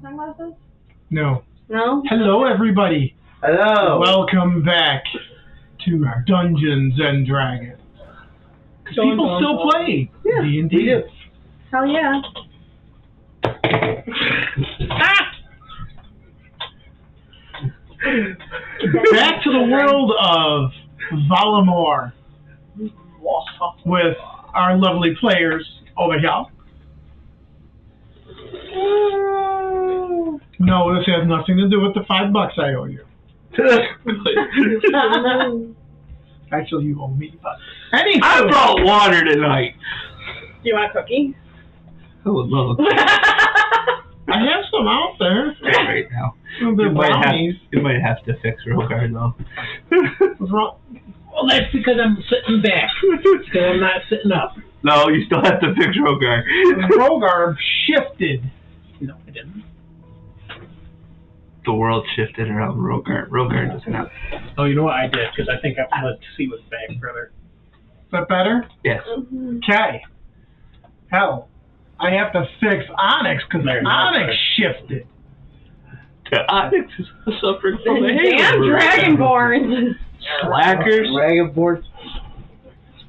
sunglasses? No. No? Hello, everybody. Hello. Welcome back to Dungeons and Dragons. People still play D&D. Hell yeah. Back to the world of Valamor with our lovely players over here. No, this has nothing to do with the $5 I owe you. Actually, you owe me, but anyway. I brought water tonight. Do you want a cookie? I would love a I have some out there. right now. They're brownies. You might have to fix Rogard though. What's wrong? Well, that's because I'm sitting back. Because I'm not sitting up. No, you still have to fix Rogard. Rogar shifted. No, I didn't. The world shifted around Rogard. Rogard does not. Oh, you know what I did? Because I think I wanted to see what's back, brother. Is that better? Yes. Okay. Hell, I have to fix Onyx because Onyx shifted. The Onyx is suffering from a Damn Dragonborns! Slackers. Dragonborn.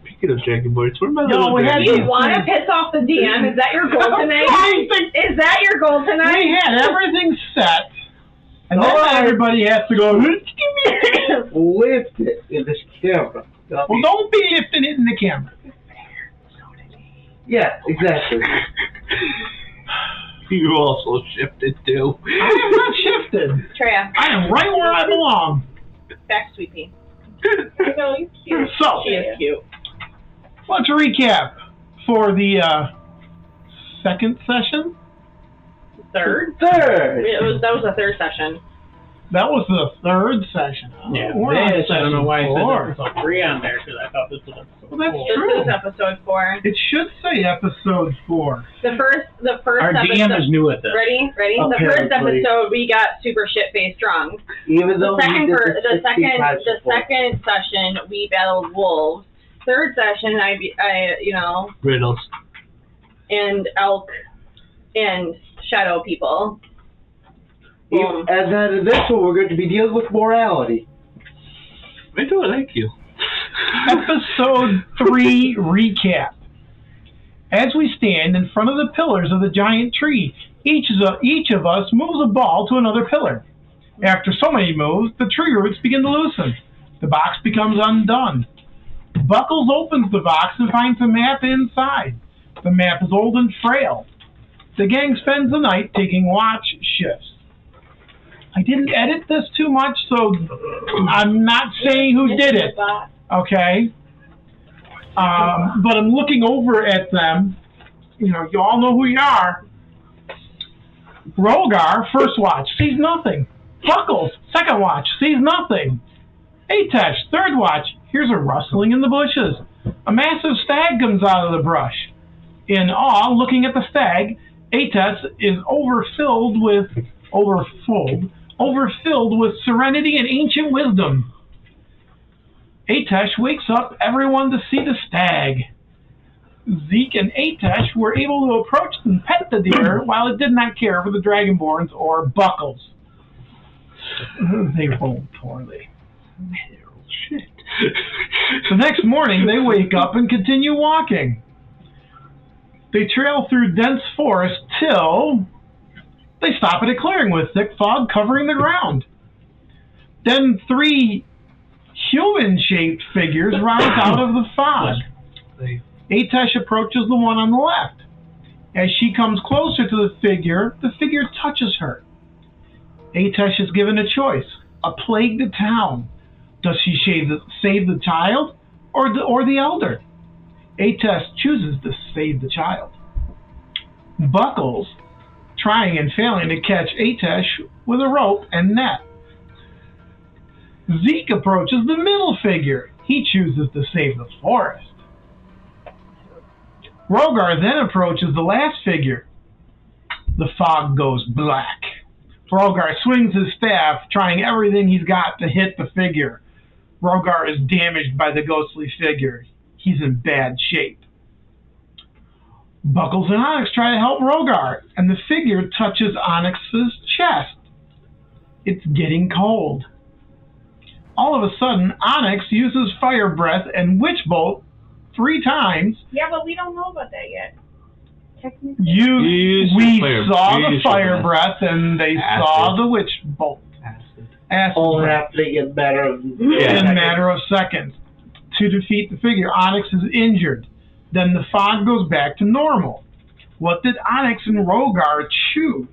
Speaking of Dragonborns, where are my Yo, little we had Do you these want to things. piss off the DM? Is that your goal tonight? Is that your goal tonight? We had everything set, and then everybody has to go, lift it in this camera. Well, don't be lifting it in the camera. Yeah, exactly. You also shifted too. I am not shifted. Treya, I am right where I belong. back Sweet Pea. No, he's cute. So, She is cute. let's recap for the second session. Third? Third. That was the third session. That was the third session. Yeah, We're on this, I don't know why I said four. there was a 3 on there, because I thought this was episode Well, that's 4. true. This is episode 4. It should say episode 4. The first Our episode. DM is new at this. Ready? The first Apparently. episode we got super shit-faced drunk. Even The though second session we battled wolves. Third session I Riddles. and elk and shadow people. And then in this one, we're going to be dealing with morality. I do like you. Episode 3 recap. As we stand in front of the pillars of the giant tree, each of us moves a ball to another pillar. After so many moves, the tree roots begin to loosen. The box becomes undone. Buckles opens the box and finds a map inside. The map is old and frail. The gang spends the night taking watch shifts. I didn't edit this too much, so I'm not saying who did it, okay? But I'm looking over at them. You know, you all know who you are. Rogar, first watch, sees nothing. Buckles, second watch, sees nothing. Atesh, third watch, hears a rustling in the bushes. A massive stag comes out of the brush. In awe, looking at the stag, Atesh is overfilled with serenity and ancient wisdom. Atesh wakes up everyone to see the stag. Zeke and Atesh were able to approach and pet the deer while it did not care for the Dragonborns or Buckles. They rolled poorly. Shit. The next morning, they wake up and continue walking. They trail through dense forest till they stop at a clearing with thick fog covering the ground. Then 3 human-shaped figures rise out of the fog. Atesh approaches the one on the left. As she comes closer to the figure touches her. Atesh is given a choice, a plague to town. Does she save the child or the elder? Atesh chooses to save the child. Buckles, trying and failing to catch Atesh with a rope and net. Zeke approaches the middle figure. He chooses to save the forest. Rogar then approaches the last figure. The fog goes black. Rogar swings his staff, trying everything he's got to hit the figure. Rogar is damaged by the ghostly figure. He's in bad shape. Buckles and Onyx try to help Rogar, and the figure touches Onyx's chest. It's getting cold. All of a sudden, Onyx uses Fire Breath and Witch Bolt 3 times. Yeah, but we don't know about that yet. Technically. We saw the Fire Breath, and they saw the Witch Bolt. Acid All breath. happening in a matter of In a matter of seconds. To defeat the figure, Onyx is injured. Then the fog goes back to normal. What did Onyx and Rogar choose?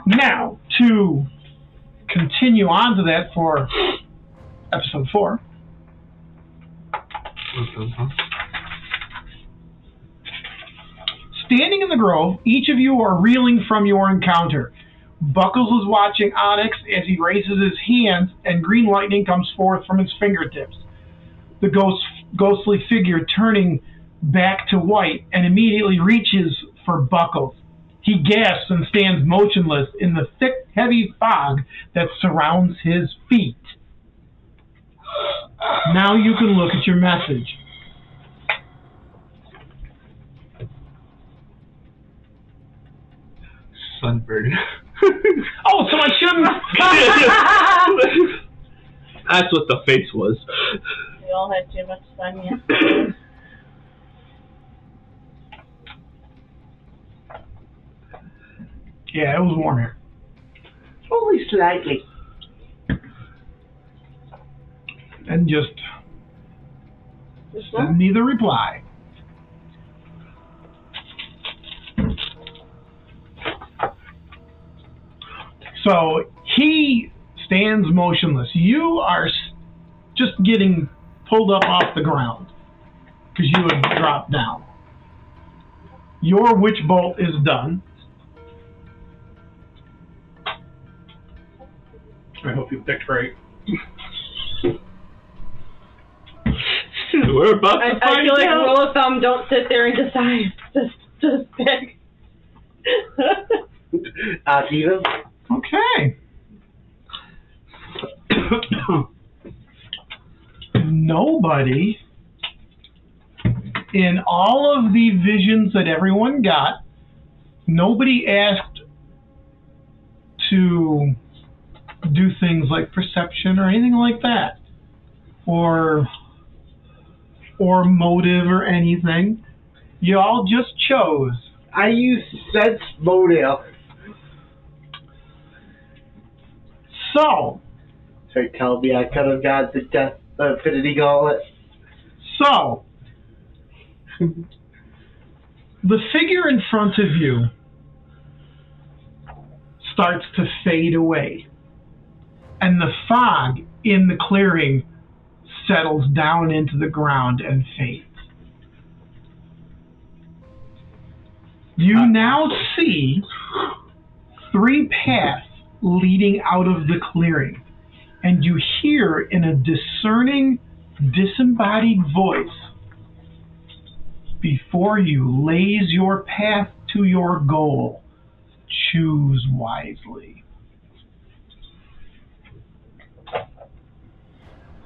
Now, to continue on to that for episode 4. Standing in the grove, each of you are reeling from your encounter. Buckles is watching Onyx as he raises his hands and green lightning comes forth from his fingertips. The ghostly figure turning back to white and immediately reaches for Buckles. He gasps and stands motionless in the thick, heavy fog that surrounds his feet. Now you can look at your message. Sunbird. Oh, so I shouldn't. That's what the face was. We all had too much sun yesterday. Yeah, it was warm here. only slightly. And just send me the reply. So he stands motionless. You are just getting pulled up off the ground because you had dropped down. Your witch bolt is done. I hope you picked right. We're about to I find feel like out. rule of thumb, don't sit there and decide. Just pick. Steven? Okay. Nobody in all of the visions that everyone got, nobody asked to do things like perception or anything like that, or motive or anything. You all just chose. I use sense motive. So Tell me I could have got the death Infinity Gauntlet. So, the figure in front of you starts to fade away, and the fog in the clearing settles down into the ground and fades. You now see 3 paths leading out of the clearing, and you hear in a discerning, disembodied voice, before you lays your path to your goal, choose wisely.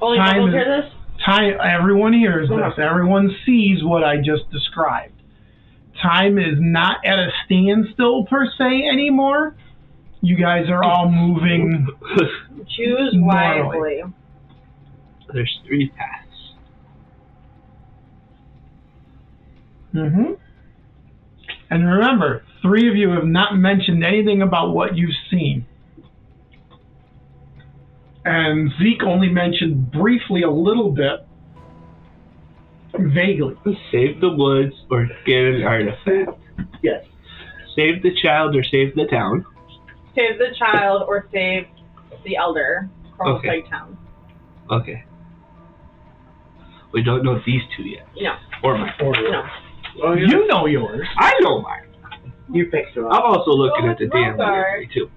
Only Bubbles hear this? Everyone hears this. Everyone sees what I just described. Time is not at a standstill per se anymore. You guys are all moving. Choose normally. wisely. There's 3 paths. Mm-hmm. And remember, 3 of you have not mentioned anything about what you've seen. And Zeke only mentioned briefly a little bit, vaguely. Save the woods or get an artifact. Yes. Save the child or save the town. Save the child or save the elder from Okay. Playtown. Okay. We don't know these 2 yet. No. Or mine. No. Oh, yeah. You know yours. I know mine. You picked her I'm up. also looking Go at the with damn Rogar. weird too.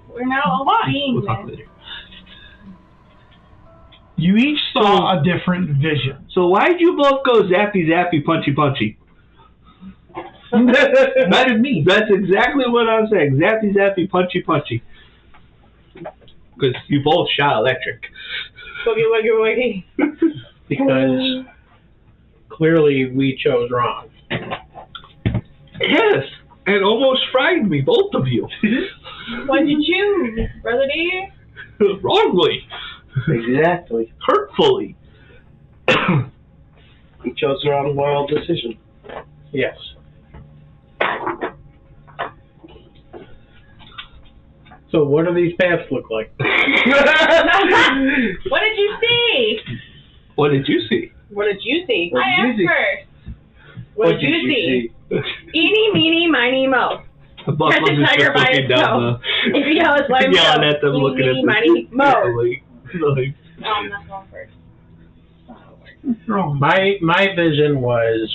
We're now all seeing We'll talk this. later. You each saw a different vision. So why'd you both go zappy zappy punchy punchy? What did it mean? That's exactly what I'm saying. Zappy zappy punchy punchy. Because you both shot electric. Boogie woogie woogie. Because clearly we chose wrong. Yes, and almost frightened me, both of you. What'd you choose, Brother D? Wrongly. Exactly. Hurtfully. He chose the wrong moral decision. Yes. So what do these paths look like? What did you see? What did you see? What did you see? What I did you asked see? first. What did you see? Eeny, meeny, miny, mo. The boss Catch was a just tiger by looking its down toe. If he yells, let him yelling go. at them, Eeny, looking meeny, at miny, mo. like, I'm not going first. Wrong. My vision was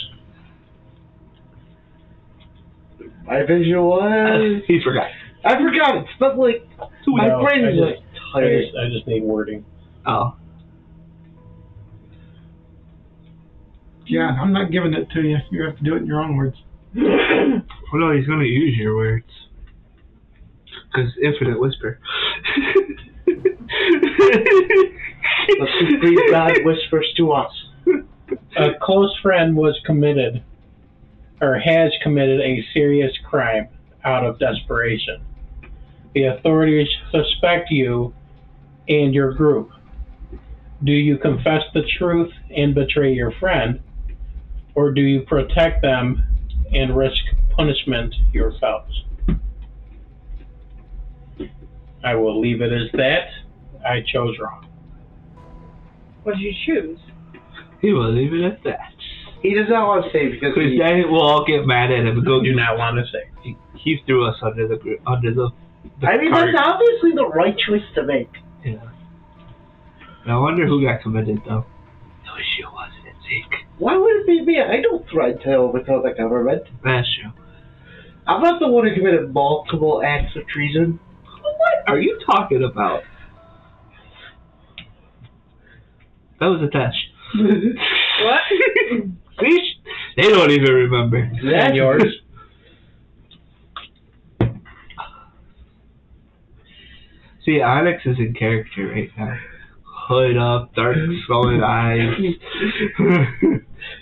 My vision was... he forgot. I forgot it. Stuff like... My No, brain is like tired. I just need wording. Oh. Yeah, I'm not giving it to you. You have to do it in your own words. Oh no, he's gonna use your words. Because infinite whisper. The supreme God whispers to us. A close friend was committed, or has committed, a serious crime out of desperation. The authorities suspect you and your group. Do you confess the truth and betray your friend, or do you protect them and risk punishment yourselves? I will leave it as that. I chose wrong. What did you choose? He will leave it at that. He does not want to say because Because then we'll all get mad at him and go. Do not want to say. He threw us under the I mean, cart. that's obviously the right choice to make. Yeah. I wonder who got committed though. It was you, wasn't it, Zeke? Why would it be me? I don't threaten to overthrow the government. That's true. I'm not the one who committed multiple acts of treason. What are you talking about? That was a test. What? See? They don't even remember. And yours? See, Onyx is in character right now. Hood up, dark swollen eyes,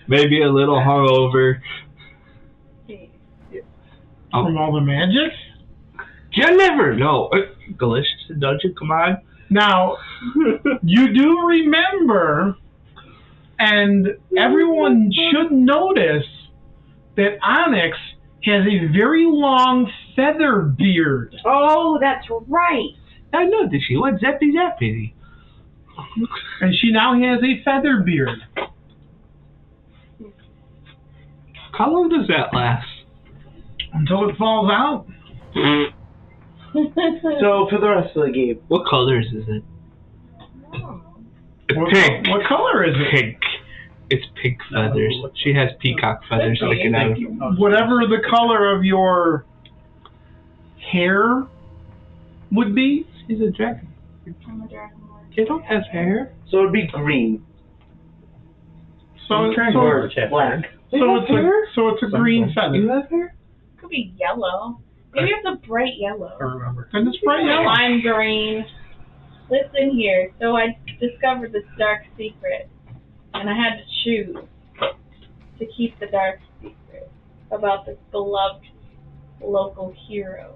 maybe a little hungover. From all the magic? You never know. Delicious dungeon, come on. Now, you do remember, and everyone should notice, that Onyx has a very long feather beard. Oh, that's right. I know that she went zappy zappy. And she now has a feather beard. How long does that last? Until it falls out. So, for the rest of the game, What colors is it? What, Pink. what color is it? Pink. It's pink feathers. She has peacock feathers sticking out of her. Whatever the color of your hair would be. She's a dragon. I'm a dragon lord. They don't have hair. so it'd be green. So, Dragon so, lords have Black. so it's a green You feather. have hair? Could be yellow. Maybe it's a bright yellow. I remember. And it's bright yellow. Lime green. Listen here. So I discovered this dark secret, and I had to choose to keep the dark secret about this beloved local hero.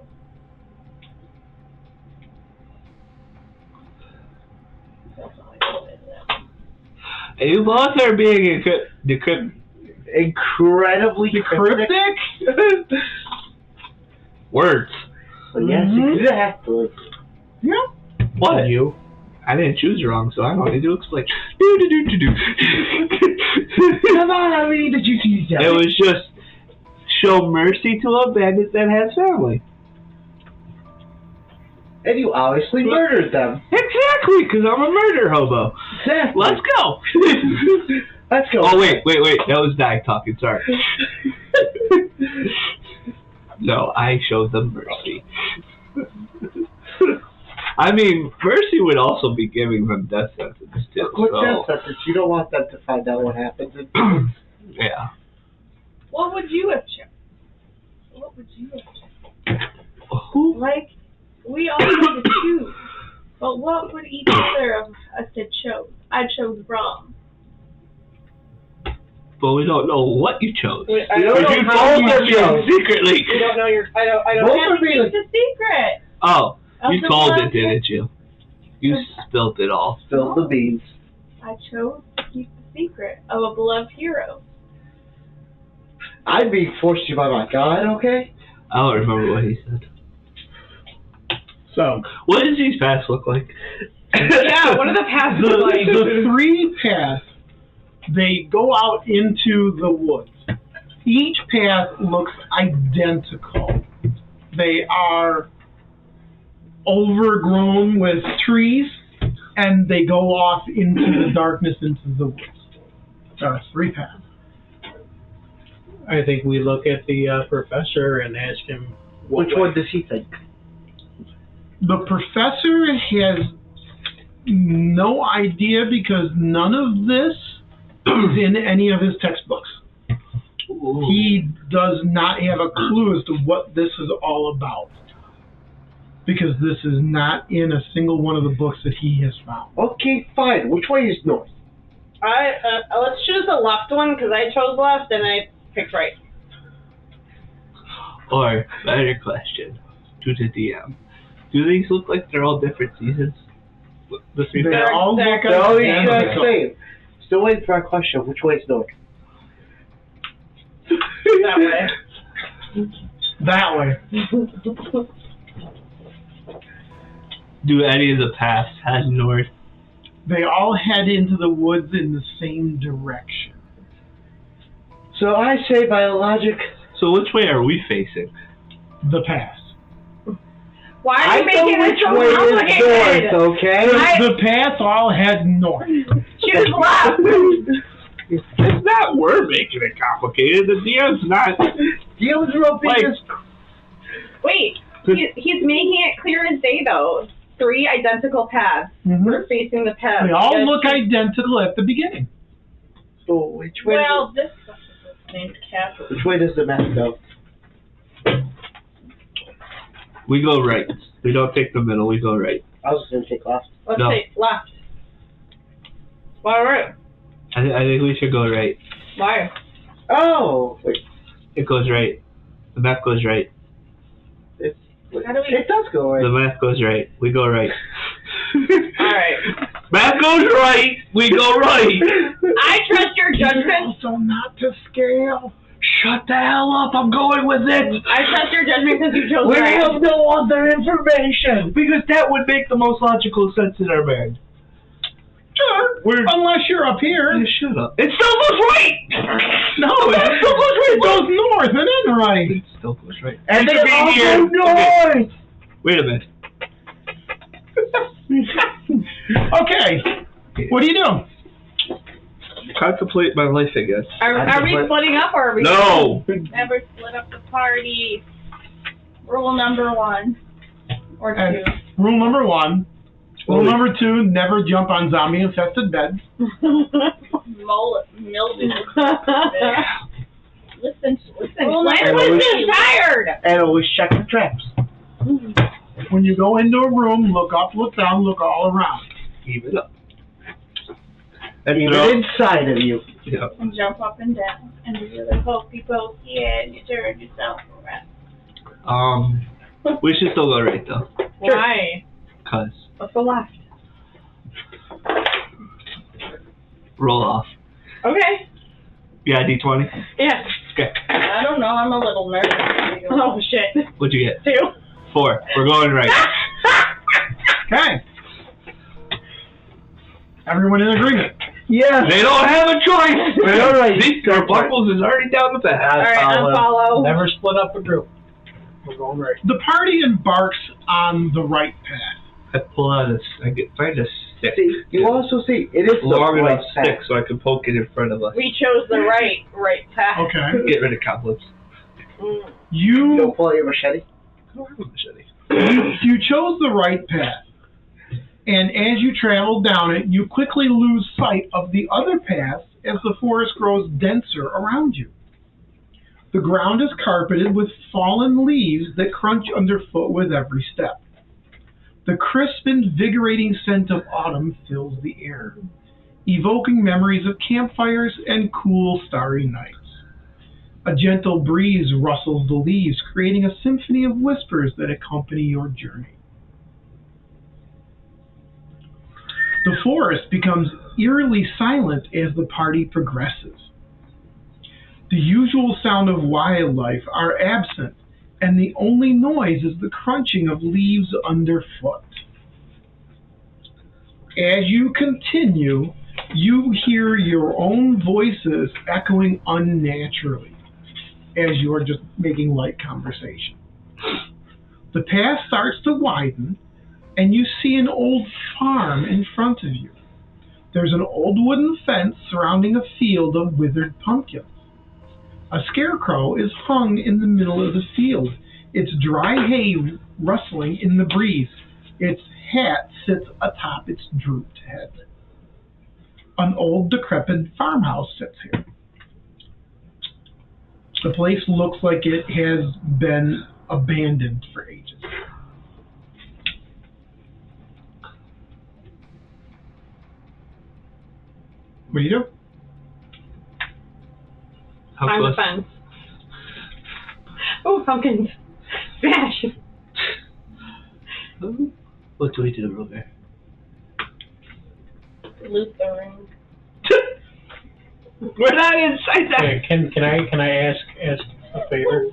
That's all I said. You both are being Incredibly Cryptic? words. But yes, exactly. Yeah. What? You? I didn't choose wrong, so I don't need to explain. Do. Come on, I need the juicy details. It was just show mercy to a bandit that has family. And you obviously murdered them. Exactly, because I'm a murder hobo. Exactly. Let's go. Let's go. Oh, wait. That was Dyke talking, sorry. No, I showed them mercy. I mean, mercy would also be giving them death sentences, too. Quick So, death sentence. You don't want them to find out what happens. yeah. What would you have chosen? What would you have chosen? Who? Like, we all had to choose. But what would each other of us have chose? I chose wrong. But we don't know what you chose. We don't know you how told you us chose. secretly. We don't know your. I don't. Both have are to being keep the secret. Oh, Of you the told it, beloved- didn't you? You spilled it all. Spill the beans. I chose to keep the secret of a beloved hero. I'd be forced to by my God, okay? I don't remember what he said. So What does these paths look like? Yeah. What are the paths like? the three paths, they go out into the woods. Each path looks identical. They are overgrown with trees, and they go off into the darkness, into the woods. There are three paths. I think we look at the professor and ask him Which one does he think? The professor has no idea because none of this is in any of his textbooks. He does not have a clue as to what this is all about because this is not in a single one of the books that he has found. Okay, fine. Which way is north? Let's choose the left one because I chose left and I picked right. Or, better question, to the DM. Do these look like they're all different seasons? The three They paths? all look No, he's identical. same. Still waiting for our question. Which way is north? That way. That way. Do any of the paths head north? They all head into the woods in the same direction. So I say by logic, So which way are we facing? The path. Why are I you know making it which so way complicated? is north, okay? The paths all head north. Choose left. It's not we're making it complicated. The DM's not. Deals real big Like- as Wait. He's making it clear as day though. 3 identical paths. We're facing the path. They all You guys look choose- identical at the beginning. So which way? Well, this stuff is named Castle. Which way does the map go? We go right. We don't take the middle. We go right. I was gonna take left. Let's No. say left. Why right? I think we should go right. Why? Oh, wait. It goes right. The map goes right. How do we? It does go The right. map goes right. We go right. Alright. Map goes right. We go right. I trust your judgment. Also not to scale. Shut the hell up. I'm going with it. I trust your judgment because you chose We right. have no other information. Because that would make the most logical sense in our mind. Sure. We're Unless you're up here. Yeah, shut up. It still goes right. No, it still goes right. It goes north and then right. It still goes right. And We then could be also here. north. Okay. Wait a minute. Okay. What do you do? Contemplate my life, I guess. Are we splitting up or are we? No. Never split up the party. Rule number 1 or 2. And rule number 1. Rule number 2, never jump on zombie-infested beds. Mildew. Listen. Well, my And was always- just tired. And always check the traps. When you go into a room, look up, look down, look all around. Keep it up. And even No. inside of you. Yeah. And jump up and down. And do the pokey pokey and you turn yourself around. We should still go right though. Why? Cause Let's go left. roll off. Okay. Yeah, D20. Yeah. Okay. I don't know, I'm a little nervous. Oh shit. What'd you get? 2. 4. We're going right. Okay. Everyone in agreement? Yeah. They don't have a choice. All right. Their buckles is already down the path. Alright, unfollow. Never split up a group. We're going right. The party embarks on the right path. I pull out find a stick. See, you also see, it is Long the right enough stick path. so I can poke it in front of us. We chose the right path. Okay. Get rid of cobwebs. You Don't pull out your machete. I don't have a machete. you chose the right path. And as you travel down it, you quickly lose sight of the other paths as the forest grows denser around you. The ground is carpeted with fallen leaves that crunch underfoot with every step. The crisp, invigorating scent of autumn fills the air. evoking memories of campfires and cool starry nights. A gentle breeze rustles the leaves, creating a symphony of whispers that accompany your journey. The forest becomes eerily silent as the party progresses. The usual sound of wildlife are absent, and the only noise is the crunching of leaves underfoot. As you continue, you hear your own voices echoing unnaturally as you are just making light conversation. The path starts to widen, and you see an old farm in front of you. There's an old wooden fence surrounding a field of withered pumpkins. A scarecrow is hung in the middle of the field, its dry hay rustling in the breeze. Its hat sits atop its drooped head. An old decrepit farmhouse sits here. The place looks like it has been abandoned for ages. What do you do? Climb the fence. Oh, pumpkins. Smash! What do we do, Robert? Loot the room. We're not inside that. Okay, can I ask a favor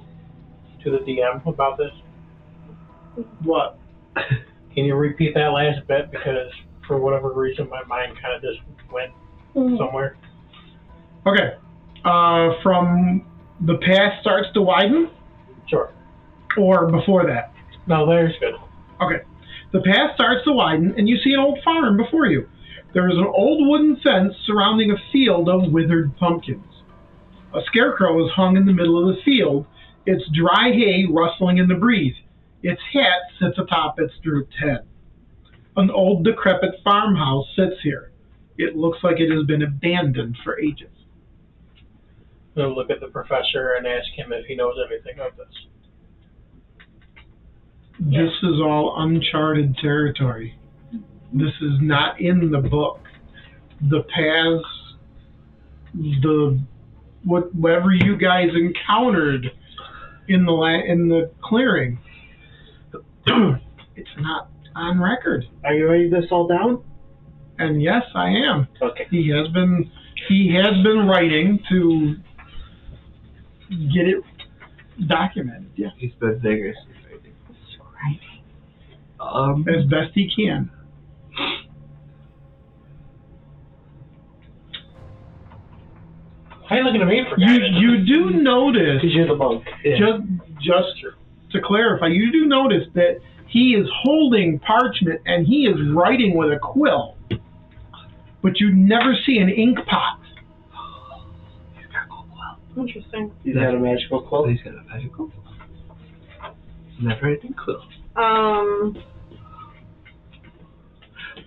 to the DM about this? What? Can you repeat that last bit, because for whatever reason my mind kind of just went somewhere. Okay. From the path starts to widen? Sure. Or before that? No, there's good. Okay. The path starts to widen, and you see an old farm before you. There is an old wooden fence surrounding a field of withered pumpkins. A scarecrow is hung in the middle of the field, its dry hay rustling in the breeze. Its hat sits atop its drooped head. An old decrepit farmhouse sits here. It looks like it has been abandoned for ages. I'm going to look at the professor and ask him if he knows anything of this. This is all uncharted territory. This is not in the book. The paths, whatever you guys encountered in the clearing, it's not on record. Are you writing this all down? And yes, I am. Okay. He has been writing to get it documented. Yeah. He's been vigorously writing. As best he can. Why are you looking at me for You do notice, Because you're the monk. just to clarify, you do notice that he is holding parchment and he is writing with a quill, but you never see an ink pot. Interesting. He's got a magical quill. He's got a magical quill. Never had a quill.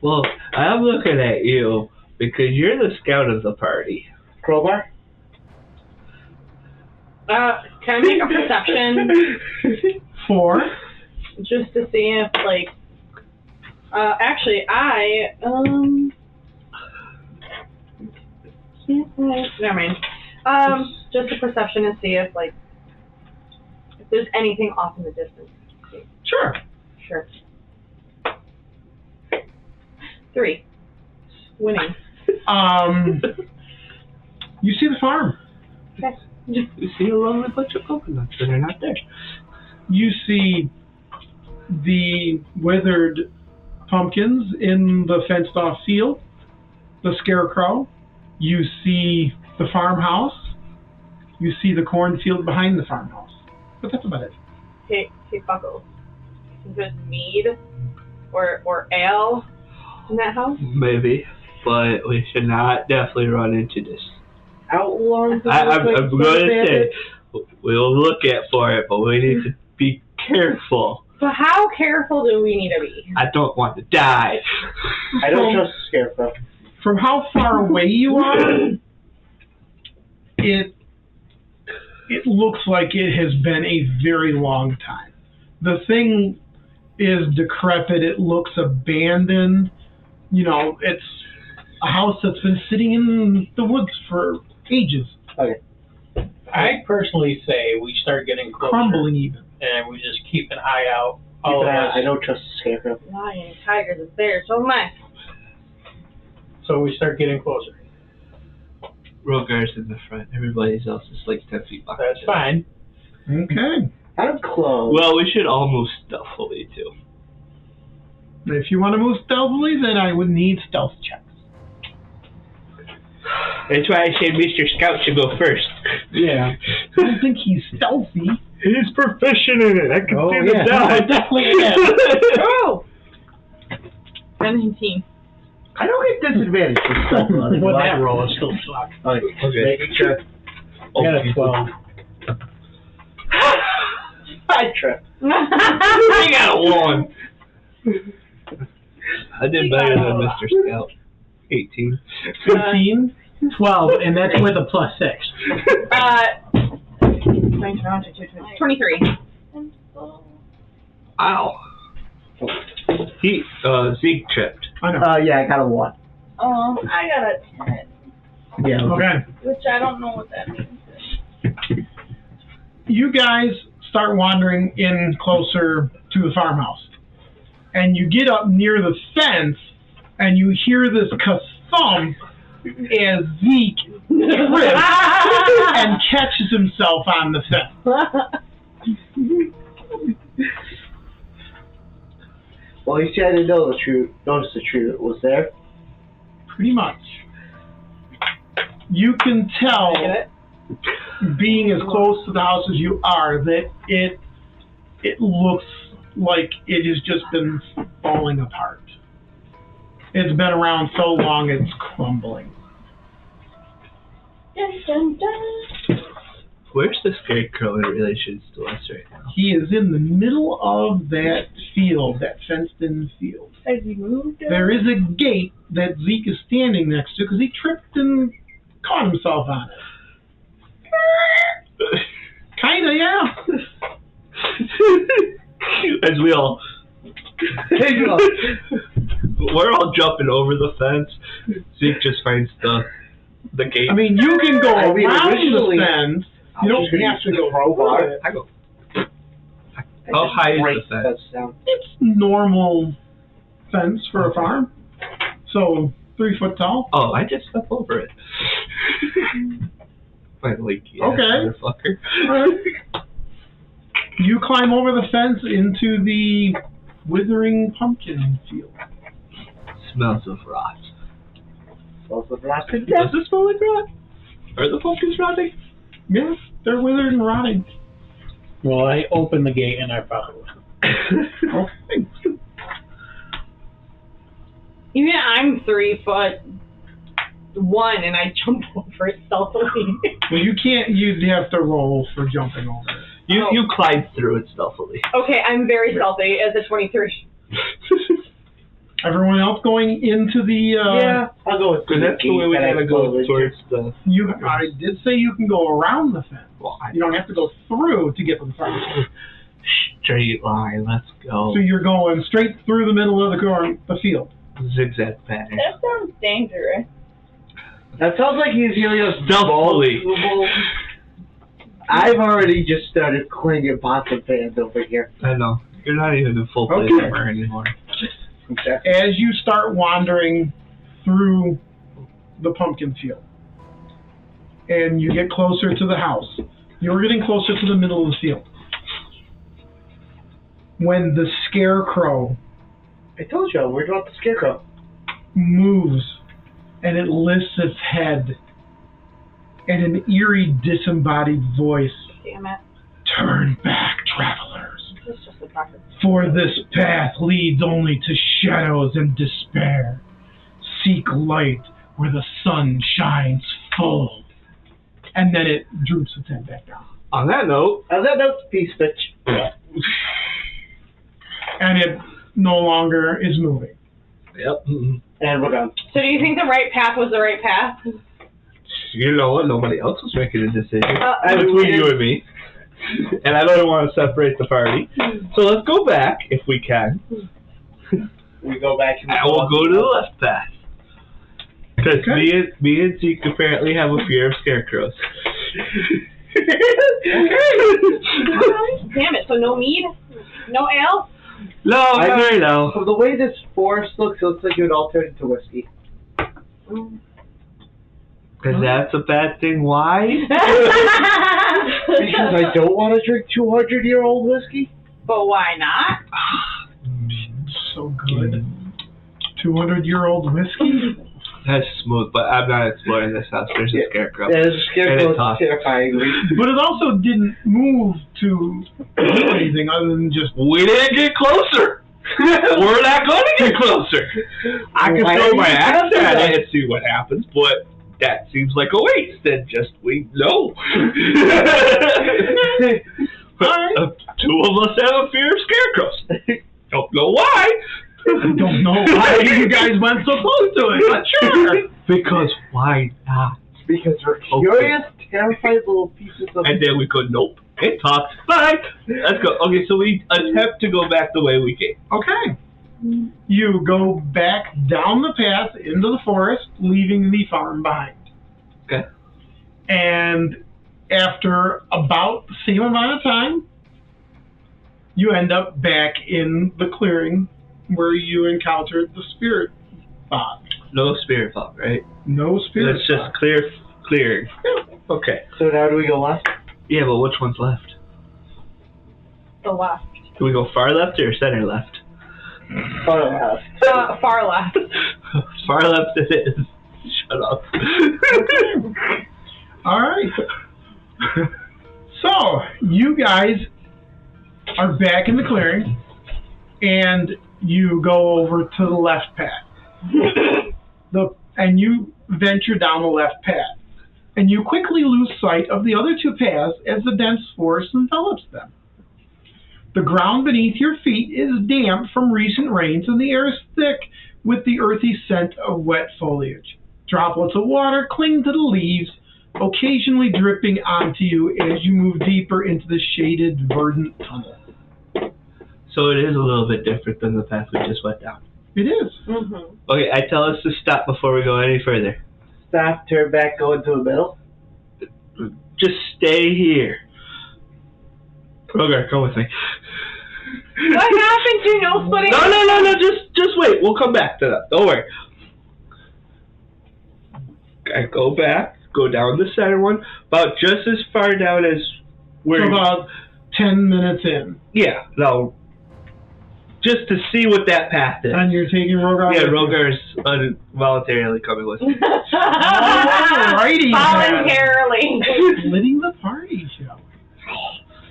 Well, I'm looking at you because you're the scout of the party. Crowbar? Can I make a perception For? just to see if, like, actually, never mind. Just a perception and see if, like, if there's anything off in the distance. Sure. Sure. 3. Winning. You see the farm. Okay. You see a lonely bunch of coconuts, but they're not there. You see the withered pumpkins in the fenced-off field, the scarecrow. You see the farmhouse. You see the cornfield behind the farmhouse. But that's about it. Hey, Buckles. Is there mead or ale in that house? Maybe, but we should not definitely run into this. How long? I'm going to say, we'll look at for it, but we need to be careful. So how careful do we need to be? I don't want to die. I don't trust the scarecrow. From how far away you are, it looks like it has been a very long time. The thing is decrepit. It looks abandoned. You know, a house that's been sitting in the woods for ages. Okay. I personally say we start getting closer. Crumbling even. And we just keep an eye out. Keep an eye out. I don't trust the scarecrow. Lion, tigers is there, so am I. So we start getting closer. Rogar's in the front. Everybody else is like 10 feet behind. That's fine. Okay. I'm close. Well, we should all move stealthily too. If you want to move stealthily, then I would need stealth checks. That's why I said Mr. Scout should go first. Yeah. I don't think he's stealthy. He's proficient in it. I can see the yeah. die. Definitely is. Oh! 17. I don't get disadvantage for stealth. With that roll, it's still suck. Okay. Making sure. I got a 12. I tripped. I got a 1. I did better than Mr. Scout. 18. 15? 12, and that's with a +6. 23. Ow. Zeke tripped. I know. Yeah, I got a 1. Oh, I got a 10. Yeah. Okay. Which I don't know what that means. You guys start wandering in closer to the farmhouse. And you get up near the fence, and you hear this ka-thump as Zeke trips and catches himself on the fence. Well, you see, I didn't know the tree. Notice the tree that was there. Pretty much. You can tell, being as close to the house as you are, that it looks like it has just been falling apart. It's been around so long it's crumbling. Dun, dun, dun. Where's the scarecrow in relation to us right now? He is in the middle of that field, that fenced-in field. Has he moved? There is a gate that Zeke is standing next to because he tripped and caught himself on it. Kinda, yeah. As we all... We're all jumping over the fence. Zeke just finds the gate. I mean, you can go around originally- the fence. You don't have to go crowbar. through it. I go. How high is the fence? It's normal fence for a farm. So 3 foot tall. Oh, I just step over it. My leaky ass Okay. motherfucker. You climb over the fence into the withering pumpkin field. Smells of rot. Smells of rotten. Does it smell like rot? Are the pumpkins rotting? Yeah, they're withered and rotting. Well, I opened the gate and I follow. Okay. Even I'm 3'1" and I jump over it stealthily. Well, you can't. You'd have to roll for jumping over it. You climb through it stealthily. Okay, I'm very stealthy as a 23. Everyone else going into the. Yeah, I'll go with Because that's the way we gotta go towards the... I did say you can go around the fence. Well, You don't have to go through to get to the front. straight line, let's go. So you're going straight through the middle of the field. Zigzag pattern. That sounds dangerous. That sounds like he's healing us Stealthily. multiple- I've already just started clinging pots and pans over here. I know. You're not even in full play Okay. armor anymore. As you start wandering through the pumpkin field, and you get closer to the house, you're getting closer to the middle of the field. When the scarecrow I told you, I'm worried about the scarecrow. moves and it lifts its head, and an eerie, disembodied voice, Damn it. "Turn back, travelers, This is just a practice. for this path leads only to shadows and despair. Seek light where the sun shines full." And then it droops its head back down. On that note... How's that note, peace, bitch? And it no longer is moving. Yep. And we're done. So do you think the right path was the right path? You know what? Nobody else was making a decision. I mean, Between you and me. And I don't want to separate the party. So let's go back, if we can. We go back and I will go to the left path. Because Okay. me and Zeke apparently have a fear of scarecrows. Damn it, so no mead? No ale? No, I mean, no. From the way this forest looks, it looks like it would all turn into whiskey. Because that's a bad thing. Why? Because I don't want to drink 200-year-old whiskey. But why not? So good. 200-year-old whiskey? That's smooth, but I'm not exploring this house. There's a scarecrow. Yeah, the And scarecrow it is talks. terrifying. But it also didn't move to do anything other than just... We didn't get closer. We're not going to get closer. I can Why throw are my you axe doing at that? it and see what happens, but that seems like a waste. Then just we no. Two of us have a fear of scarecrows. Don't know why. I don't know why you guys went so close to it, but sure. Because why not? Because we're curious, terrified little pieces of... And then we go, nope. It talks. Bye. Let's go. Okay, so we attempt to go back the way we came. Okay. You go back down the path into the forest, leaving the farm behind. Okay. And after about the same amount of time, you end up back in the clearing where you encountered the spirit fog. No spirit fog, right? No spirit It's fog. just clearing. Okay. So now do we go left? Yeah, but which one's left? The left. Do we go far left or center left? Far left. Far left. Far left it is. Shut up. All right. So, you guys are back in the clearing, and you go over to the left path. And you venture down the left path. And you quickly lose sight of the other two paths as the dense forest envelops them. The ground beneath your feet is damp from recent rains, and the air is thick with the earthy scent of wet foliage. Droplets of water cling to the leaves, occasionally dripping onto you as you move deeper into the shaded, verdant tunnel. So it is a little bit different than the path we just went down. It is. Mm-hmm. Okay, I tell us to stop before we go any further. Stop, turn back, go into the middle. Just stay here. Rogar, come with me. What happened to no splitting? No, just wait. We'll come back to that. Don't worry. I go back, go down the center one, about just as far down as where... So about 10 minutes in. Yeah, no. Just to see what that path is. And you're taking Rogar? Yeah, with you? Rogar's voluntarily coming with me. Alrighty. Voluntarily. Splitting the party, shall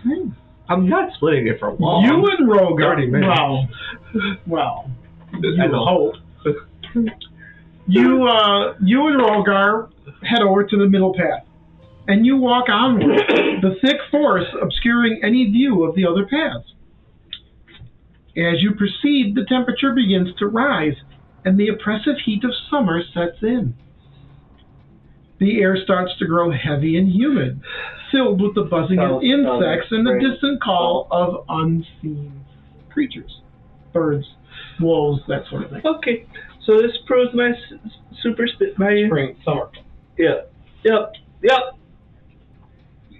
we? I'm not splitting it for long. You and 30 Rogar. minutes. Well, I you know. hope. You and Rogar head over to the middle path, and you walk onward, the thick forest obscuring any view of the other paths. As you proceed, the temperature begins to rise, and the oppressive heat of summer sets in. The air starts to grow heavy and humid, filled with the buzzing of insects and the distant call of unseen creatures. Birds, wolves, that sort of thing. Okay, so this proves my my... Spring, summer. Yep.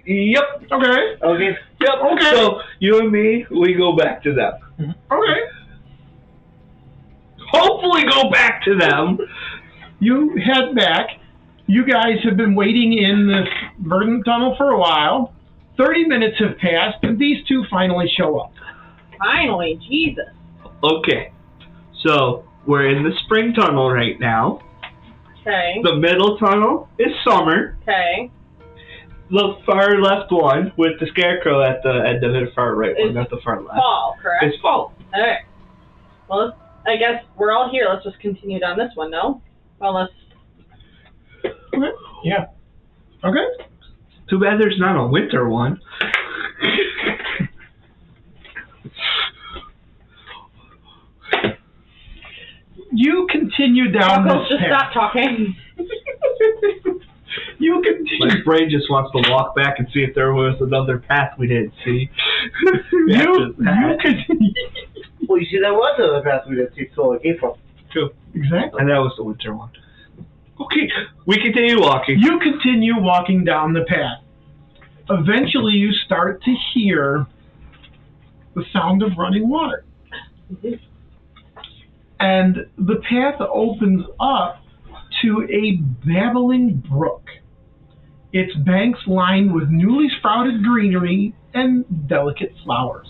Okay. Okay. Yep. Okay. So you and me, we go back to them. Okay. Hopefully, go back to them. You head back. You guys have been waiting in this verdant tunnel for a while. 30 minutes have passed, and these two finally show up. Finally, Jesus. Okay, so we're in the spring tunnel right now. Okay. The middle tunnel is summer. Okay. The far left one with the scarecrow at the end of it, far right one, Is not the far left. Fall, correct? It's fall. Alright. Well, I guess we're all here. Let's just continue down this one, no? Well, let's... Okay. Yeah. Okay. Too bad there's not a winter one. You continue down Knuckles, this just path. stop talking. You continue. My brain just wants to walk back and see if there was another path we didn't see. You continue. Well, you see, there was another path we didn't see, so it came from. True. Exactly. And that was the winter one. Okay, we continue walking. You continue walking down the path. Eventually, you start to hear the sound of running water. And the path opens up to a babbling brook. Its banks lined with newly sprouted greenery and delicate flowers.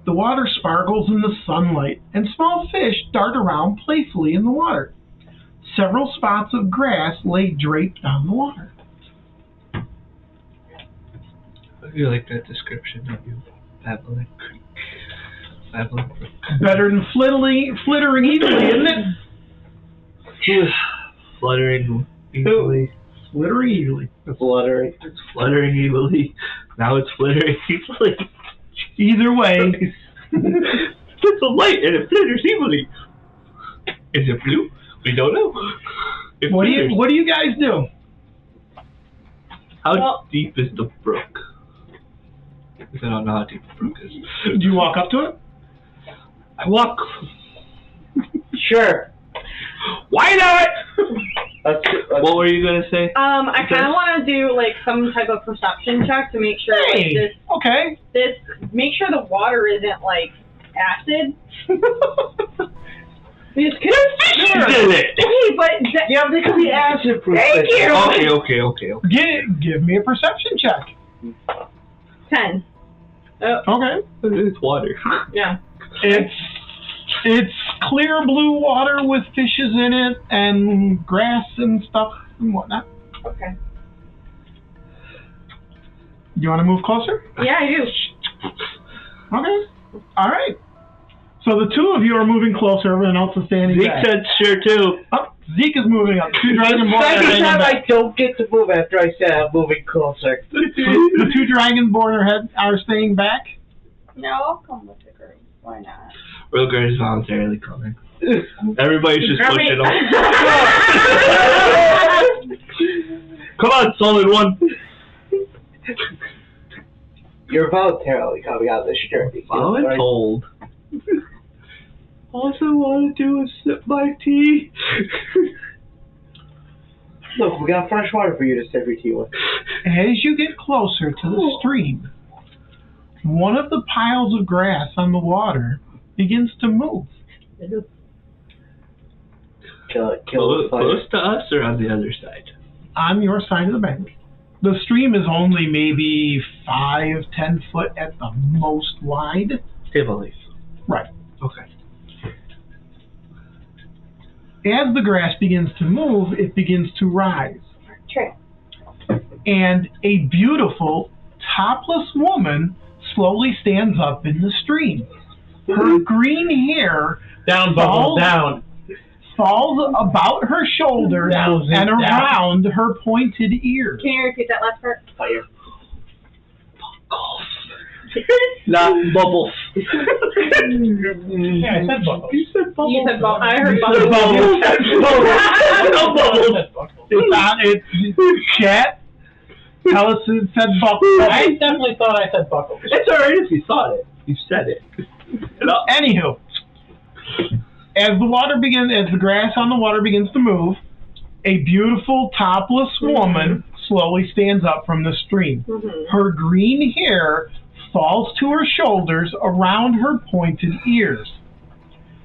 The water sparkles in the sunlight, and small fish dart around playfully in the water. Several spots of grass lay draped on the water. You like that description, don't you? Babbling creek. Babbling brook. Better than flittering easily, isn't it? Fluttering easily. Flittering easily. Fluttering. It's fluttering easily. Now it's flittering easily. Either way. It's a light and it flitters easily. Is it blue? We don't know. What do you guys do? How deep is the brook? I don't know how deep the brook is. Do you walk up to it? I walk. Sure. Why not? Let's What were you gonna say? I kind of want to do like some type of perception check to make sure like, make sure the water isn't like acid. Because Fish did it! hey, but yeah, they could be acid proof. Thank you. Okay. Give me a perception check. 10. Okay. It's water. Yeah. It's clear blue water with fishes in it and grass and stuff and whatnot. Okay. You want to move closer? Yeah, I do. Okay. All right. So the two of you are moving closer. Everyone else is standing Zeke back. said sure too. Oh, Zeke is moving up. Two dragonborn Second time I don't get to move after I said I'm moving closer. The two dragonborn are staying back. No, I'll come with the group. Why not? Wilger is voluntarily coming. Everybody's just pushing on. Come on, solid one. You're voluntarily coming out of this journey. Follow and told. Also want to do is sip my tea. Look, we got fresh water for you to sip your tea with. As you get closer to the stream, one of the piles of grass on the water begins to move. Close to us or on the other side? On your side of the bank. The stream is only maybe 5-10 foot at the most wide. Table leaf. Right. Okay. As the grass begins to move, it begins to rise. True. And a beautiful, topless woman slowly stands up in the stream. Her green hair Down, Bubbles, down. falls about her shoulders Down, and down. around her pointed ears. Can you repeat that last part? Fire. Not bubbles. Yeah, I said Bubbles. You said bubbles. You said bubbles. I heard said bubbles. No bubbles. It's chat. Ellison said buckle. I definitely thought I said Buckles. It's alright if you thought it. You said it. Anywho, as the grass on the water begins to move, a beautiful topless woman slowly stands up from the stream. Her green hair falls to her shoulders around her pointed ears.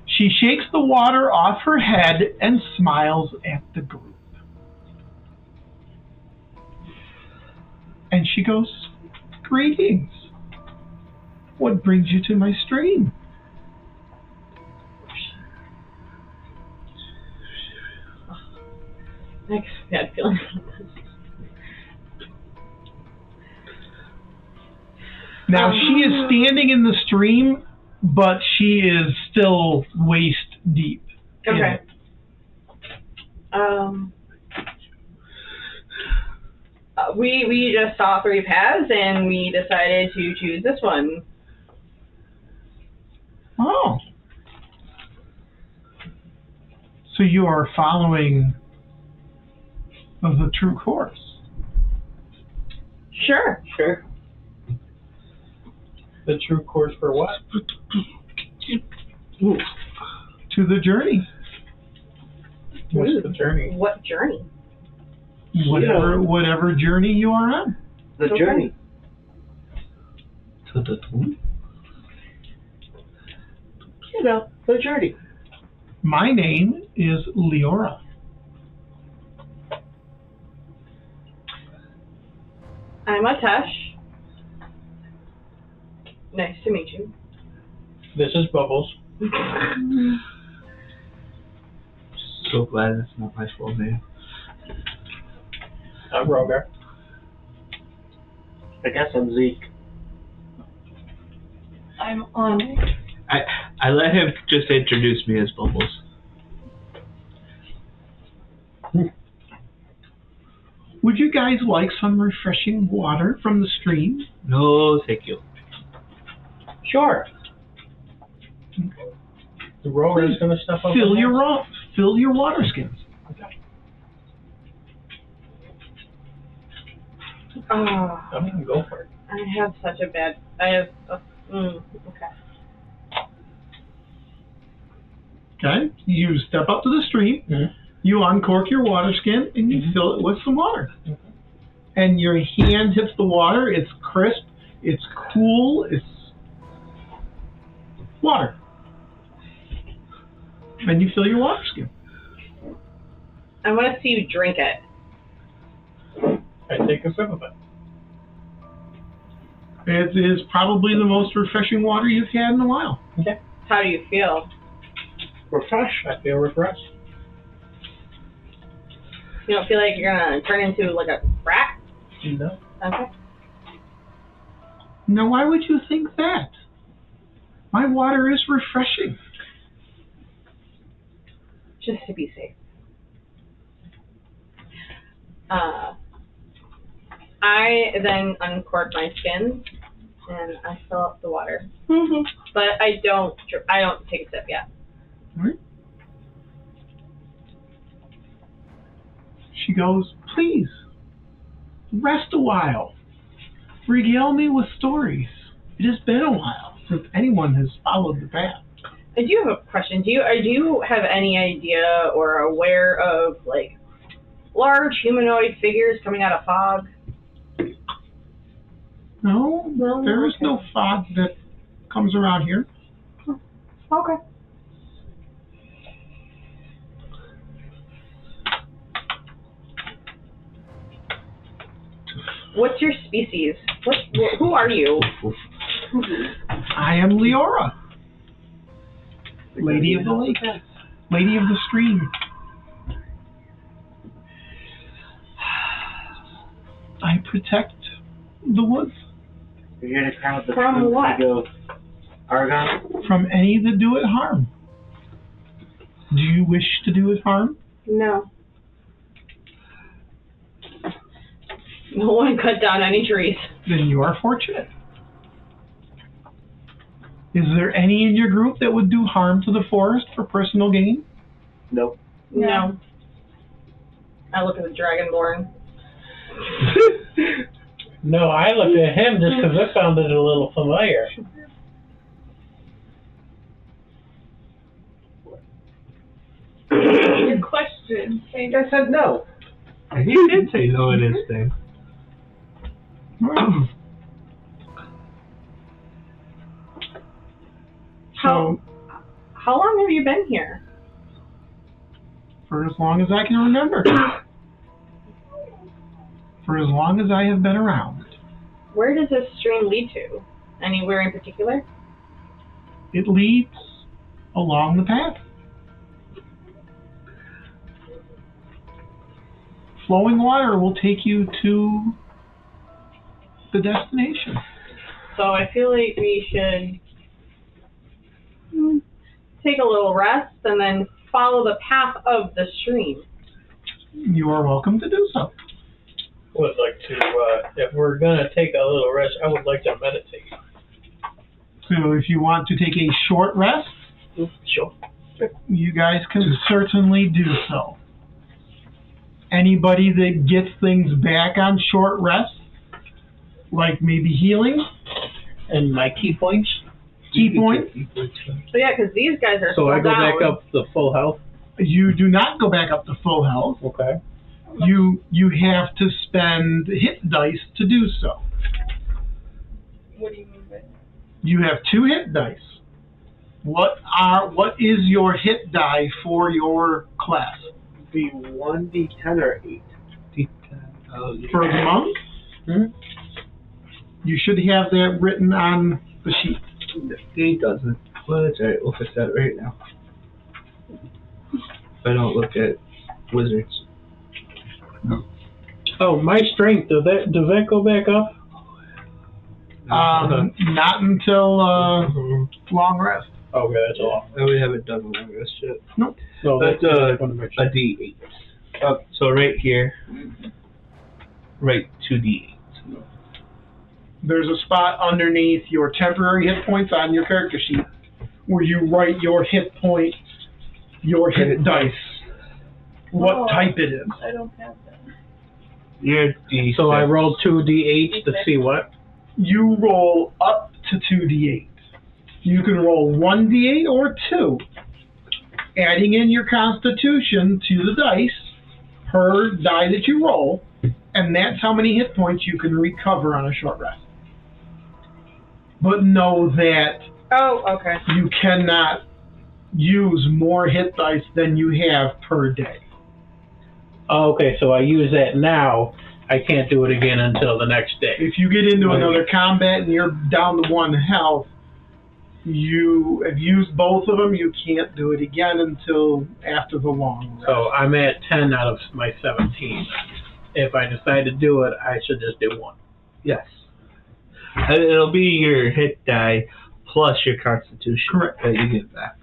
She shakes the water off her head and smiles at the group. And she goes, "Greetings. What brings you to my stream?" I had feelings. Now, she is standing in the stream, but she is still waist deep. Okay. We just saw 3 paths and we decided to choose this one. Oh. So you are following the true course. Sure. Sure. The true course for what? To the journey. What's the journey. What journey? Whatever journey you are on. The journey. To the tomb? You know, the journey. My name is Leora. I'm Atesh. Nice to meet you. This is Bubbles. So glad that's not my full name. I'm Rogar. I guess I'm Zeke. I'm on. I let him just introduce me as Bubbles. Would you guys like some refreshing water from the stream? No, thank you. Sure. The Rogar is going to step up. Fill your water skins. Oh, I'm going to go for it. I have such a bad. Okay. Okay, you step up to the stream, you uncork your water skin, and you fill it with some water. And your hand hits the water, it's crisp, it's cool, it's water. And you fill your water skin. I want to see you drink it. I take a sip of it. It is probably the most refreshing water you've had in a while. Okay. How do you feel? Refresh. I feel refreshed. You don't feel like you're gonna turn into like a rat? No. Okay. Now, why would you think that? My water is refreshing. Just to be safe. I then uncork my skin and I fill up the water. But I don't take a sip yet. Right. She goes, please, rest a while. Regale me with stories. It has been a while since anyone has followed the path. I do have a question. Do you have any idea or aware of like large humanoid figures coming out of fog? No, there is okay. no fog that comes around here. Okay. What's your species? Who are you? I am Leora, Lady of the Lake, Lady of the Stream. I protect the woods. You're going to crowd the From troops what? to go Argon? From any that do it harm. Do you wish to do it harm? No. No one cut down any trees. Then you are fortunate. Is there any in your group that would do harm to the forest for personal gain? Nope. No. I look at the Dragonborn. No, I looked at him just because it sounded a little familiar. Your question. I said no. He did say no in his thing. So, How long have you been here? for as long as I can remember. For as long as I have been around. Where does this stream lead to? Anywhere in particular? It leads along the path. Flowing water will take you to the destination. So I feel like we should take a little rest and then follow the path of the stream. You are welcome to do so. Would like to, if we're going to take a little rest, I would like to meditate. So if you want to take a short rest, Sure. you guys can certainly do so. Anybody that gets things back on short rest, like maybe healing, And my key points? key points, So yeah, because these guys are So I still go back down. up the full health? You do not go back up to full health. Okay. You have to spend hit dice to do so. What do you mean by that? You have 2 hit dice. What is your hit die for your class? Be 1d10 or 8? D10. Oh, yeah. For the monk? You should have that written on the sheet. He doesn't. Well, that's alright. We'll fix that right now. If I don't look at wizards. Oh, my strength, does that go back up? Not until long rest. Okay, that's all. No, we haven't done long rest yet. Nope. No, That's a a D8. So right here, right 2D8. There's a spot underneath your temporary hit points on your character sheet where you write your hit point, your hit dice, what type it is. I don't have that. You're D6. So I rolled 2d8 to see what? You roll up to 2d8. You can roll 1d8 or 2, adding in your constitution to the dice per die that you roll, and that's how many hit points you can recover on a short rest. But know that you cannot use more hit dice than you have per day. Oh, okay, so I use that now. I can't do it again until the next day. If you get into another combat and you're down to 1 health, you have used both of them, you can't do it again until after the long rest. So I'm at 10 out of my 17. If I decide to do it, I should just do 1. Yes. And it'll be your hit die plus your constitution. Correct. That you get back.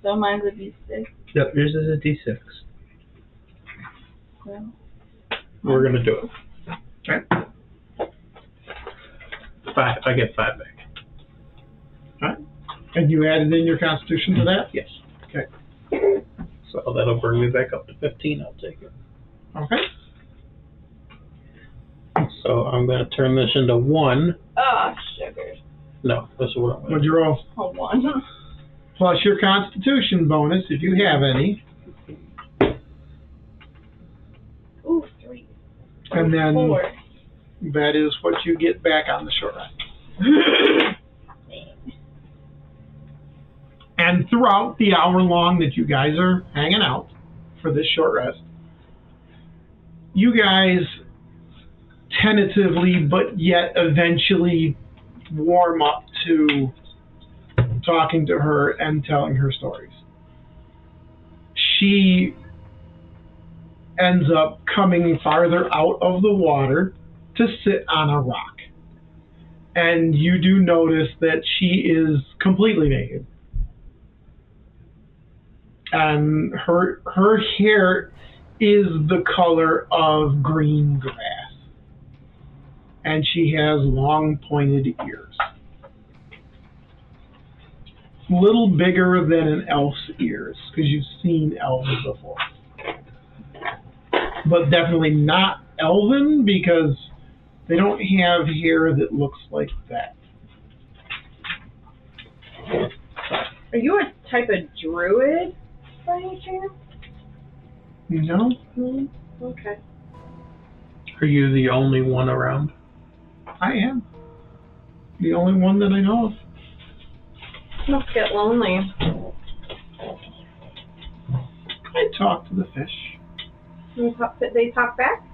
So mine's a D6. Yep, yours is a D6. Well, We're going to do it. Okay. 5. I get 5 back. And you added in your constitution to that? Yes. Okay. So that'll bring me back up to 15. I'll take it. Okay. So I'm going to turn this into 1. sugar. No, this is what I'm going What'd to you roll? A 1. Plus your constitution bonus, if you have any. Ooh, 3. And then 4. that is what you get back on the short rest. And throughout the hour long that you guys are hanging out for this short rest, you guys tentatively but yet eventually warm up to talking to her and telling her stories. She ends up coming farther out of the water to sit on a rock. And you do notice that she is completely naked. And her hair is the color of green grass. And she has long pointed ears. Little bigger than an elf's ears, because you've seen elves before. But definitely not elven, because they don't have hair that looks like that. Are you a type of druid by any chance? No? Okay. Are you the only one around? I am. The only one that I know of. Must get lonely. I talk to the fish. They talk back?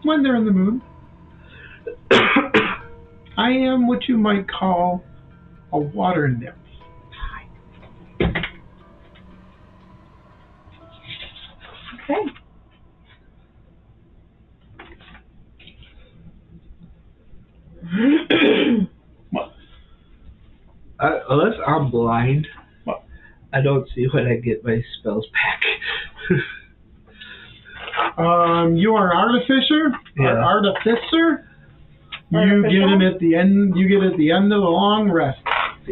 When they're in the mood. I am what you might call a water nymph. Okay. What? Unless I'm blind, What? I don't see when I get my spells back. You are an artificer? Yeah. Artificer? You get them at the end. You get at the end of the long rest.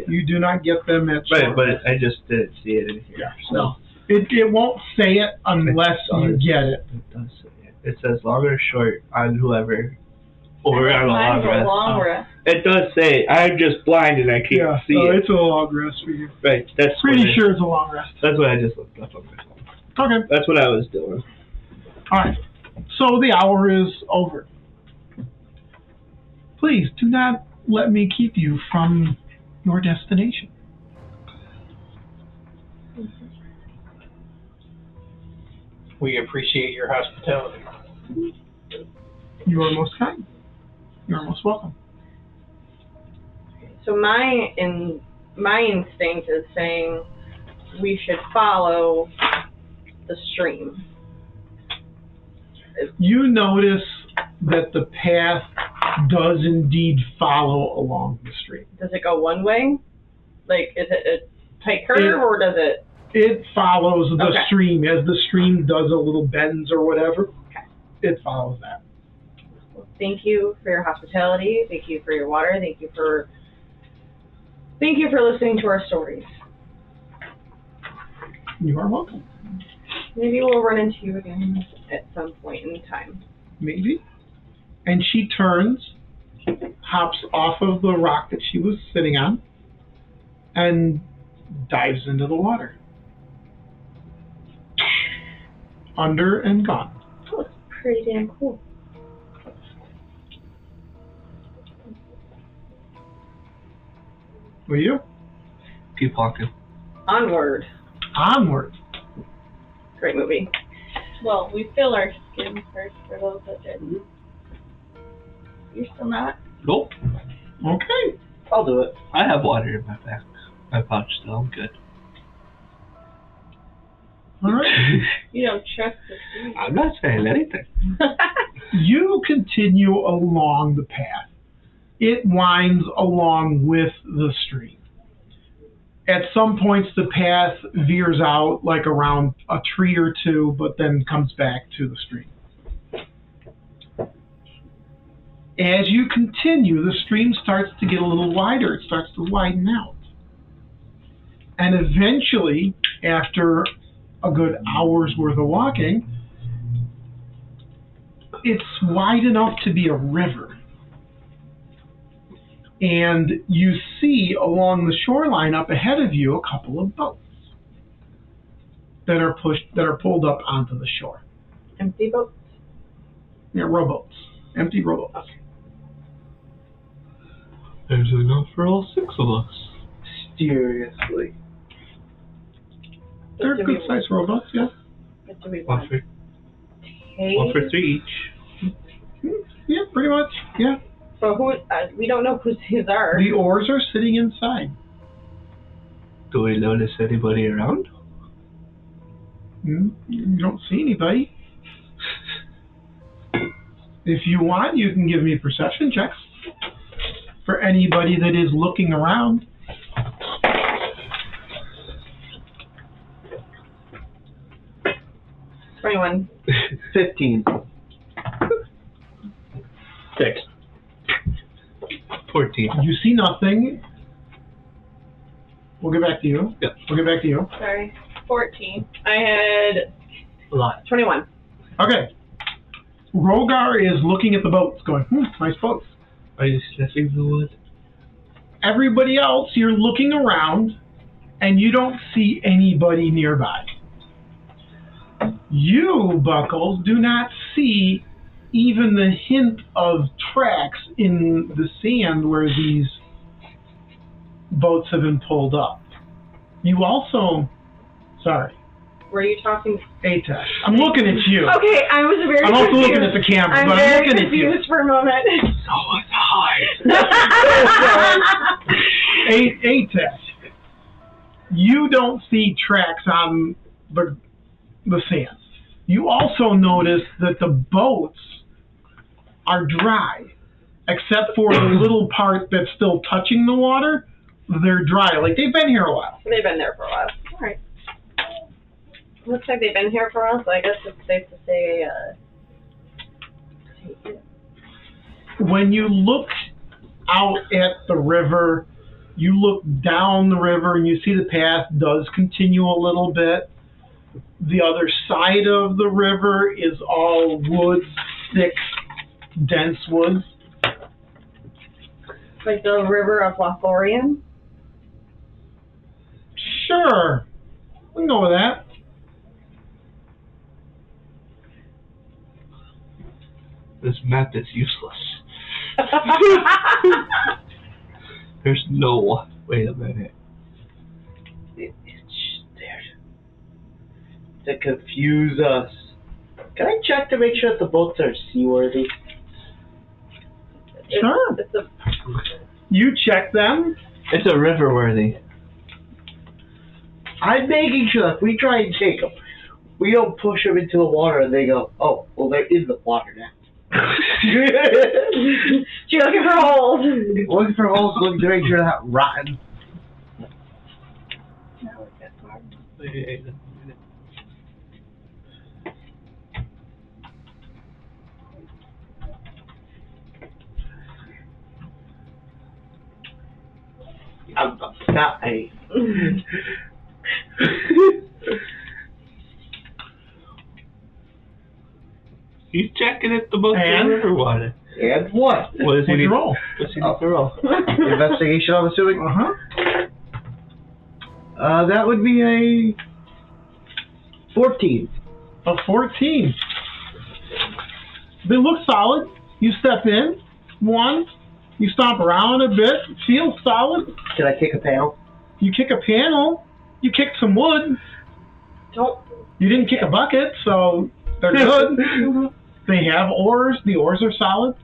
You do not get them at short Right, but rest. I just didn't see it in here. Yeah, no. It won't say it unless you get it. It does say it. It says long or short on whoever Or we're on a long rest. Long rest. It does say, I'm just blind and I can't see it. It's a long rest for you. Right, that's Pretty sure it's a long rest. That's what I just looked up on my phone. Okay. That's what I was doing. Alright. So the hour is over. Please do not let me keep you from your destination. We appreciate your hospitality. You are most kind. You are most welcome. So my instinct is saying we should follow the stream. You notice that the path does indeed follow along the stream. Does it go one way? Like, is it a tight curve, or does it? It follows the Okay. stream. As the stream does a little bends or whatever, it follows that. Well, thank you for your hospitality. Thank you for your water. Thank you for listening to our stories. You are welcome. Maybe we'll run into you again at some point in time. Maybe. And she turns, hops off of the rock that she was sitting on, and dives into the water. Under and gone. Oh, it's pretty damn cool. Were you? Keep walking. Onward. Onward. Great movie. Well, we fill our skin first for those that didn't. You're still not? Nope. Okay. I'll do it. I have water in my pouch still. I'm good. All right. You don't trust the sea. I'm not saying anything. You continue along the path. It winds along with the stream. At some points, the path veers out like around a tree or two, but then comes back to the stream. As you continue, the stream starts to get a little wider. It starts to widen out. And eventually, after a good hour's worth of walking, it's wide enough to be a river. And you see along the shoreline up ahead of you a couple of boats that are pulled up onto the shore. Empty boats. Yeah, rowboats. Empty rowboats. Okay. There's enough for all 6 of us. Mysteriously. They're Do we- good-sized rowboats, yeah. What do we One want? for, Hey. one for 3 each. Yeah, pretty much, yeah. So we don't know whose these are. The oars are sitting inside. Do we notice anybody around? You don't see anybody. If you want, you can give me perception checks for anybody that is looking around. $21. 15. 6. 14. You see nothing. We'll get back to you. Yep. We'll get back to you. Sorry. 14. I had A lot. 21. Okay. Rogar is looking at the boats going, nice boats. Are you sniffing the wood? Everybody else, you're looking around, and you don't see anybody nearby. You, Buckles, do not see even the hint of tracks in the sand where these boats have been pulled up. You also, sorry, Were you talking? Atesh. I'm looking at you. Okay, I was very I'm also confused. looking at the camera, I'm but I'm very looking at you. confused for a moment. So was I. Atesh, you don't see tracks on the sand. You also notice that the boats are dry, except for the little part that's still touching the water. They're dry, like they've been here a while. They've been there for a while. All right. Looks like they've been here for a while, so I guess it's safe to say. When you look out at the river, you look down the river and you see the path does continue a little bit. The other side of the river is all woods, thick, dense woods. Like the river of Lothlorien? Sure. We can go with that. This map is useless. There's no... Wait a minute. It's there to confuse us. Can I check to make sure that the boats are seaworthy? Sure. You check them. It's a river worthy. I'm making sure that if we try and take them, we don't push them into the water and they go, oh, well, they're in the water now. You're looking for holes. Looking for holes, looking to make sure they're not rotten. I'm not a. He's checking if the boat's in the river water. And what? What does he need? Roll? What's he need to roll? Investigation, I'm assuming? Uh-huh. That would be a 14. A 14. They look solid. You step in. One. You stomp around a bit. Feels solid. Can I kick a panel? You kick a panel. You kick some wood. You didn't kick a bucket, so they're good. They have oars. The oars are solid.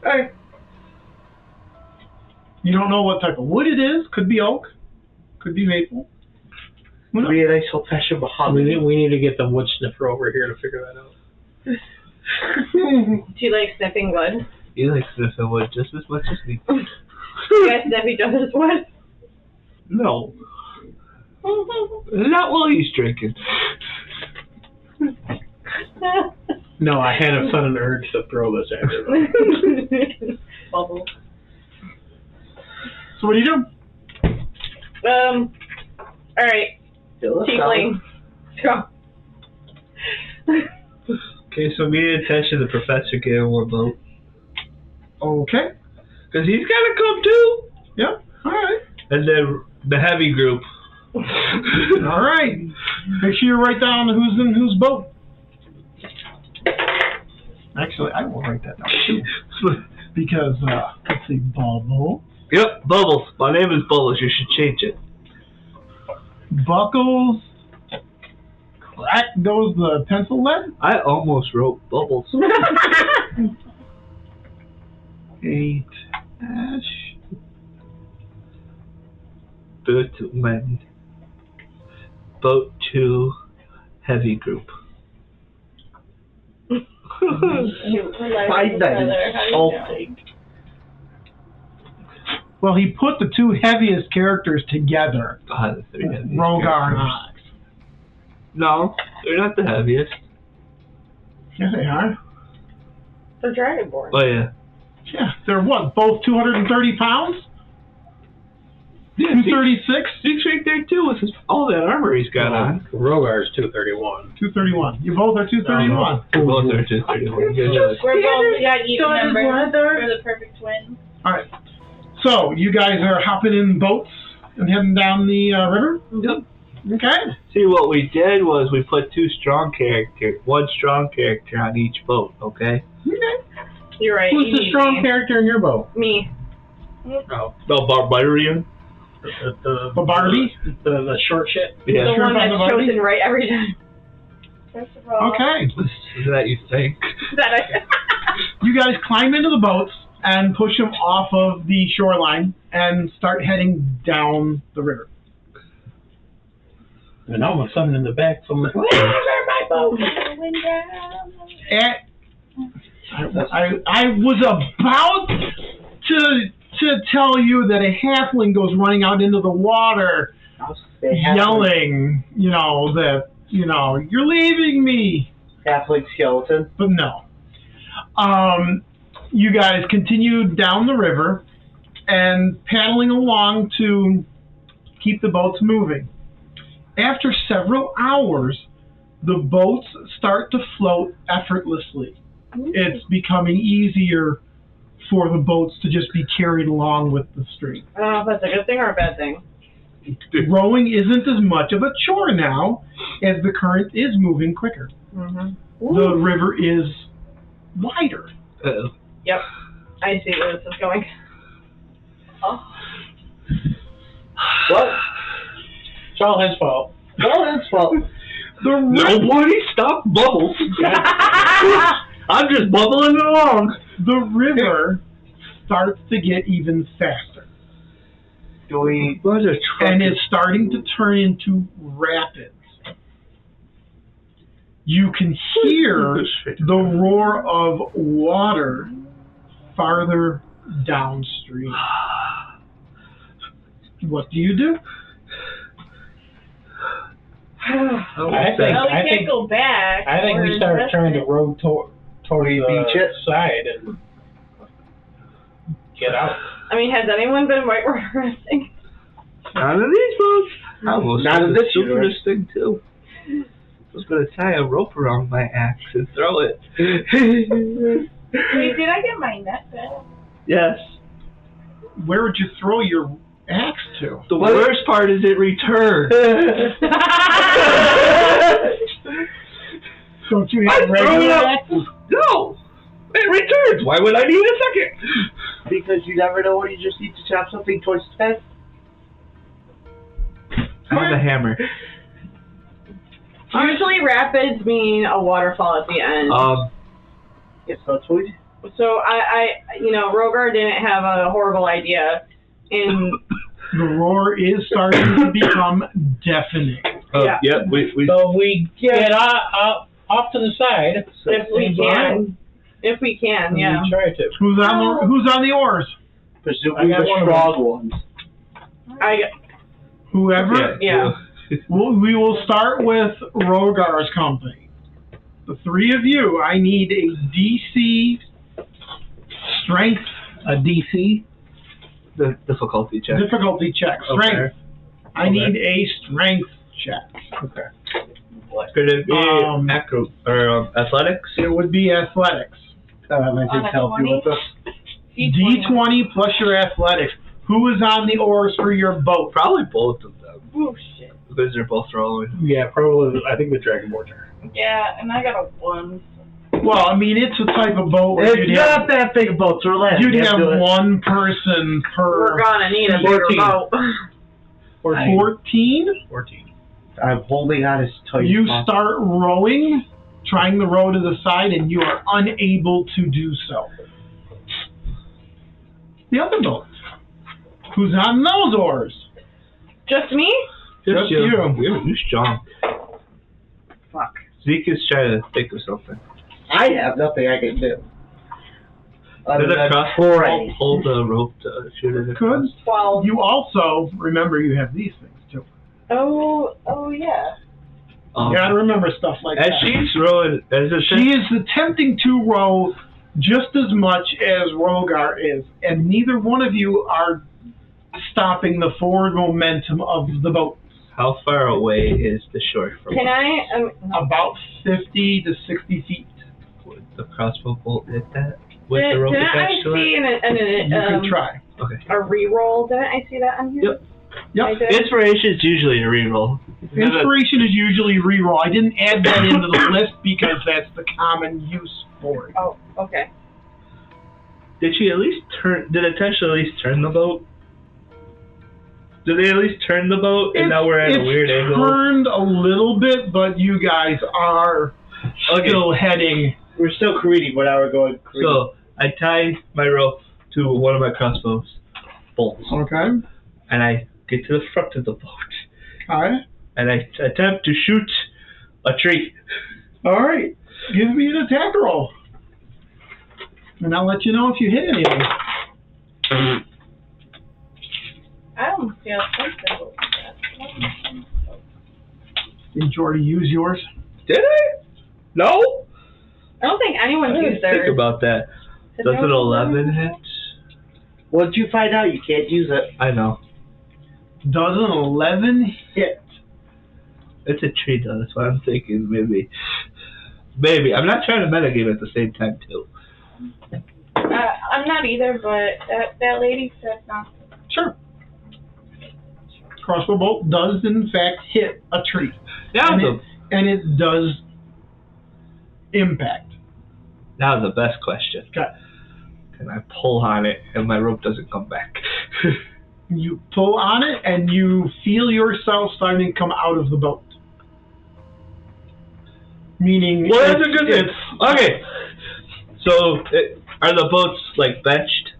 Alright. You don't know what type of wood it is. Could be oak. Could be maple. Could be a nice old-fashioned mahogany. We need to get the wood sniffer over here to figure that out. Do you like sniffing wood? He likes sniffing wood just as much as me. You guys sniff each other's wood? No. Not while he's drinking. No, I had a sudden urge to throw this at her. Bubbles. So what do you do? Alright. Tiefling. Go. Okay, so me and attention the professor gave him one vote. Okay. Because he's got to come too. Yep. All right. And then the heavy group. All right. Make sure you write down who's in whose boat. Actually, I will write that down too. Because, let's see, Bubble. Yep, Bubbles. My name is Bubbles. You should change it. Buckles. Crack goes the pencil lead. I almost wrote Bubbles. 8 Ash. Boatman. Boat 2 heavy group. Find that insulting. Well, he put the two heaviest characters together. The three heaviest Rogar and characters. Ox. No, they're not the heaviest. Yeah, they are. The Dragonborn. Oh, yeah. Yeah, they're what? Both 230 pounds? Yeah, 236? Zeke's right there, too, with all that armor he's got on. Rogar's 231. 231. You both are 231. Both are 231. We're both, even numbers. We're the perfect twins. All right. So, you guys are hopping in boats and heading down the river? Yep. Okay. See, what we did was we put one strong character on each boat, okay? Okay. You're right. Who's the strong character in your boat? Me. Oh. The Barbarian? The Barbie? The short shit? Yeah. The one on the that's Barbie? chosen right every time. First of all, Okay. Is that you think? You guys climb into the boats and push them off of the shoreline and start heading down the river. And all of a sudden in the back, someone's like, where's my boat? I was about to tell you that a halfling goes running out into the water yelling, that, you're leaving me. Halfling skeleton. But no. You guys continue down the river and paddling along to keep the boats moving. After several hours, the boats start to float effortlessly. It's becoming easier for the boats to just be carried along with the stream. I don't know if that's a good thing or a bad thing. Rowing isn't as much of a chore now as the current is moving quicker. The river is wider. Yep. I see where this is going. Oh. What? It's all his fault. All his fault. Nobody stop bubbles. I'm just bubbling along. The river starts to get even faster. And it's starting to turn into rapids. You can hear the roar of water farther downstream. What do you do? I think go back. I think we start trying to row toward the side and get out. I mean, has anyone been whitewater rafting? None of these boats. Not of this stupidest thing too. I was gonna tie a rope around my axe and throw it. Wait, did I get my net back? Yes. Where would you throw your axe to? The worst part is it returned. Don't you have regular axes? No. It returns. Why would I need a second? Because you never know when you just need to chop something towards the head. I have a hammer. Usually rapids mean a waterfall at the end. Yes, that's what So Rogar didn't have a horrible idea. And the roar is starting to become deafening. Yeah. Yep. So we get off to the side. If we can. If we can, yeah. We try to. Who's on the oars? Presumably the strong ones. Whoever? Yeah. We will start with Rogar's company. The three of you, I need a DC strength. A DC? The difficulty check. Difficulty check. Strength. Okay. I need a strength check. Okay. Could it be athletics? It would be athletics. D20 plus your athletics. Who is on the oars for your boat? Probably both of them. Oh shit. Because they're both rowing. Yeah, probably. I think the Dragonborn are. Yeah, and I got a 1. Well, I mean, it's a type of boat where it's not that big a boat, so relax. You'd have one person per. We're gonna need a bigger boat. 14? 14. I'm holding on as tight. You start rowing, trying to row to the side, and you are unable to do so. The other boat. Who's on those oars? Just me? Just you. Who's John? Fuck. Zeke is trying to think of something. I have nothing I can do. Did a crossbow hold the rope to shoot it? Could. 12. You also, remember, you have these things, too. Oh yeah. You gotta remember stuff like that. As she's rowing, she is attempting to row just as much as Rogar is, and neither one of you are stopping the forward momentum of the boat. How far away is the shore from Can I? About 50 to 60 feet. Would the crossbow bolt hit that? With the rope Didn't I attached to it? see You can try. Okay. a reroll? Didn't I see that on here? Yep. Inspiration is usually a reroll. Inspiration is usually reroll. I didn't add that into the list because that's the common use for it. Oh, okay. Did she at least turn? Did Attention at least turn the boat? Did they at least turn the boat? And now we're at a weird angle. It's turned a little bit, but you guys are still heading. We're still careening, but now we're going careening. So I tie my rope to one of my crossbows bolts. Okay. And I get to the front of the boat. Okay. And I attempt to shoot a tree. All right. Give me an attack roll. And I'll let you know if you hit anything. I don't feel comfortable with that. Did Jordy use yours? Did I? No? I don't think anyone I didn't used theirs. think about that. Does an 11 hit? Once you find out, you can't use it. I know. Does an 11 hit? It's a tree though, that's why I'm thinking maybe. Maybe. I'm not trying to metagame at the same time too. I'm not either, but that lady said not. Sure. Crossbow bolt does in fact hit a tree. Now and it does impact. Now the best question. Okay. Can I pull on it and my rope doesn't come back? You pull on it and you feel yourself starting to come out of the boat. Meaning, well, that's a good thing. Okay, so are the boats like benched?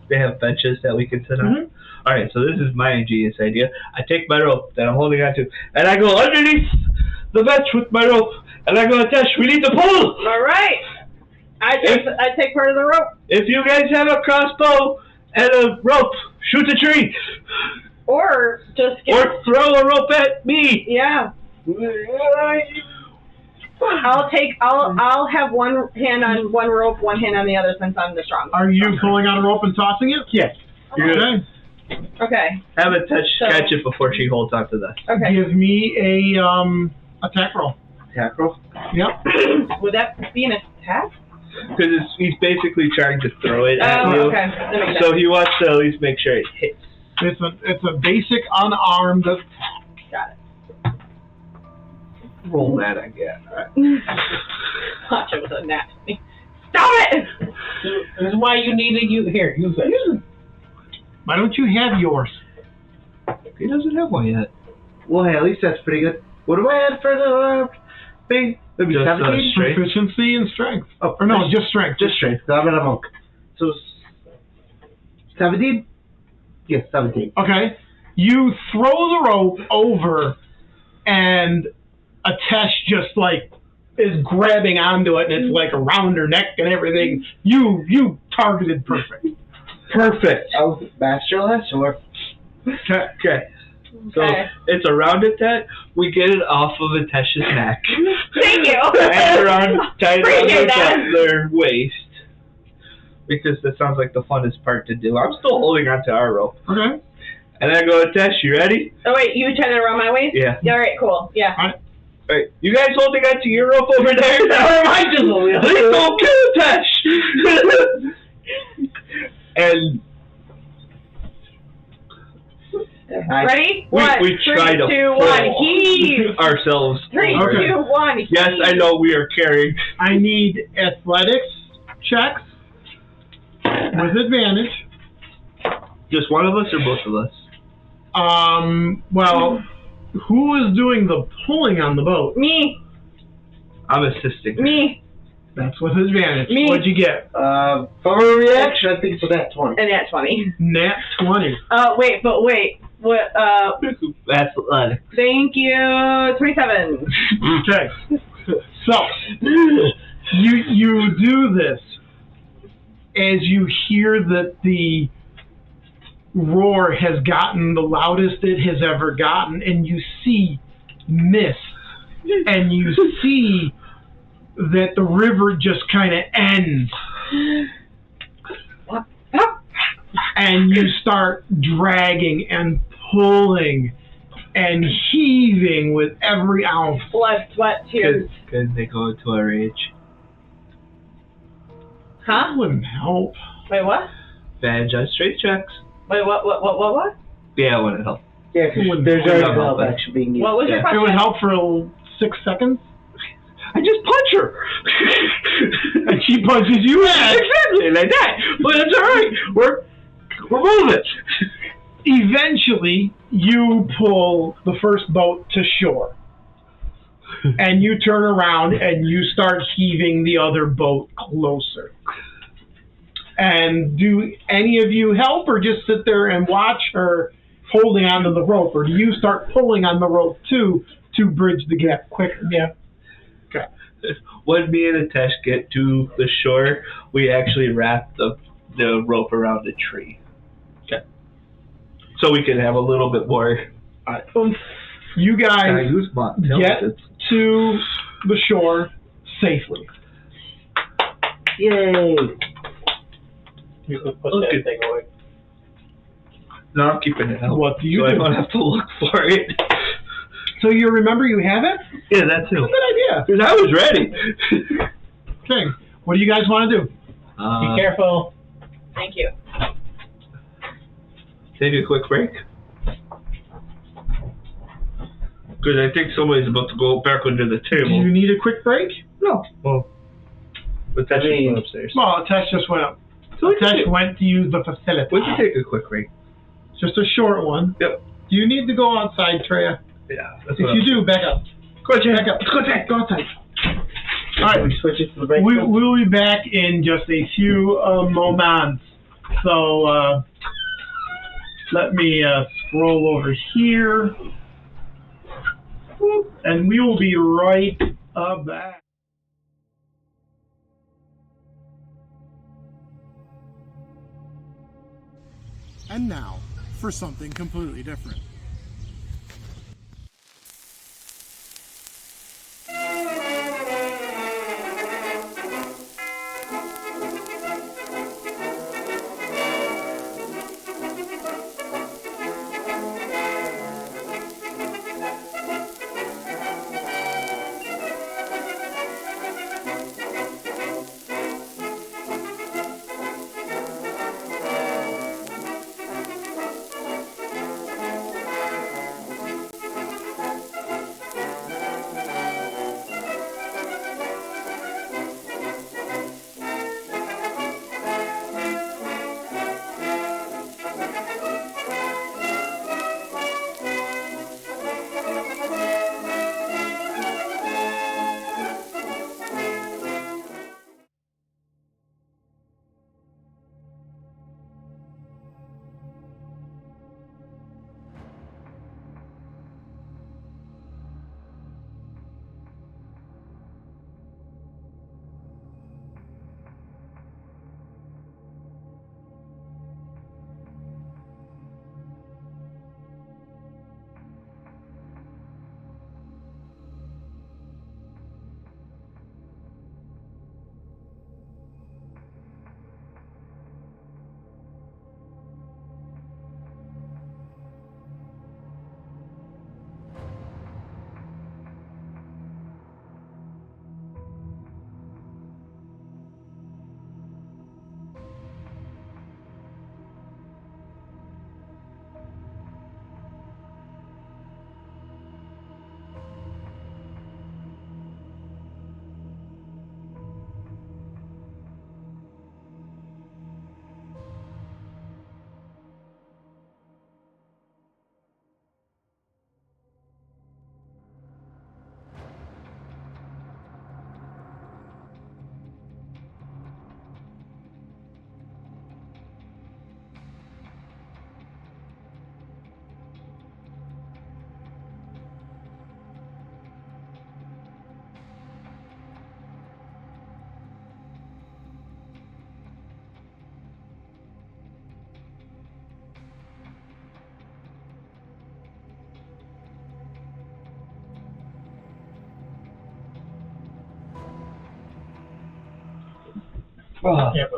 They have benches that we can sit on. Mm-hmm. All right, so this is my ingenious idea. I take my rope that I'm holding onto, and I go underneath the bench with my rope, and I go, Tesh, we need to pull. All right. I take part of the rope. If you guys have a crossbow and a rope, shoot the tree. Or just or throw a rope at me. Yeah. I'll have one hand on one rope, one hand on the other since I'm the strongest. Are you pulling on a rope and tossing it? Yes. Okay. Okay. Have a touch catch it before she holds on to this. Okay. Give me a attack roll. Attack roll? Yep. Would that be an attack? Because he's basically trying to throw it at you. Okay. That makes So sense. he wants to at least make sure it hits. It's a basic unarmed. Got it. Roll that again. Watch it with a nat. Stop it! This is why you need to use it. Why don't you have yours? He doesn't have one yet. Well, hey, at least that's pretty good. What do I add for the thing? Maybe Just, 17? strength. Proficiency and strength. Oh, Or no, just strength. Just strength. I'm a monk. So, 17? Yes, 17. Okay. You throw the rope over, and a Tesh just like is grabbing onto it, and it's like around her neck and everything. You targeted perfect. Perfect. I'll master less, or? Okay. So it's a round attack. We get it off of Atesh's neck. Thank you. And around, tied Appreciate that. around their waist. Because that sounds like the funnest part to do. I'm still holding onto our rope. Okay. And I go, Atesh, you ready? Oh wait, you tied it around my waist? Yeah. All right, cool. Yeah. All right. You guys holding onto your rope over there? Or am I just holding on? Please don't kill Atesh! And ready? we One, try to 3, 2, 1, heave! ourselves. 3, over. 2, 1, heave! Yes, I know we are carrying. I need athletics checks with advantage. Just one of us or both of us? Well, who is doing the pulling on the boat? Me. I'm assisting. Me. That's with advantage. Me. What'd you get? For a reaction, I think it's a nat 20. And that's 20. Nat 20. Wait. What, That's thank you. 27. Okay. So, you do this as you hear that the roar has gotten the loudest it has ever gotten, and you see mist, and you see that the river just kind of ends. And you start dragging and pulling and heaving with every ounce. Blood, sweat, tears. Could they go into a rage? Huh? That wouldn't help. Wait, what? Badge on straight checks. Wait, what? Yeah, it wouldn't help. Yeah, because there's already help actually being used. What was your It question? would help for 6 seconds. I just punch her. And she punches you back. Exactly like that. But it's all right. We're moving. Eventually, you pull the first boat to shore. And you turn around and you start heaving the other boat closer. And do any of you help or just sit there and watch her holding onto the rope? Or do you start pulling on the rope too to bridge the gap quicker? Yeah. Okay. When me and Atesh get to the shore, we actually wrap the rope around a tree. Okay. So we can have a little bit more. You guys use my get to the shore safely. Yay! You can put Okay. that thing away. No, I'm keeping it out. What do you so do? I don't have to look for it. So you remember you have it? Yeah, that's it. Good idea. Because I was ready. Okay. What do you guys want to do? Be careful. Thank you. Take a quick break. Because I think somebody's about to go back under the table. Do you need a quick break? No. Well, but Tesh just went upstairs. Well, Tesh just went up. So Tesh went to use the facility. We can take a quick break. Just a short one. Yep. Do you need to go outside, Treya? Yeah. If you do, back up. Go ahead. Back up. Go outside. All right. We switch it to the break. We'll be back in just a few moments. So let me scroll over here. And we will be right back. And now, for something completely different.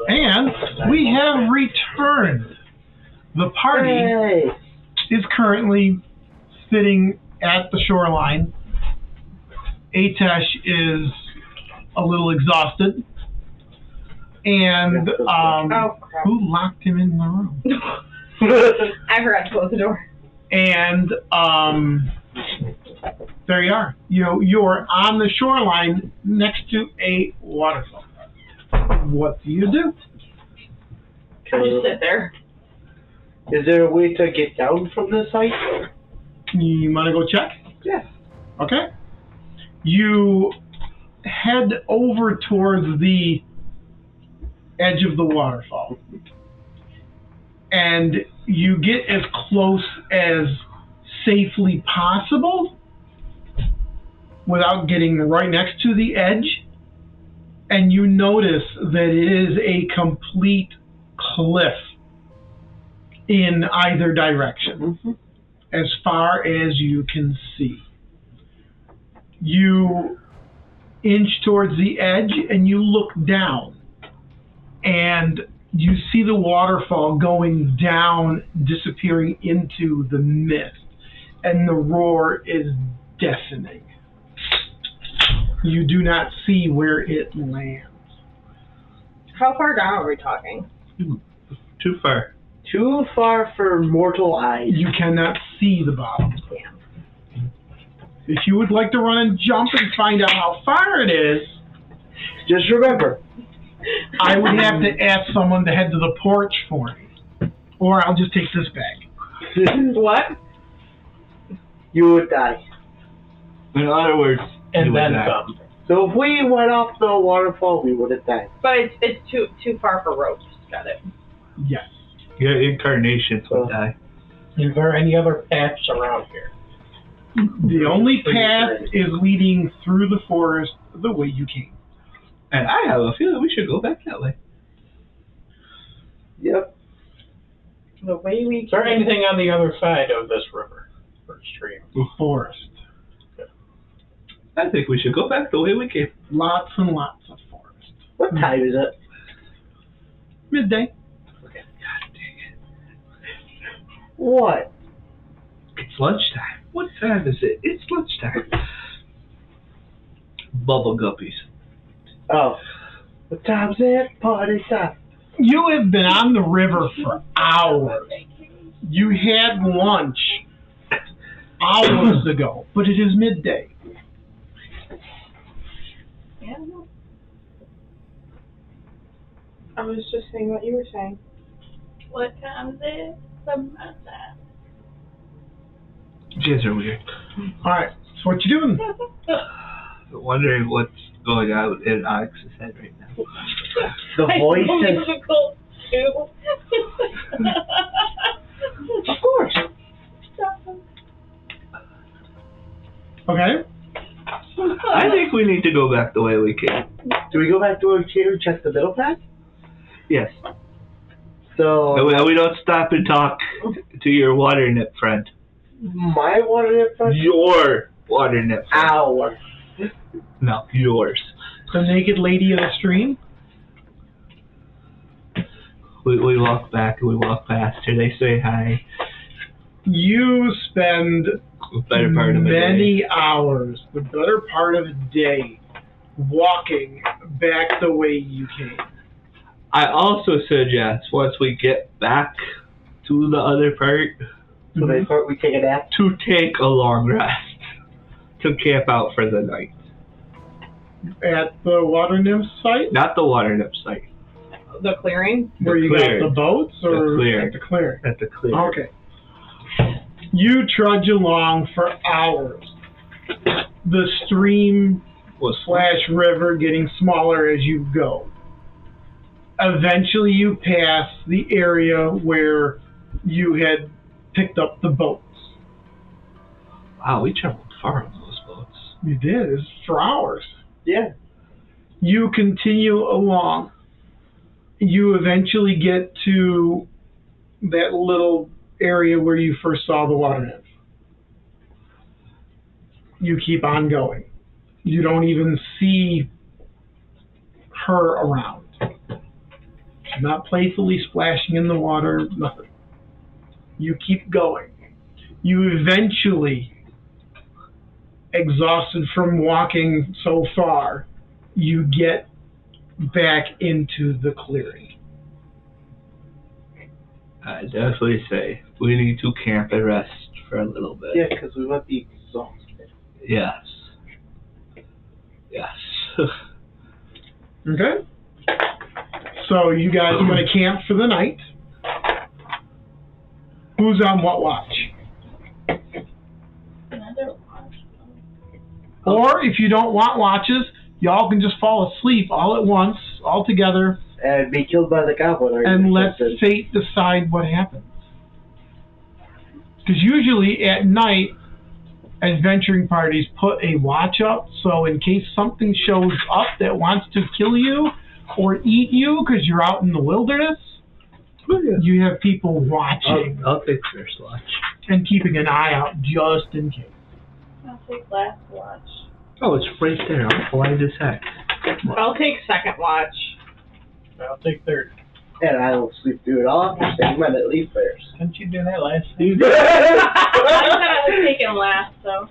And we have returned. The party is currently sitting at the shoreline. Atesh is a little exhausted. And who locked him in the room? I forgot to close the door. And there you are. You're on the shoreline next to a waterfall. What do you do? Can we just sit there? Is there a way to get down from this height? You want to go check? Yes. Okay. You head over towards the edge of the waterfall. And you get as close as safely possible without getting right next to the edge. And you notice that it is a complete cliff in either direction, as far as you can see. You inch towards the edge and you look down, and you see the waterfall going down, disappearing into the mist, and the roar is deafening. You do not see where it lands. How far down are we talking? Too far. Too far for mortal eyes. You cannot see the bottom. Damn. If you would like to run and jump and find out how far it is, just remember, I would have to ask someone to head to the porch for me. Or I'll just take this bag. What? You would die. In other words, And then some. So if we went off the waterfall, we would have died. But it's too far for ropes. Got it. Yes. your incarnations would die. Is there any other paths around here? The only path is leading through the forest the way you came. And I have a feeling we should go back that way. Yep. The way we. Is there anything on the other side of this river or stream? The forest. I think we should go back the way we came. Lots and lots of forest. What time is it? Midday. Okay. God dang it. What? It's lunchtime. What time is it? It's lunchtime. Bubble guppies. Oh. What time's it? Party time. You have been on the river for hours. You had lunch hours ago, but it is midday. Yeah. I was just saying what you were saying. What time is it? Something like that. You guys are weird. Alright, so what you doing? I'm wondering what's going on in Alex's head right now. The voice I is... musical too. Of course. Okay. I think we need to go back the way we came. Do we go back to our chair and check the middle path? Yes. So... And we don't stop and talk to your water nymph friend. My water nymph? Your water nymph friend. Our. No, yours. The naked lady of the stream? We walk back and we walk past her. They say hi. You spend The better part of the many day. hours, the better part of a day, walking back the way you came. I also suggest once we get back to the other part, So they thought we take a nap? to take a long rest. To camp out for the night. At the water nymph site? Not the water nymph site. The clearing. Where you clearing. got the boats? Or The clearing. at the clearing? At the clear. Okay. You trudge along for hours. The stream / river getting smaller as you go. Eventually you pass the area where you had picked up the boats. Wow, we traveled far on those boats. You did. It's for hours. Yeah. You continue along. You eventually get to that little area where you first saw the water nymph. You keep on going. You don't even see her around. She's not playfully splashing in the water, nothing. You keep going. You eventually, exhausted from walking so far, you get back into the clearing. I definitely say we need to camp and rest for a little bit. Yeah, because we might be exhausted. Yes. Yes. Okay? So you guys are going to camp for the night. Who's on what watch? Another one. Or if you don't want watches, y'all can just fall asleep all at once, all together, And be killed by the goblin. and let fate decide what happens. Because usually at night, adventuring parties put a watch up, so in case something shows up that wants to kill you or eat you because you're out in the wilderness, you have people watching I'll take first watch. and keeping an eye out just in case. I'll take last watch. Oh, it's right there. I'm blind as heck. I'll take second watch. I'll take third. And I will sleep through it all. And when it leaves first. Didn't you do that last I said I was taking last, so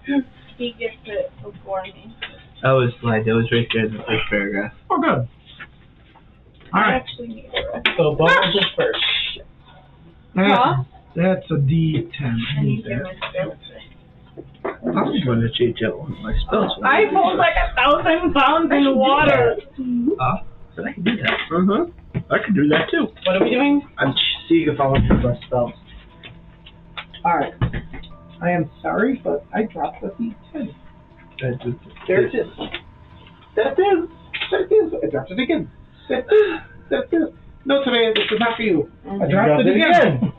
he gets it before me. I was blind. It was right there in the first paragraph. Oh, good. All right. actually need a rest. So Bubbles is first. That's a D10. I need to get my spells. I'm going to change out one of my spells. I hold like 1,000 pounds in water. But I can do that. I can do that too. What are we doing? I'm seeing if I want to my spells. Alright. I am sorry, but I dropped the D10. There it is. There it is. There it is. I dropped it again. There it is. There it is. No, today this is not for you. I dropped it again.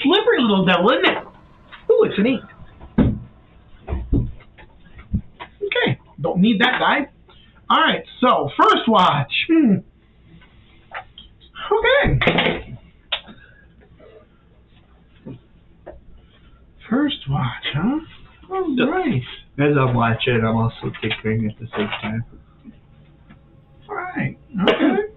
Slippery little devil, isn't it? Ooh, it's an 8. Okay. Don't need that die. Alright, so first watch. Okay. First watch, huh? Alright. As I'm watching, I'm also tinkering at the same time. Alright. Okay.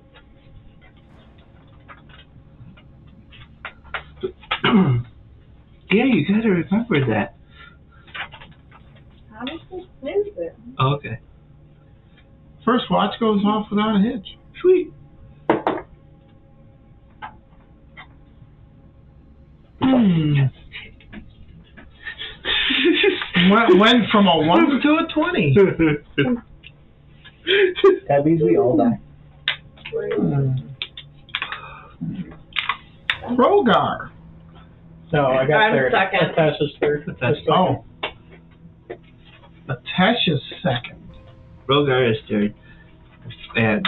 Yeah, you gotta remember that. How does this snooze it? Oh, okay. First watch goes off without a hitch. Sweet. Went from a 1 to a 20. That means we all die. Rogar. No, I got I'm third. second. Natasha's third. Oh. Natasha's second. Rogar is third. And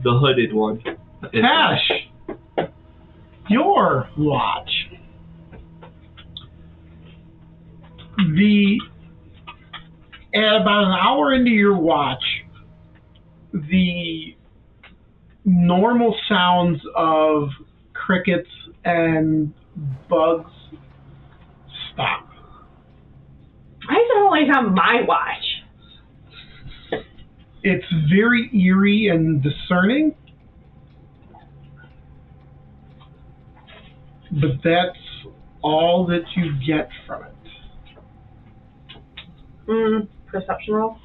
the hooded one. Tash. Your watch. At about an hour into your watch, the normal sounds of crickets and bugs stop. Why is it always on my watch? It's very eerie and discerning, but that's all that you get from it. Perception roll?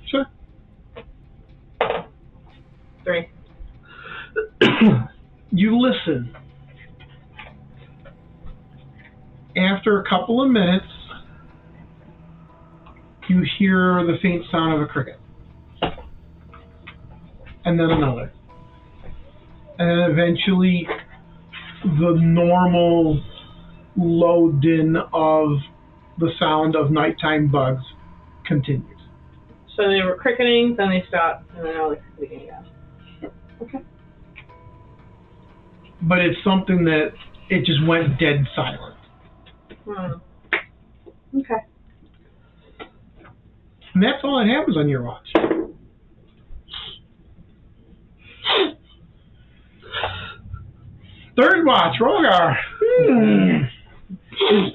Sure. 3. You listen. After a couple of minutes, you hear the faint sound of a cricket. And then another. And then eventually the normal low din of the sound of nighttime bugs continues. So they were cricketing, then they stopped, and then now they're cricketing again. Okay. But it's something that it just went dead silent. Okay. And that's all that happens on your watch. Third watch, Rogar.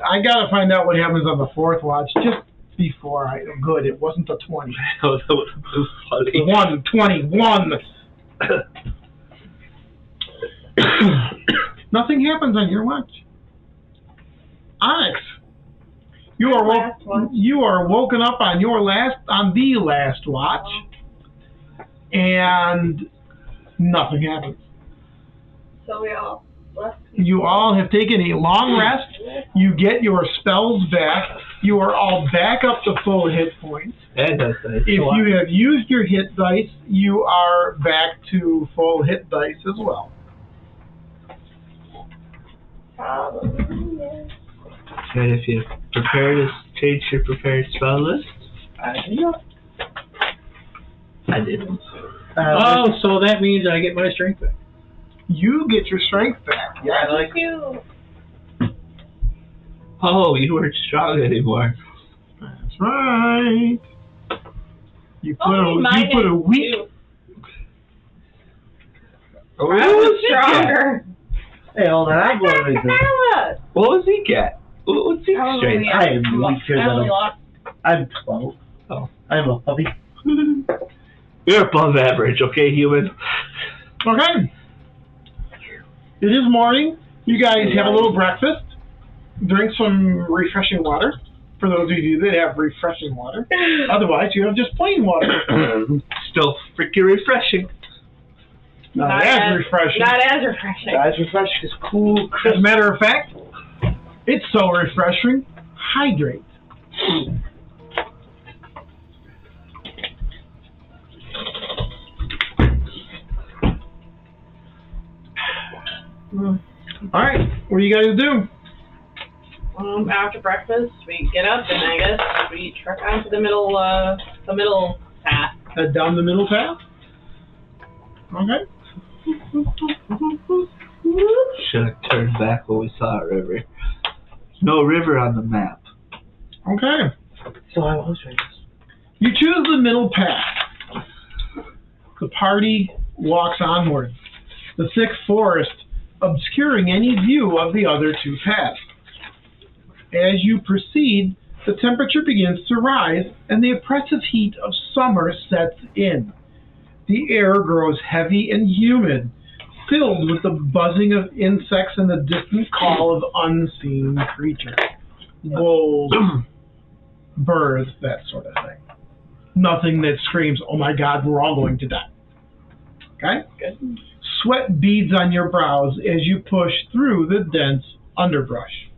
I gotta find out what happens on the fourth watch just before I. Good, it wasn't a 20. Oh, that was funny. 121. Nothing happens on your watch. Onyx, you are woken up on the last watch, and nothing happens. So we all left. You all have taken a long rest. You get your spells back. You are all back up to full hit points. If you have used your hit dice, you are back to full hit dice as well. And if you change your prepared spell list, I didn't. So that means I get my strength back. You get your strength back. Yeah, I like you. oh, you weren't strong anymore. That's right. You put a weak. I was stronger. Hey, hold on, I'm going to What was he get? What's he straight? I am weaker than I'm 12. Oh. I'm a puppy. You're above average, okay, human? Okay. It is morning. You guys have a little breakfast. Drink some refreshing water. For those of you that have refreshing water. Otherwise, you have just plain water. Still freaking refreshing. Not as refreshing. Not as refreshing. Not as refreshing as cool, As crisp. a matter of fact, it's so refreshing. Hydrate. All right, what do you guys do? After breakfast, we get up and I guess we trek onto the middle path. Head down the middle path. Okay. Should have turned back when we saw a river. No river on the map. Okay. So I was right. You choose the middle path. The party walks onward, the thick forest obscuring any view of the other two paths. As you proceed, the temperature begins to rise and the oppressive heat of summer sets in. The air grows heavy and humid, filled with the buzzing of insects and the distant call of unseen creatures. Wolves, birds, that sort of thing. Nothing that screams, oh my God, we're all going to die. Okay? Good. Sweat beads on your brows as you push through the dense underbrush.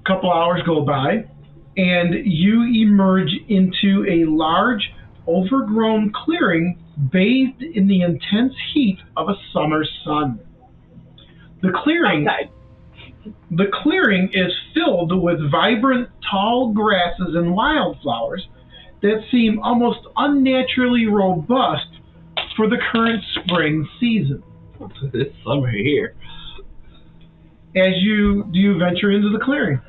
A couple hours go by, and you emerge into a large, overgrown clearing bathed in the intense heat of a summer sun. The clearing is filled with vibrant, tall grasses and wildflowers that seem almost unnaturally robust for the current spring season. It's summer here. Do you venture into the clearing?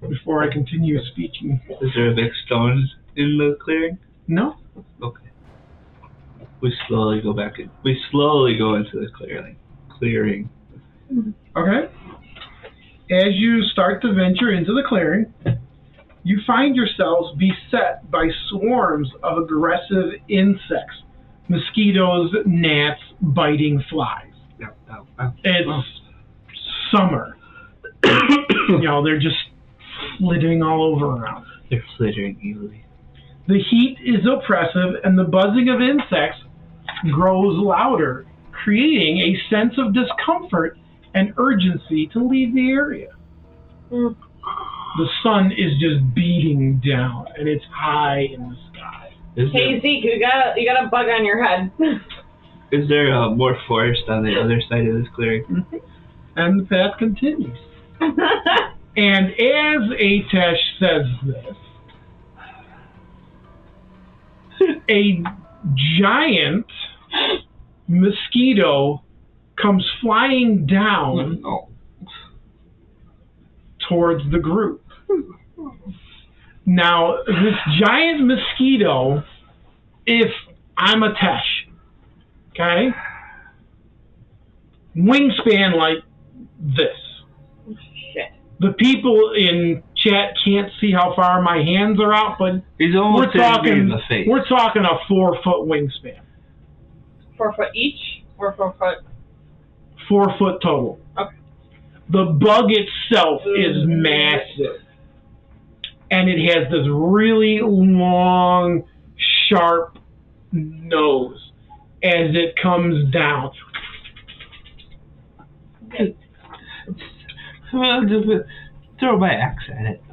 Before I continue speaking. Is there a big stone in the clearing? No. Okay. We slowly go back in. We slowly go into the clearing. Okay. As you start to venture into the clearing, you find yourselves beset by swarms of aggressive insects, mosquitoes, gnats, biting flies. It's summer. They're just flitting all over around. They're flittering evilly. The heat is oppressive and the buzzing of insects grows louder, creating a sense of discomfort and urgency to leave the area. The sun is just beating down, and it's high in the sky. Hey Zeke, you got a bug on your head. Is there more forest on the other side of this clearing? And the path continues. And as Atesh says this, a giant mosquito comes flying down towards the group. Now, this giant mosquito, if I'm a Tesh, okay, wingspan like this. Shit. The people in chat can't see how far my hands are out, but we're talking in the face. We're talking a 4-foot wingspan. 4 foot each, or 4 foot? 4 foot total. Okay. The bug itself is massive, and it has this really long, sharp nose as it comes down. Throw my axe at it.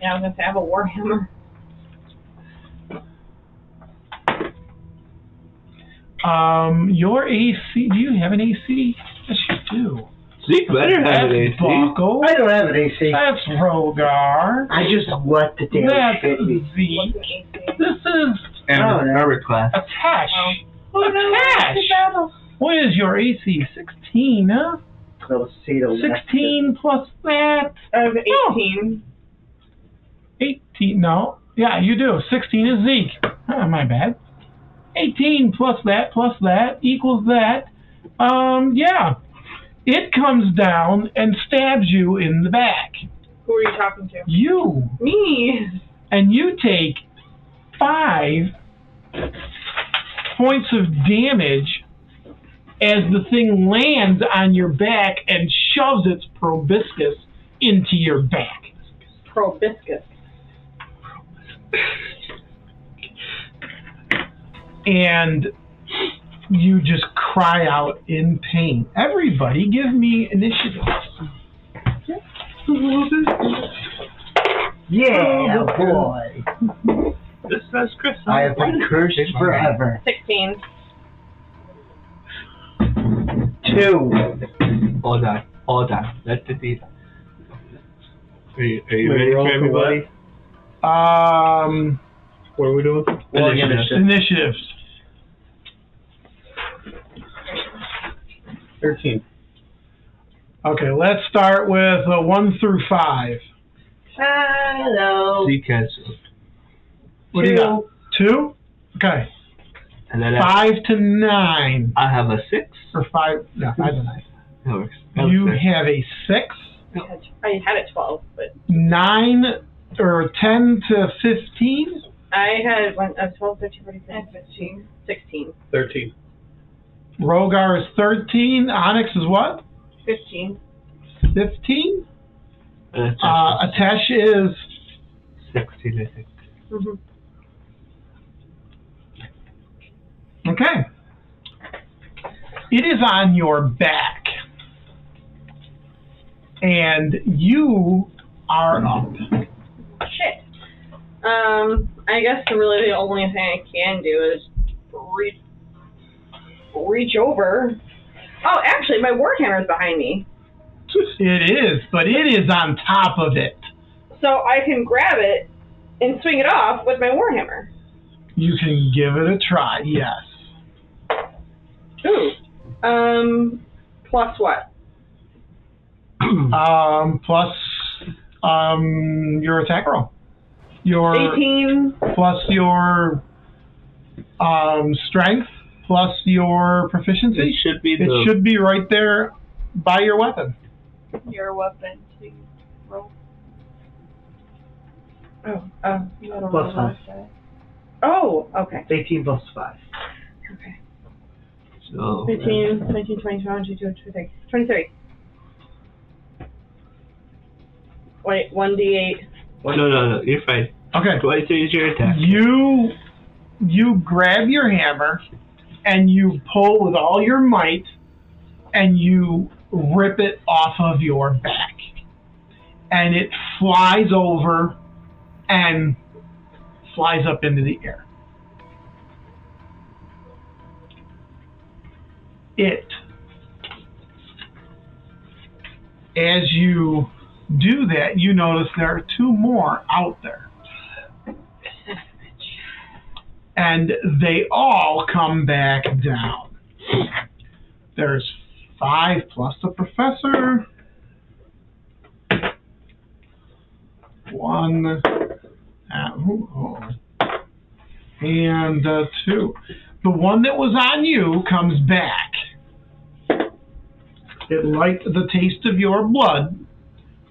Yeah, I was gonna say I have a warhammer. Your AC, do you have an AC? Yes, you do. Zeke better have an AC. Buckle. I don't have an AC. That's Rogar. I just let the damn That's shit me. Zeke. This is Armor class. a Tash. A Tash. What is your AC? 16, huh? Let's see the 16 plus that. I have 18. 18, no. Yeah, you do. 16 is Zeke. My bad. 18 plus that equals that. Yeah. It comes down and stabs you in the back. Who are you talking to? You. Me. And you take 5 points of damage as the thing lands on your back and shoves its proboscis into your back. Proboscis. and you just cry out in pain. Everybody give me initiative. Yeah, boy. This says Chris. I have been cursed forever. 16. 2. Hold on. Let the deed. Are you ready for everybody? What are we doing? Initiatives. 13. Okay, let's start with 1 through 5. Hello. C canceled. What do you got? 2? Okay. And then 5 to 9. I have a 6. Or 5. No, 5 to 9. That works. You have a 6. I had a 12, but 9 or 10 to 15. I had 12, 13, 14, 15, 16. 13. Rogar is 13. Onyx is what? 15. 15. Atesh Atesh is 16, I think. Mm-hmm. okay. It is on your back, and you are up. Shit. I guess really the only thing I can do is reach over. Oh, actually, my warhammer is behind me. It is, but it is on top of it. So I can grab it and swing it off with my warhammer. You can give it a try, yes. Ooh. Plus what? Plus your attack roll. Your 18. plus your strength plus your proficiency. It should be It should be right there by your weapon. Your weapon to roll. Plus 5. Oh, okay. 18 plus 5. Okay. So 15, 19, 20, 21, 22, 23. 23. Wait, 1d8. No, you're fine. Okay. 23 is your attack. You grab your hammer and you pull with all your might and you rip it off of your back. And it flies over and flies up into the air. As you do that, you notice there are 2 more out there. And they all come back down. There's 5 plus the professor. 1 and 2. The one that was on you comes back. It liked the taste of your blood,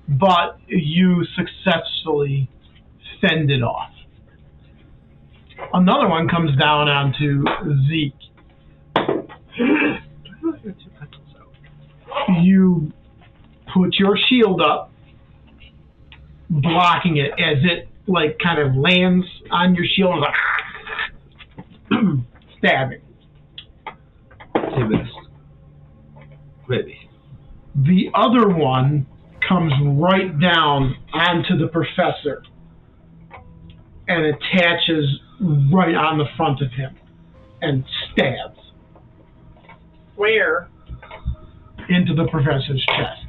but you successfully fend it off. Another one comes down onto Zeke. You put your shield up, blocking it as it like kind of lands on your shield, like stabbing. He missed. Maybe. The other one comes right down onto the professor and attaches right on the front of him and stabs. Where? Into the professor's chest.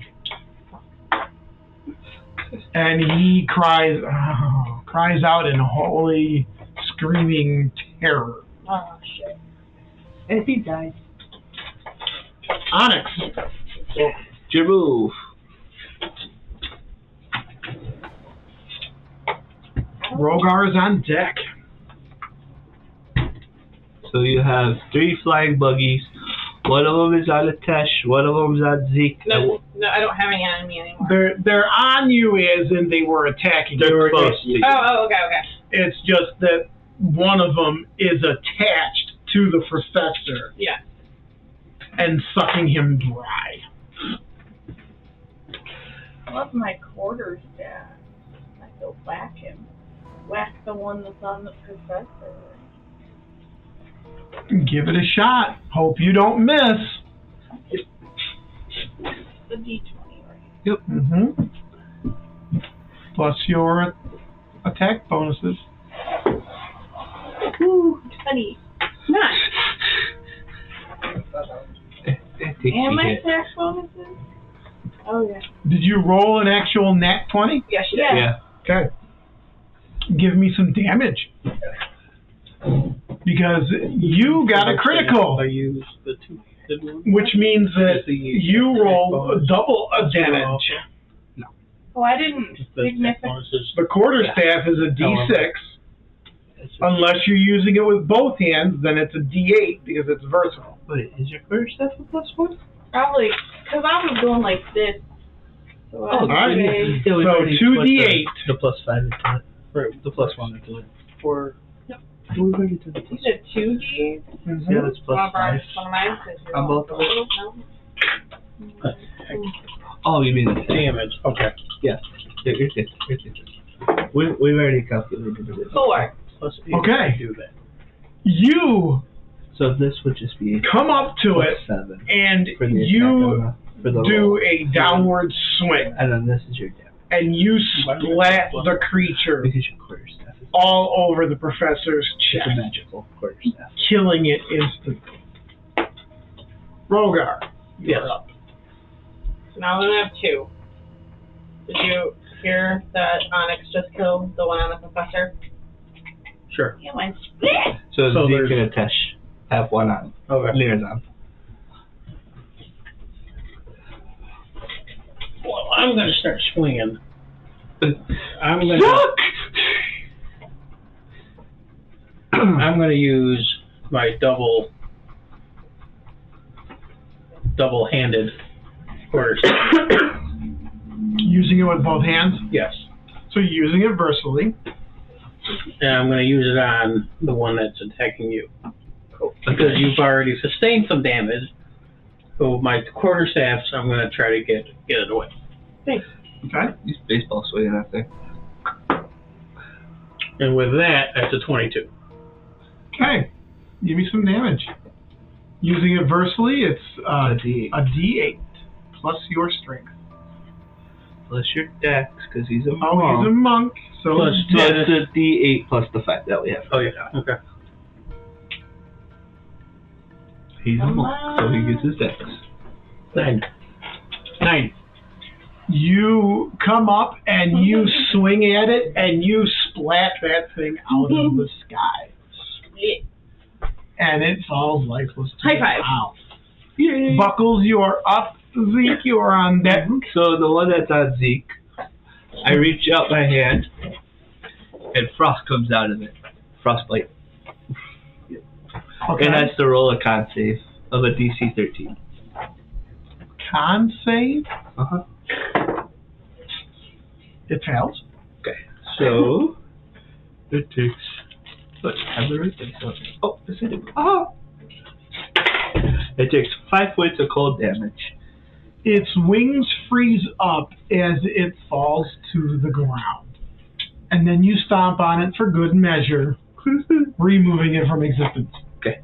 And he cries out in holy, screaming terror. Oh, shit. And he died. Onyx. Your move. Rogar is on deck. So you have 3 flying buggies. One of them is on Atesh, one of them is on Zeke. No, I don't have any on me anymore. They're on you as in they were attacking. They're close to you. Oh, okay. It's just that one of them is attached to the professor. Yeah. And sucking him dry. I love my quarters, Dad. I go whack him. Whack the one that's on the professor. Give it a shot. Hope you don't miss. The D20, right? Yep. Plus your attack bonuses. Woo, 20. Nice. And my attack bonuses? Oh, yeah. Did you roll an actual nat 20? Yes, you did. Yeah. Okay. Give me some damage. Because you got a critical. I used the 2 hit one. Which means that you roll a double damage. Oh, I didn't. Significant. The quarterstaff is a D6. Unless you're using it with both hands, then it's a D8 because it's versatile. Wait, is your quarterstaff a +1? Probably, because I was going like this. So all right. Yeah, So 2d8. The +5 into it. Or the +1 into it. Or, We've already done the you said 2D? Yeah, that's +5. On both of them? Oh, you mean the Damage. Okay. Yeah. You're good. We've already calculated it. 4. Plus 8 Okay. to do that. You So this would just be come up to it +7 and for the you for the do roll. a downward swing. And then this is your damage. And you splat the creature Because your quarterstaff is all over the professor's it's chest, a magical quarterstaff. killing it instantly. Rogar, Yes. you're up. So now I'm gonna have 2. Did you hear that Onyx just killed the one on the professor? Sure. Yeah, mine's split. So So Zeke there's- and Atesh have one on. Okay. Lear's on. Well, I'm going to start swinging. I'm going to use my double-handed quarterstaff. Using it with both hands? Yes. So you're using it versatily. And I'm going to use it on the one that's attacking you. Because you've already sustained some damage. So with my quarterstaffs, I'm going to try to get it away. Thanks. Okay. He's baseball swinging that thing. And with that, that's a 22. Okay. Give me some damage. Using it versatily, it's A D8. a D8 plus your strength. Plus your dex, because he's a Oh, monk. he's a monk, so Plus Plus Yeah. the D8 plus the 5 that we have. Oh, yeah. Okay. He's a monk, so he gets his dex. 9. you come up and you swing at it and you splat that thing out of the sky. Split. And it falls lifeless to High the five. ground. Yay. Buckles, you are up. Zeke, you are on deck. So the one that's on Zeke, I reach out my hand, and frost comes out of it. Frostbite. Okay. And has to roll a con save of a DC 13. Con save. Uh-huh. It fails. Okay. So, it takes... Look, I have the right thing. So, oh, yes I do. Oh! It takes 5 points of cold damage. Its wings freeze up as it falls to the ground. And then you stomp on it for good measure, removing it from existence. Okay.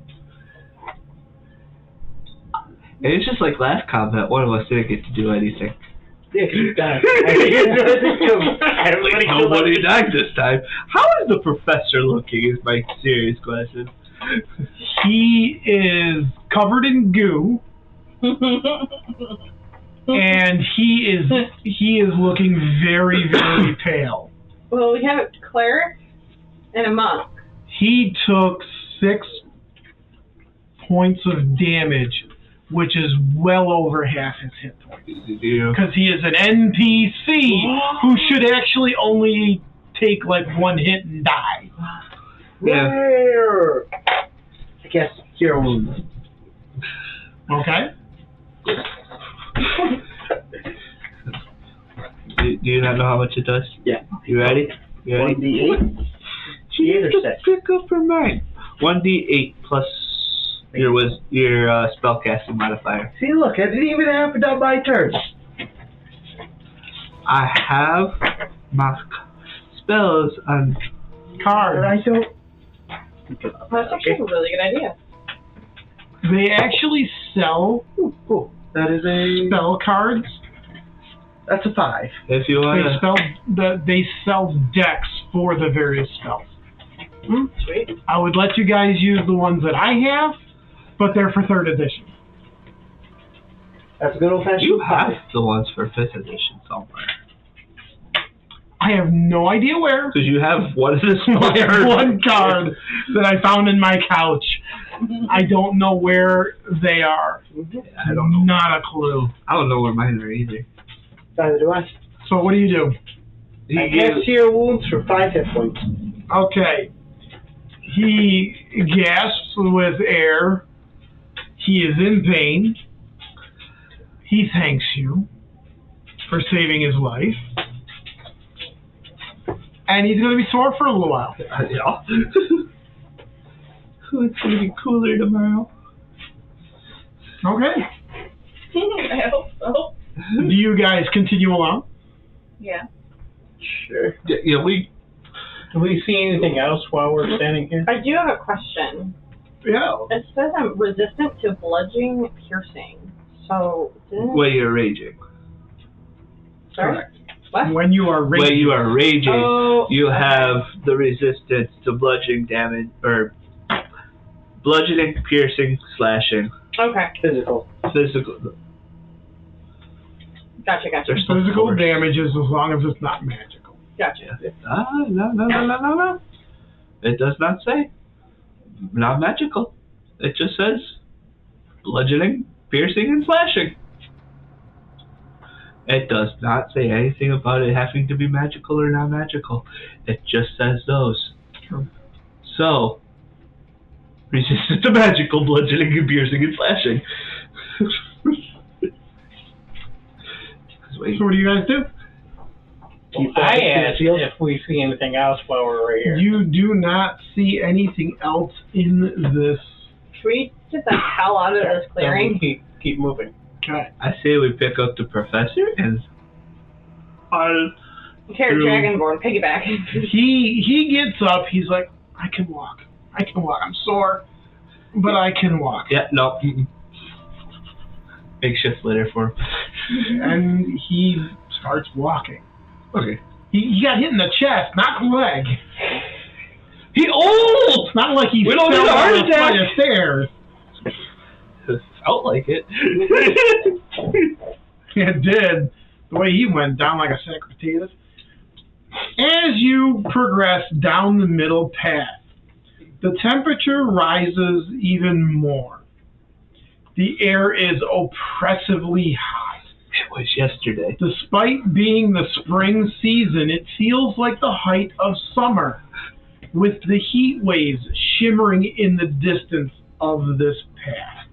And it's just like last combat, one of us didn't get to do anything. Yeah, you got it. Nobody died this time. How is the professor looking is my serious question. He is covered in goo, and he is looking very, very pale. Well, we have a cleric and a monk. He took 6 points of damage, which is well over half his hit points. Because he is an NPC who should actually only take like 1 hit and die. Yeah. Rare. I guess cure wounds. Okay? Do you not know how much it does? Yeah. You ready? You ready? 1d8. D8 or 6? Pick up for mine. 1d8 plus your spellcasting modifier. See, look, I didn't even have it on my turn. I have my spells on Cards. And I don't. That's actually a really good idea. They actually sell Cool. That is a... spell cards. That's a 5. If you want They sell decks for the various spells. Sweet. I would let you guys use the ones that I have, but they're for 3rd edition. That's a good old-fashioned You 5. have the ones for 5th edition somewhere. I have no idea where. Because you have one of the I have one card that I found in my couch. I don't know where they are. I don't know. Not a clue. I don't know where mine are either. Neither do I. So what do you do? I cast Cure Wounds for 5 hit points. Okay. He gasps with air. He is in pain. He thanks you for saving his life. And he's going to be sore for a little while. Yeah. It's going to be cooler tomorrow. Okay. I hope so. Do you guys continue along? Yeah. Sure. Yeah, Do we see anything else while we're standing here? I do have a question. Yeah. It says I'm resistant to bludgeoning piercing. So, when you're raging. Sorry? Correct. What? When you are raging. When you are raging, Oh, you okay. have the resistance to bludgeoning damage, or bludgeoning, piercing, slashing, Okay. Physical. physical. Gotcha. There's no Physical force. damages as long as it's not magical. Gotcha. No. It does not say. Not magical. It just says bludgeoning, piercing, and slashing. It does not say anything about it having to be magical or not magical. It just says those. True. So, resistant to magical, bludgeoning, and piercing, and slashing. So what do you guys do? I asked if we see anything else while we're right here. You do not see anything else in this. Should we get the hell out of this clearing? Keep moving. Okay. I say we pick up the professor and Carrot Dragonborn, piggyback. He gets up. He's like, I can walk. I'm sore, but I can walk. yeah, no. Makeshift litter for him. And he starts walking. Okay. He got hit in the chest, not the leg. It's not like he We fell don't need a heart down a flight attack. of stairs. Felt like it. It did. The way he went down like a sack of potatoes. As you progress down the middle path, the temperature rises even more. The air is oppressively hot. It was yesterday. Despite being the spring season, it feels like the height of summer, with the heat waves shimmering in the distance of this path.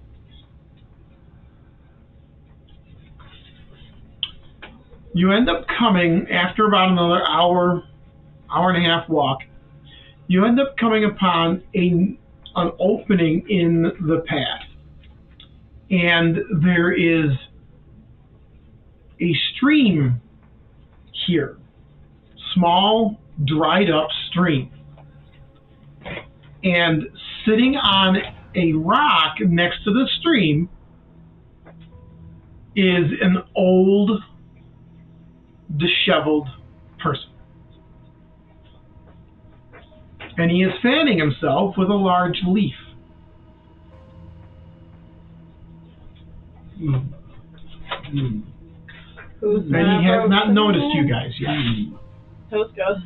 You end up coming, after about another hour and a half walk, you end up coming upon an opening in the path. And there is a stream here. Small, dried up stream. And sitting on a rock next to the stream is an old, disheveled person. And he is fanning himself with a large leaf. Who's And he has not noticed you guys yet. Toast goes.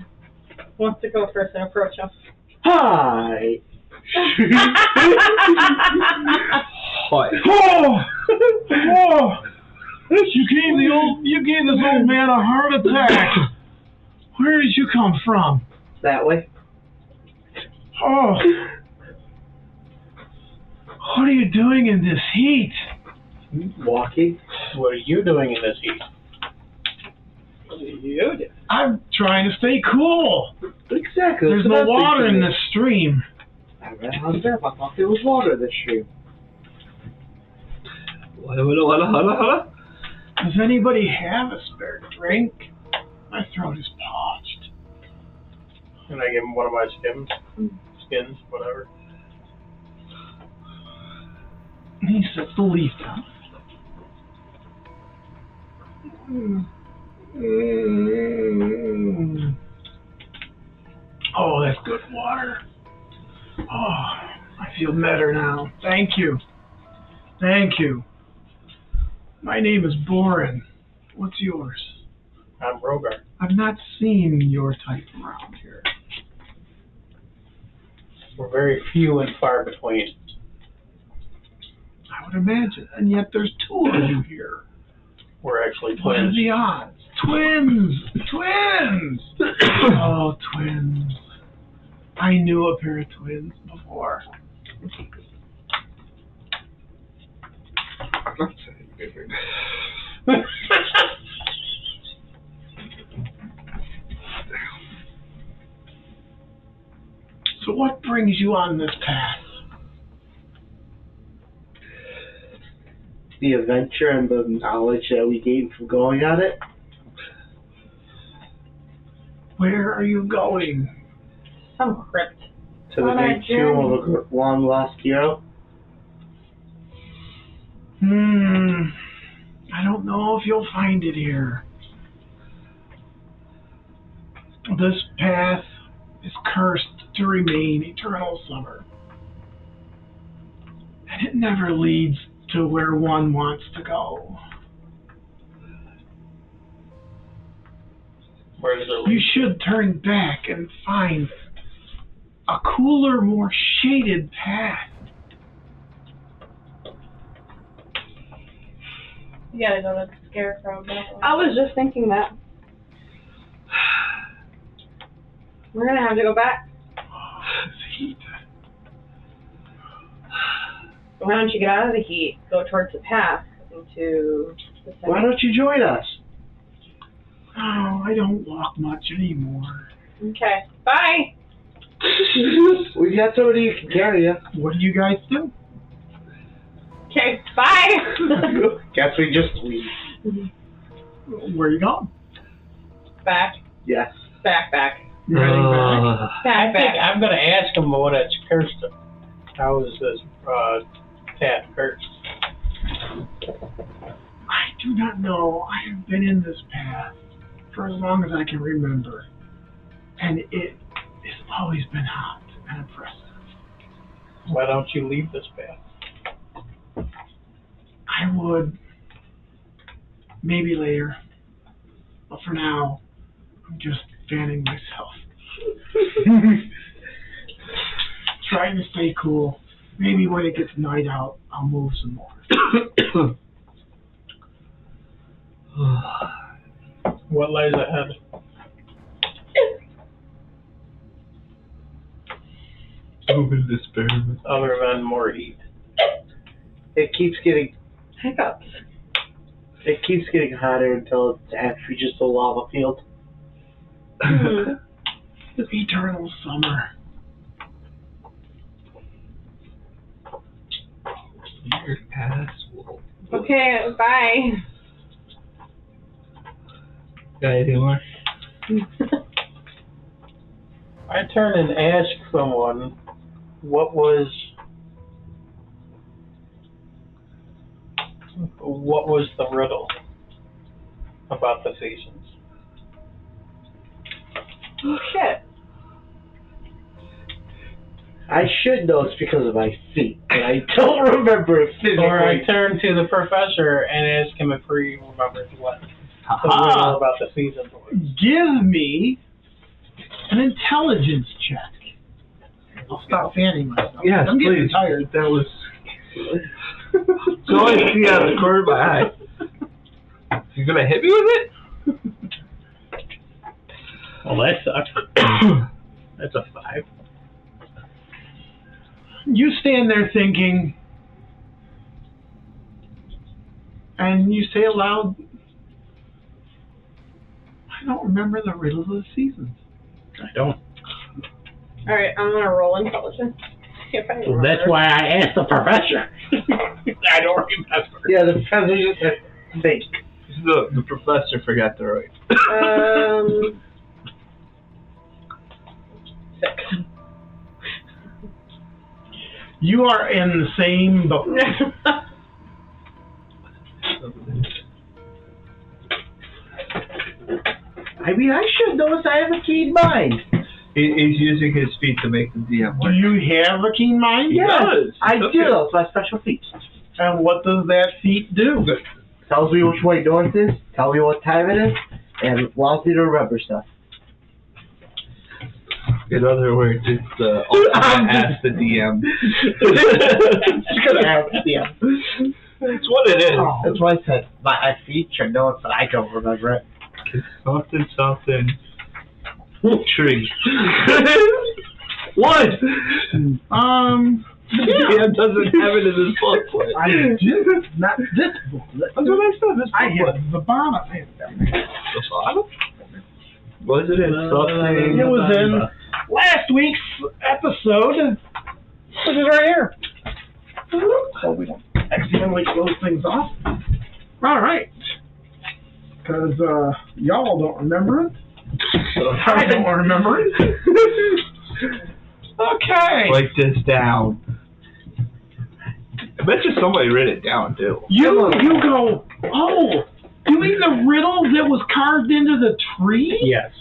Wants to go first and approach him. Hi. Hi. Oh! You gave this old man a heart attack. Where did you come from? That way. Oh. What are you doing in this heat? Walking. What are you doing in this heat? What do you do? I'm trying to stay cool. Exactly. There's no water in this stream. I read on there. I thought there was water in this stream. Does anybody have a spare drink? My throat is parched. And I give him one of my skins, whatever. He sets the leaf down. Oh, that's good water. Oh, I feel better now. Thank you. Thank you. My name is Boren. What's yours? I'm Rogar. I've not seen your type around here. We're very few and far between. I would imagine. And yet there's two of you here. We're actually What are twins. the odds? Twins! Twins! Oh, twins. I knew a pair of twins before. So what brings you on this path? The adventure and the knowledge that we gained from going on it. Where are you going? Some crypt. To the On our great tomb of a long lost hero. I don't know if you'll find it here. This path is cursed to remain eternal summer. And it never leads to where one wants to go. Where does it You lead? should turn back and find a cooler, more shaded path. You gotta go to the scarecrow, don't we? I was just thinking that. We're gonna have to go back. This heat. Why don't you get out of the heat, go towards the path, into the center? Why don't you join us? Oh, I don't walk much anymore. Okay, bye! We got somebody who can carry you. What do you guys do? Okay, bye! Guess we just leave. Where are you going? Back, Yes. back. You're heading back? I Back. think I'm going to ask him what it's cursed to. How is this path cursed? I do not know. I have been in this path for as long as I can remember. And it has always been hot and oppressive. Why don't you leave this path? I would. Maybe later. But for now, I'm just fanning myself. Trying to stay cool. Maybe when it gets night out, I'll move some more. What lies ahead? Open this experiment. Other than more heat. It keeps getting Hiccups. hotter until it's actually just a lava field. Eternal summer. Your pass will. Okay, bye. Got anything more? I turn and ask someone what was the riddle about the seasons? Oh, shit. I should know it's because of my feet, but I don't remember it physically. Or I turn to the professor and ask him if he remembers what the riddle about the seasons was. Give me an intelligence check. I'll stop fanning myself. Yes, I'm getting please. tired. That was. So I see out of the corner of my eye. You gonna hit me with it? Well, that sucks. That's a 5. You stand there thinking, and you say aloud, I don't remember the riddle of the seasons. I don't. Alright, I'm gonna roll intelligence. If I Well, remember. that's why I asked the professor. I don't remember. Yeah, the feathers just think. The professor forgot to write. 6. You are in the same boat. I mean, I should notice I have a keen mind. He's using his feet to make the DM Do work. you have a keen mind? Yes, I do. It's my special feat. And what does that feat do? Tells me which way north is, tell me what time it is, and allows me to remember stuff. In other words, it's ask the DM. Just gonna ask the DM. That's what it is. That's why I said my feet should know it, but I don't remember it. Something. Tree. What? The DM doesn't have it in his booklet. I do. Not this booklet. That's what I said. This I booklet. have the bottom. I have that. The bottom? Was it in something? It was in last week's episode, which is right here. So we don't accidentally close things off. All right. Because y'all don't remember it. I don't remember it. Okay. Write this down. I bet you somebody wrote it down, too. You go, oh, you mean the riddle that was carved into the tree? Yes.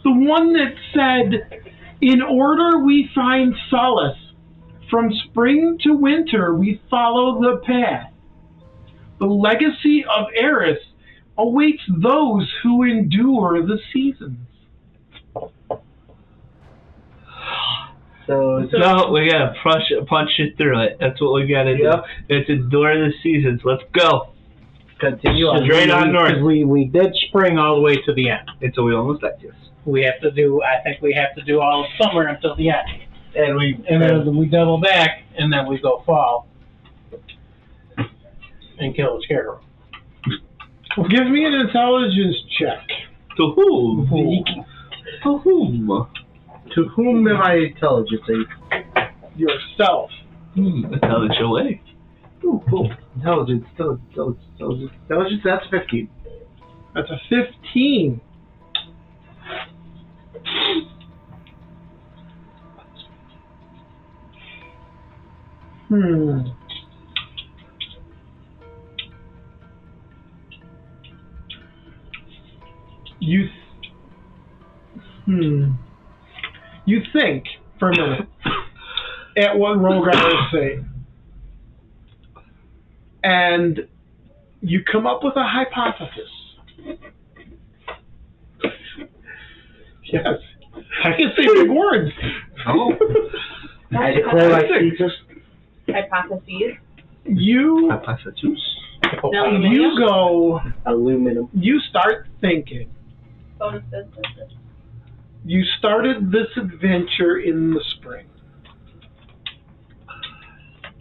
The one that said, in order we find solace. From spring to winter we follow the path. The legacy of Eris awaits those who endure the seasons. So we gotta punch it through it. That's what we gotta do. It's endure the seasons. Let's go. continue on. Straight on north. We did spring all the way to the end. And so we almost got this. We have to do. I think we have to do all of summer until the end, And then we double back, and then we go fall and kill the scarecrow. Well, give me an intelligence check. To whom? To whom? To whom am I intelligencing? Yourself. Intelligent way. Ooh, cool. Intelligence, that's 15. That's a 15. You think for a minute at what Rogar is saying, and you come up with a hypothesis. Yes, I can say big words. Oh. I declare my thesis. Hypotheses. You go. Aluminum. You start thinking. Photosynthesis. You started this adventure in the spring.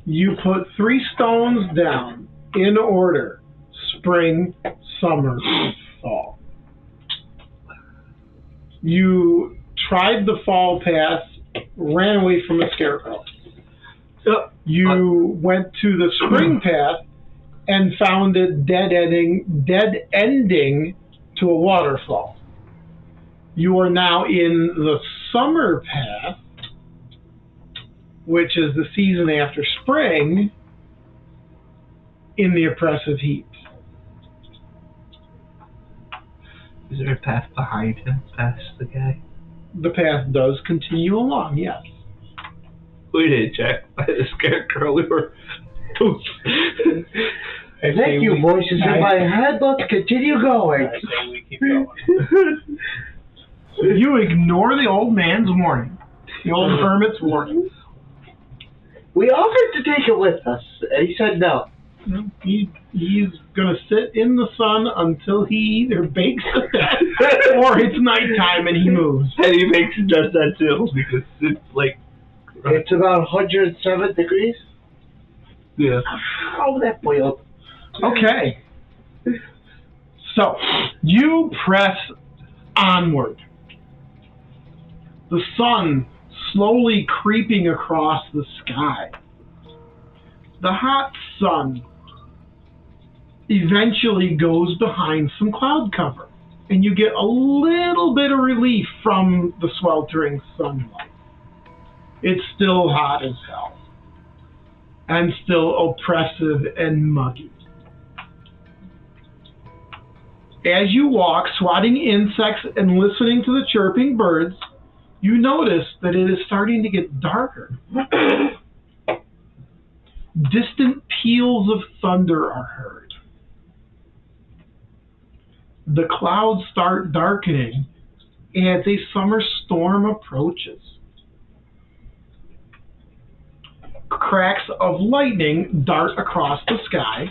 You put 3 stones down in order: spring, summer, fall. You tried the fall path, ran away from a scarecrow. You went to the spring path and found it dead ending to a waterfall. You are now in the summer path, which is the season after spring, in the oppressive heat. Is there a path behind him, past the guy? The path does continue along, yes. We didn't check by the scarecrow. We were... Thank you, voices in my head. Let's continue going. I say we keep going. You ignore the old man's warning, the old hermit's warning. We offered to take it with us, and he said no. He's going to sit in the sun until he either bakes to death or it's nighttime and he moves. And he makes just that too, because it's like... It's about 107 degrees. Yeah. Oh, that boiled. Okay. So, you press onward. The sun slowly creeping across the sky. The hot sun eventually goes behind some cloud cover, and you get a little bit of relief from the sweltering sunlight. It's still hot as hell. and still oppressive and muggy. As you walk, swatting insects and listening to the chirping birds, you notice that it is starting to get darker. Distant peals of thunder are heard. The clouds start darkening as a summer storm approaches. Cracks of lightning dart across the sky,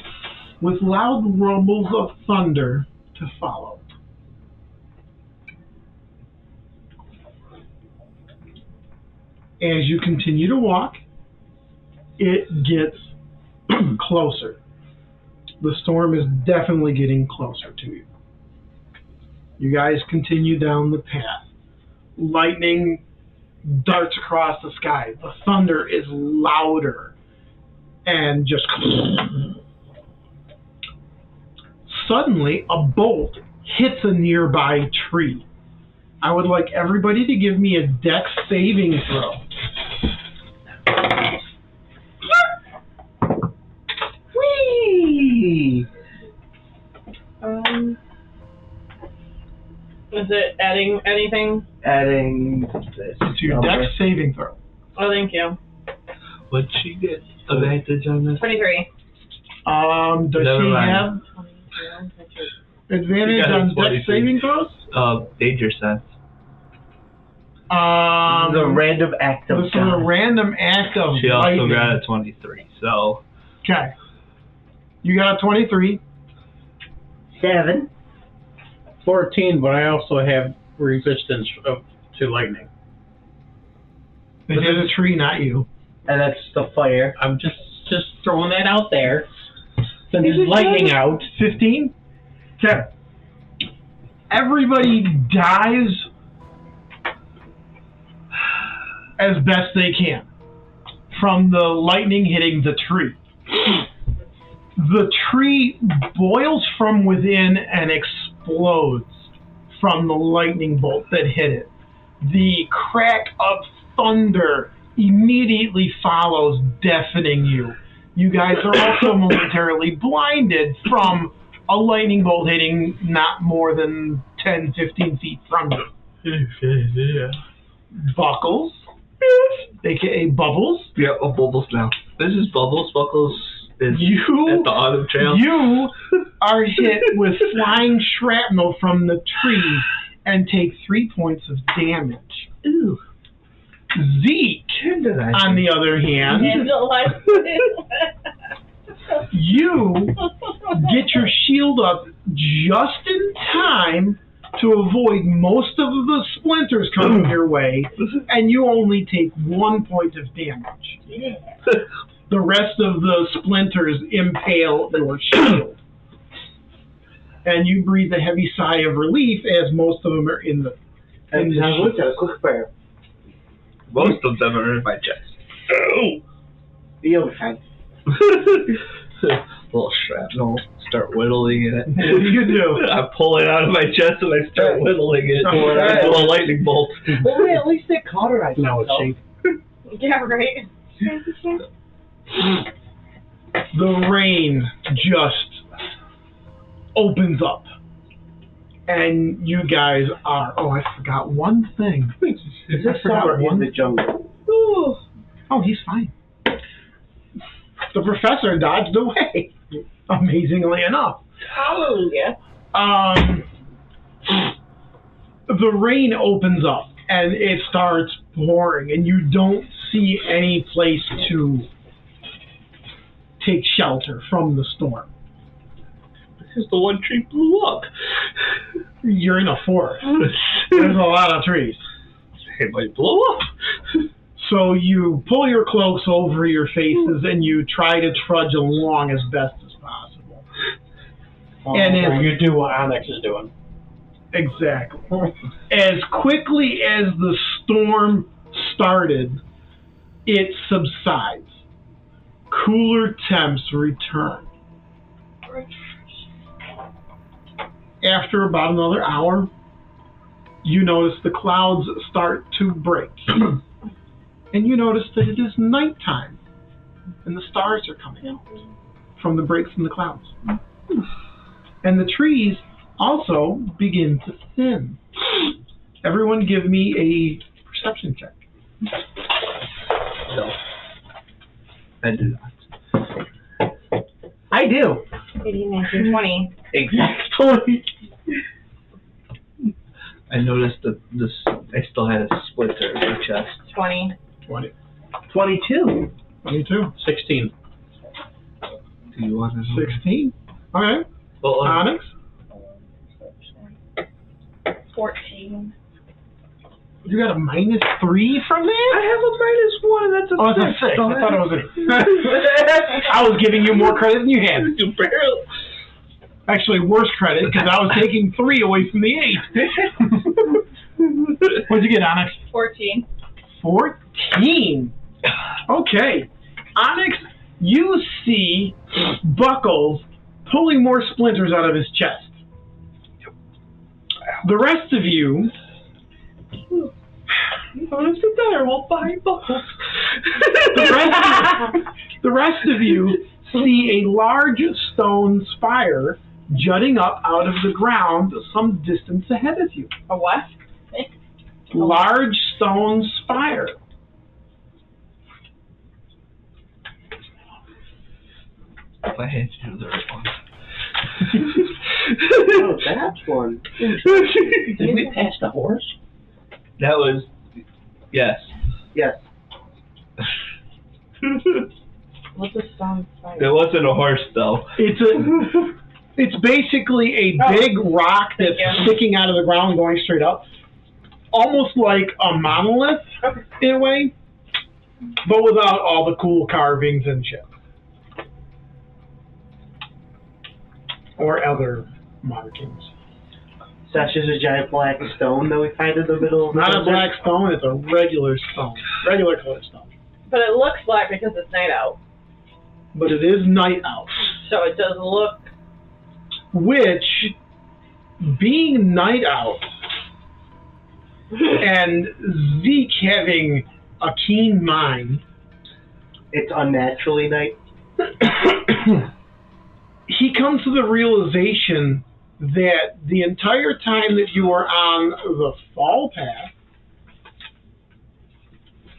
with loud rumbles of thunder to follow. As you continue to walk, it gets closer. The storm is definitely getting closer to you. You guys continue down the path. Lightning darts across the sky. The thunder is louder and just... Suddenly, a bolt hits a nearby tree. I would like everybody to give me a dex saving throw. Whee! Is it adding anything? Adding this. It's your dex saving throw. Oh, thank you. Would she get advantage on this? 23. Does she have advantage on dex saving throws? Danger sense. This is a random act of This is a random act of She also lightning. got a 23, so... Okay. You got a 23. 7. 14, but I also have resistance to lightning. They hit a tree, not you. And that's the fire. I'm just throwing that out there. Since there's lightning out. 15? Okay. Everybody dives as best they can from the lightning hitting the tree. The tree boils from within and explodes from the lightning bolt that hit it. The crack of thunder immediately follows, deafening you. You guys are also momentarily blinded from a lightning bolt hitting not more than 10, 15 feet from you. Yeah. Buckles, aka Bubbles. Yeah, Bubbles now. This is Bubbles. Buckles is You, at the autumn trail. you are hit with flying shrapnel from the tree and take 3 points of damage. Ooh. Zeke, on the other hand, you get your shield up just in time to avoid most of the splinters coming your way, and you only take 1 point of damage. Yeah. The rest of the splinters impale your shield. And you breathe a heavy sigh of relief as most of them are in the... And I looked at a quick prayer. Most of them are in my chest. Oh! The old kind. Little shrapnel. Start whittling it. What do you do? I pull it out of my chest and I start whittling it. Alright. Into a lightning bolt. Well, at least they cauterized it. Now it's shape. Yeah, right. The rain just opens up. And you guys are... Oh, I forgot one thing. Is this summer in the jungle? Ooh. Oh, he's fine. The professor dodged away, amazingly enough. Hallelujah. The rain opens up and it starts pouring, and you don't see any place to take shelter from the storm. This is the one tree blew up. You're in a forest. There's a lot of trees. It might blow up. So you pull your cloaks over your faces and you try to trudge along as best as possible. And you do what Onyx is doing. Exactly. As quickly as the storm started, it subsides. Cooler temps return. After about another hour, you notice the clouds start to break. And you notice that it is nighttime and the stars are coming out from the breaks in the clouds. And the trees also begin to thin. Everyone give me a perception check. No. I do not. I do. 18, 19, 20. Exactly. I noticed that I still had a splinter in my chest. 20. 20. 22. 22. 16. Do you want to know? 16. Okay. Well, Onyx. 14. You got a -3 from that? I have a -1. That's a Oh, it's a 6. I thought it was a... I was giving you more credit than you had. You barely. Actually, worse credit, because I was taking 3 away from the 8. What'd you get, Onyx? 14. 14. Okay. Onyx, you see Buckles pulling more splinters out of his chest. The rest of you... The rest of you see a large stone spire jutting up out of the ground some distance ahead of you. A what? Large stone spire. If I had you, there was one. Oh, that's one. Did we pass the horse? That was, yes. Yes. What's a stone spire? There wasn't a horse though. It's basically a big rock that's sticking out of the ground going straight up. Almost like a monolith in a way, but without all the cool carvings and shit. Or other markings. So that's just a giant black stone that we find in the middle of the Not a desert? black stone, it's a regular stone. Regular color stone. But it looks black because it's night out. But it is night out. So it does look... Which, being night out, and Zeke having a keen mind, It's unnaturally night. he comes to the realization that the entire time that you were on the fall path,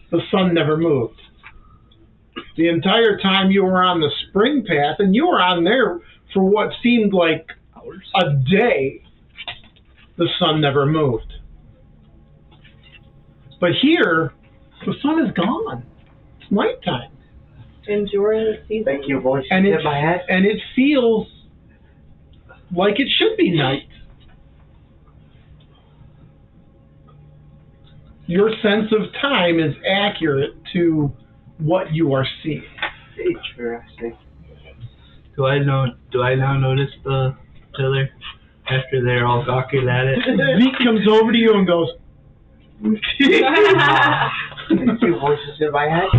the sun never moved. The entire time you were on the spring path, and you were on there for what seemed like Hours. a day, the sun never moved. But here, the sun is gone. It's nighttime. Enjoy the season. Thank you, voice. And In my head. it feels like it should be night. Your sense of time is accurate to what you are seeing. Interesting. Do I now notice the pillar after they're all gawking at it? Zeke comes over to you and goes, Thank you, voices in my head.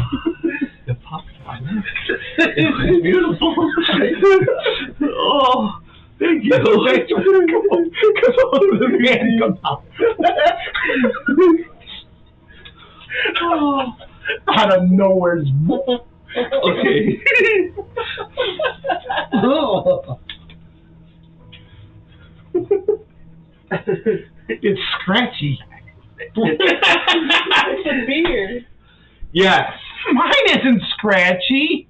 It popped my neck. It's beautiful. Oh, thank you. Come on, the man comes out. Out of nowhere. Okay. It's scratchy. It's a beard. Yes. Mine isn't scratchy.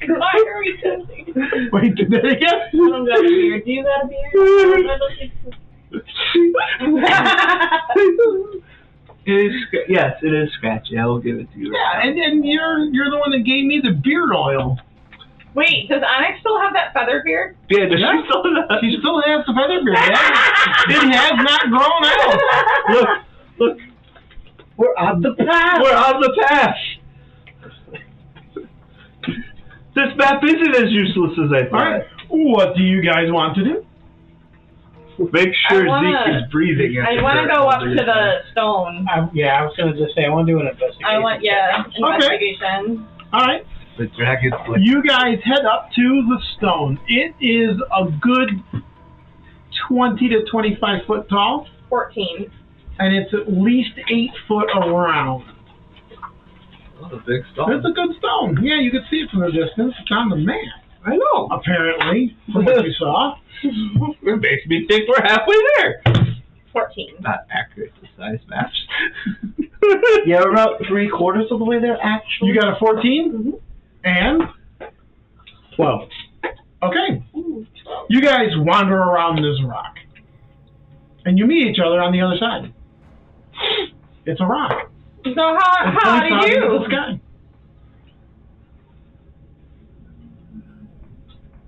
Why are we testing? Wait, do that again? I don't got a beard. Do you got a beard? Yes, it is scratchy. I will give it to you. Yeah, and you're the one that gave me the beard oil. Wait, does Onyx still have that feather beard? Yeah, does she still have She still has the feather beard. It has not grown out. Look. We're on the path. We're on the path. This map isn't as useless as I thought. All right. What do you guys want to do? Make sure I wanna- Zeke is breathing. I want to go up to the stone. I was going to just say, I want to do an investigation. I want, investigation. All right. The dragon's like, You guys head up to the stone. It is a good 20 to 25 foot tall, 14. and it's at least 8 foot around. What a big stone. It's a good stone. Yeah, you can see it from a distance. It's on the map. I know. Apparently, from what you saw. It makes me think we're halfway there. 14. Not accurate to size maps. Yeah, we're about 3/4 of the way there, actually. You got a 14? Mm-hmm. And? 12. Okay. You guys wander around this rock. And you meet each other on the other side. It's a rock. So how It points do out into you? the sky.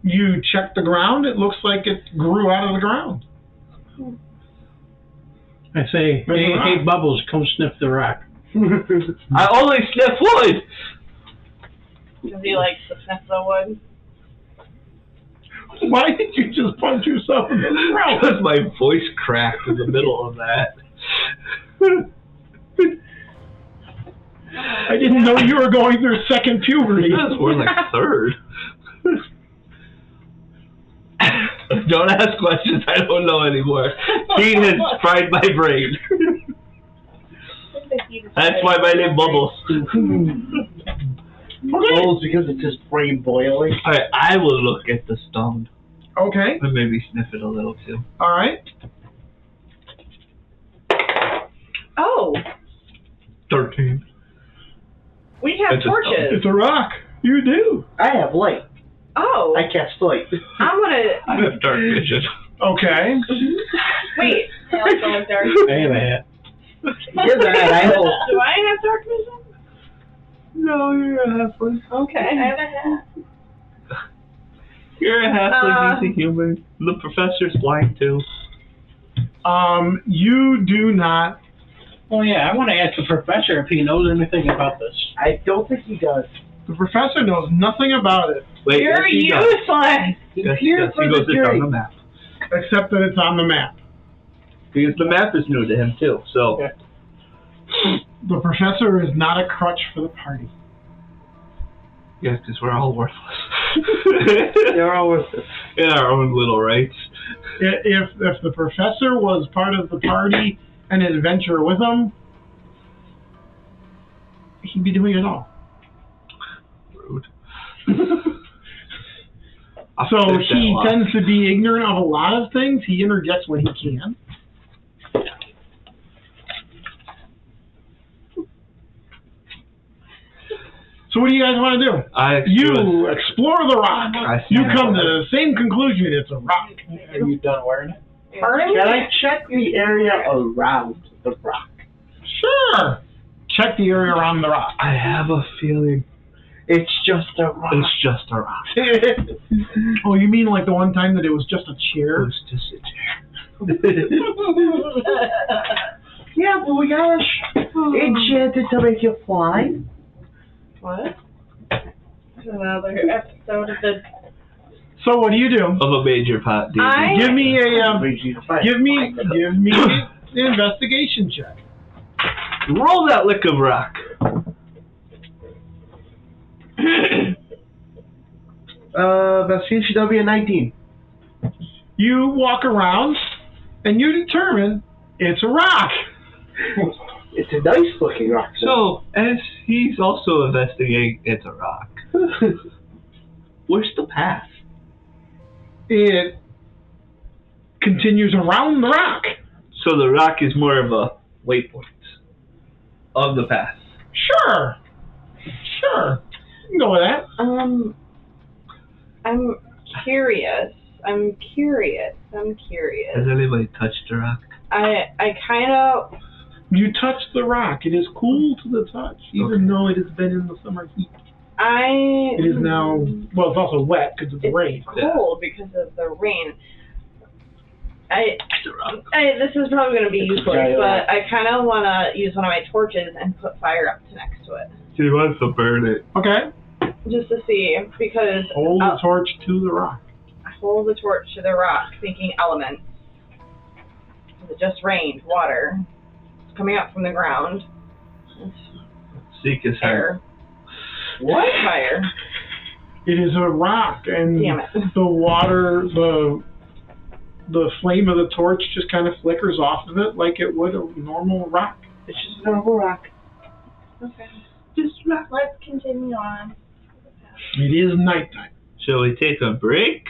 You check the ground. It looks like it grew out of the ground. I say, hey, Bubbles, come sniff the rock. I only sniff wood. Because he likes to sniff the wood. Why did you just punch yourself in the throat? Because my voice cracked in the middle of that. I didn't know you were going through second puberty. That's more like third. Don't ask questions I don't know anymore. He has fried my brain. That's why my name Bubbles. Bubbles because it's his brain boiling. Alright, I will look at the stone. Okay. And maybe sniff it a little too. Alright. Oh, 13. we have It's a torches. It's a rock. You do. I have light. Oh, I cast light. I'm I gonna. have dark vision. Okay. Wait. I also have dark. I have a hat. Here's a hat. I hold. Do I have dark vision? No, you're a halfling. Okay. I have a hat. You're a halfling, he's a human. The professor's blind too. You do not. Oh, yeah, I want to ask the professor if he knows anything about this. I don't think he does. The professor knows nothing about it, Wait, You're yes, he does. useless. He's Yes, here yes, for he the goes, it's on jury. the map. except that it's on the map. Because the map is new to him too, so. Okay. The professor is not a crutch for the party. Yeah, because we're all worthless. They're all worthless. In our own little rights. If the professor was part of the party and an adventure with them, he'd be doing it all. Rude. So he tends to be ignorant of a lot of things. He interjects when he can. So what do you guys want to do? You explore the rock. You come to the same conclusion. It's a rock. Are you done wearing it? Can I check the area around the rock? Sure. Check the area around the rock. I have a feeling It's just a rock. it's just a rock. Oh, you mean like the one time that it was just a It chair? was just a chair. Yeah, but we got enchanted to make you fly. What? Another episode of the. So what do you do? Of a major pot, dude. Give me a give me Give the investigation check. Roll that lick of rock. Investigation, that'll be a 19. You walk around and you determine it's a rock. It's a nice looking rock. So, as he's also investigating, it's a rock. Where's the path? It continues around the rock. So the rock is more of a waypoint of the path. Sure. Sure. You can go with that. I'm curious. I'm curious. Has anybody touched the rock? I kind of. You touch the rock. It is cool to the touch, even though it has been in the summer heat. It is now, well, it's also wet because of the rain. Cold because of the rain. This is probably going to be useless, but I kind of want to use one of my torches and put fire up next to it. He wants to burn it. Okay. Just to see, because... Hold the torch to the rock. I hold the torch to the rock, thinking elements. It just rained, water. It's coming up from the ground. Seek his Air. What? Fire. It is a rock, and Damn it. the water, the flame of the torch just kind of flickers off of it like it would a normal rock. It's just a normal rock. Okay. Just rock. Let's continue on. It is nighttime. Shall we take a break?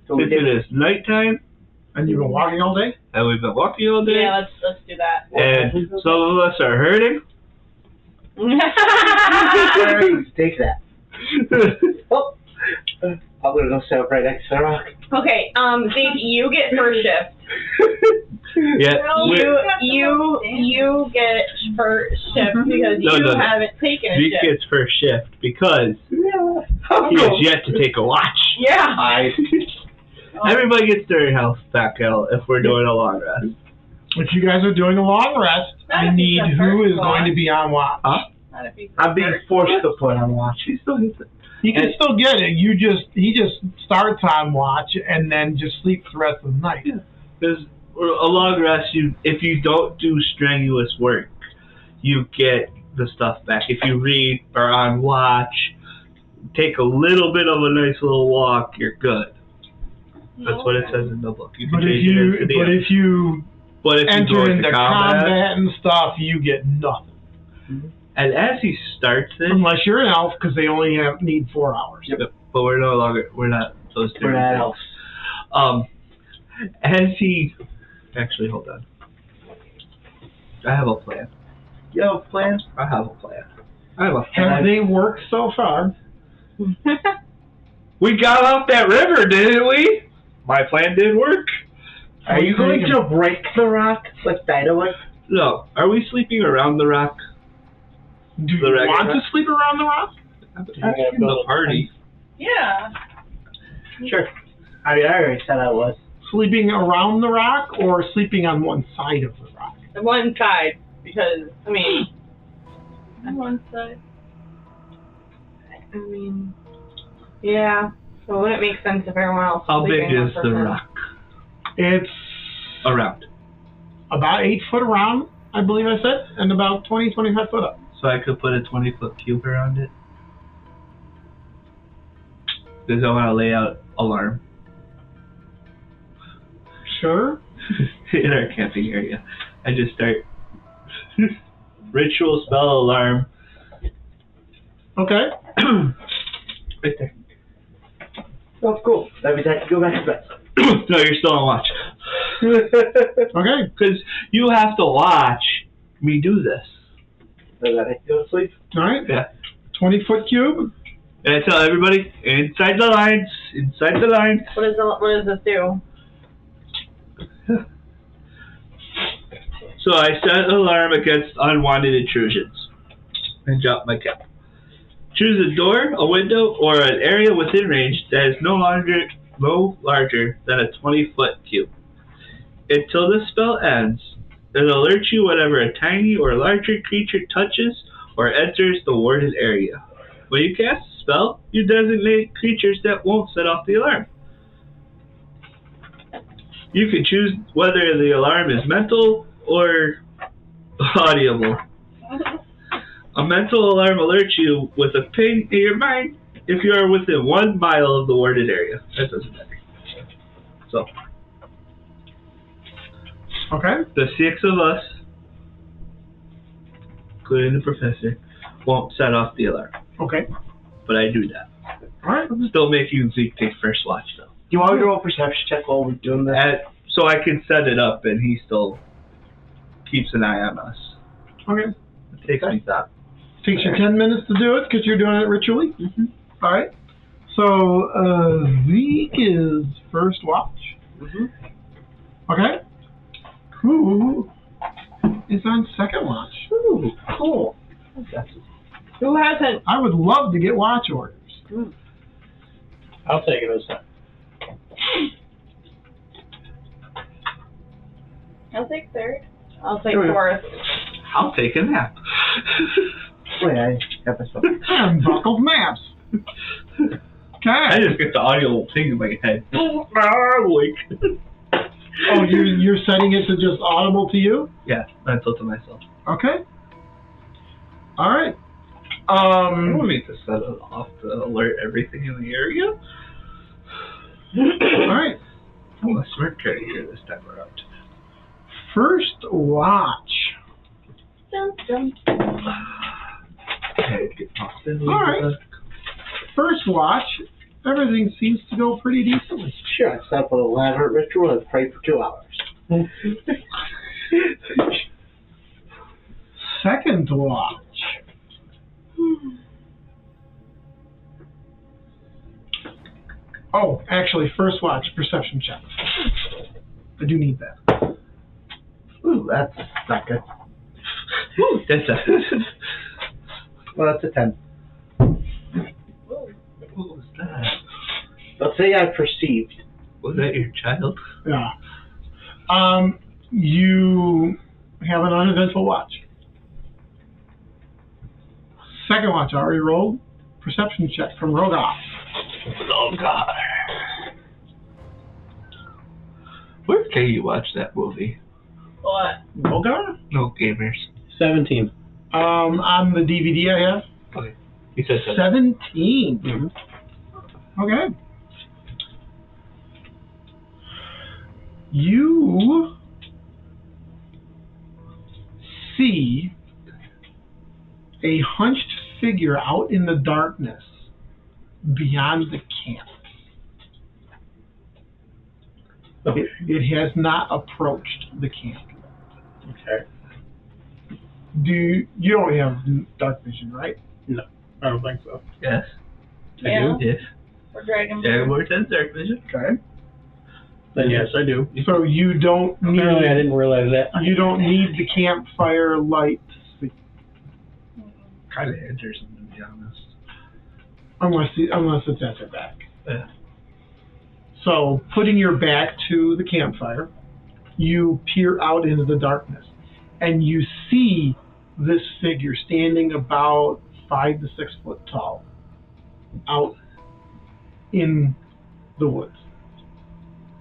So Since it is nighttime, And you've been walking all day? and we've been walking all day, Yeah, let's do that. and some of us are hurting. Take that. Oh, I'm gonna go sit up right next to the rock. Okay, Zeke, you get first shift. Yeah. You get first shift because you haven't taken a Zeke shift. gets first shift because he has yet to take a watch. Yeah. Everybody gets their health back out if we're doing a long rest. If you guys are doing a long rest, I need who is going to be on watch. Huh? I'm being forced to put on watch. He still hits it. You can still get it. He just starts on watch and then just sleeps the rest of the night. Yeah. Because a long rest, if you don't do strenuous work, you get the stuff back. If you read or on watch, take a little bit of a nice little walk, you're good. That's what it says in the book. You can change it into the end. But if you go enter into combat and stuff, you get nothing. and as he starts this, Unless you're an elf, because they only need 4 hours. Yep. But we're not those two. We're not elves. As he, actually, hold on. I have a plan. You have a plan? I have a plan. I have a plan. Have they worked so far? We got off that river, didn't we? My plan did work. Are you going to break the rock like dynamite? No. Are we sleeping around the rock? Do you want to sleep around the rock? Asking the party. Yeah. Sure. I already said I was. Sleeping around the rock or sleeping on one side of the rock? The one side, because, I mean, On one side. yeah. So it wouldn't make sense if everyone else How was big sleeping is one the person. rock? It's Around. about 8 foot around, I believe I said, and about 20, 25 foot up. So I could put a 20-foot cube around it. Because I want to lay out alarm Sure. in our camping area. I just start ritual spell alarm. Okay. Right there. Oh, cool. That means I can go back to bed. No, you're still on watch. Okay. Because you have to watch me do this. Then I can go to sleep. All right. Yeah. 20-foot cube. And I tell everybody, inside the lines, inside the lines. What does this do? So I set an alarm against unwanted intrusions and drop my cap. Choose a door, a window, or an area within range that is no larger than a 20-foot cube. Until the spell ends, it alerts you whenever a tiny or larger creature touches or enters the warded area. When you cast a spell, you designate creatures that won't set off the alarm. You can choose whether the alarm is mental or audible. A mental alarm alerts you with a ping in your mind if you are within 1 mile of the warded area. That doesn't matter. So, Okay. the 6 of us, including the professor, won't set off the alarm. Okay. But I do that. All right. Still make you Zeke take first watch, though. Do you want me to roll a perception check while we're doing this? So I can set it up and he still keeps an eye on us. Okay. It takes me that. Takes you 10 minutes to do it because you're doing it ritually. Mm-hmm. All right. So Zeke is first watch. Mm-hmm. Okay. Who is on second watch? Ooh, cool. Who hasn't? I would love to get watch orders. I'll take it this time. I'll take third. I'll take fourth. I'll take a nap. Wait, I have a spell. And buckled maps. I Okay. just get the audio thing in my head. Wake. Oh, you're setting it to just audible to you? Yeah, mental to myself. Okay. All right. I don't need to set it off to alert everything in the area. All right. I'm a smart character this time around. First watch. Dun, dun. Alright. First watch, everything seems to go pretty decently. Sure, I set up an elaborate ritual and pray for 2 hours. Second watch. Oh, actually, first watch, perception check. I do need that. Ooh, that's not good. Ooh, that's a... Well, that's a 10. What was that? Let's say I perceived. Was that your child? Yeah. You have an uneventful watch. Second watch, I already rolled. Perception check from Rogoff. Oh, God. Where can you watch that movie? What? Rogar? No gamers. 17. On the DVD I have. Okay. You said 17. Mm-hmm. Okay. You see a hunched figure out in the darkness beyond the camp. Okay. It has not approached the camp. Okay. You don't have dark vision, right? No, I don't think so. yes. Yeah. I do. Yes. For Dragon Dragonborn has dark vision. Okay. Then yes, I do. So you don't need. Apparently, I didn't realize that. You don't need the campfire light to see, Kind of enters them, to be honest. unless it's at their back. Yeah. So, putting your back to the campfire, you peer out into the darkness, and you see this figure standing about 5 to 6 foot tall, out in the woods,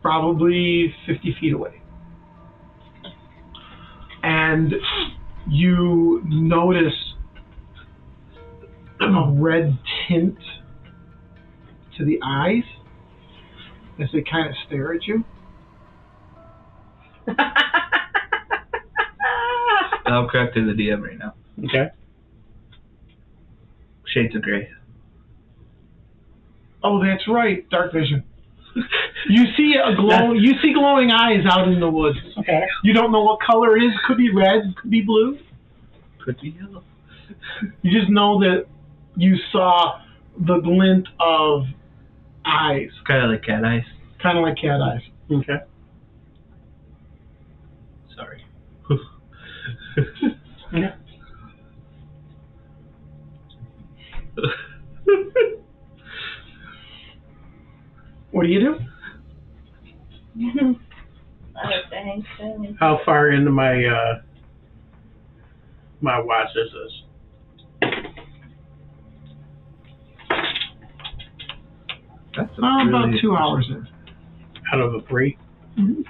probably 50 feet away. And you notice a red tint to the eyes as they kind of stare at you. I'm correcting the DM right now. Okay. Shades of Grey. Oh, that's right, dark vision. You see You see glowing eyes out in the woods. Okay. You don't know what color it is. Could be red. Could be blue. Could be yellow. You just know that you saw the glint of eyes, Kind of like cat eyes. kind of like cat eyes. Okay. Sorry. Yeah. What do you do? I have to hang soon. How far into my my watch is this? That's About 2 hours in. Out of the 3? Mhm.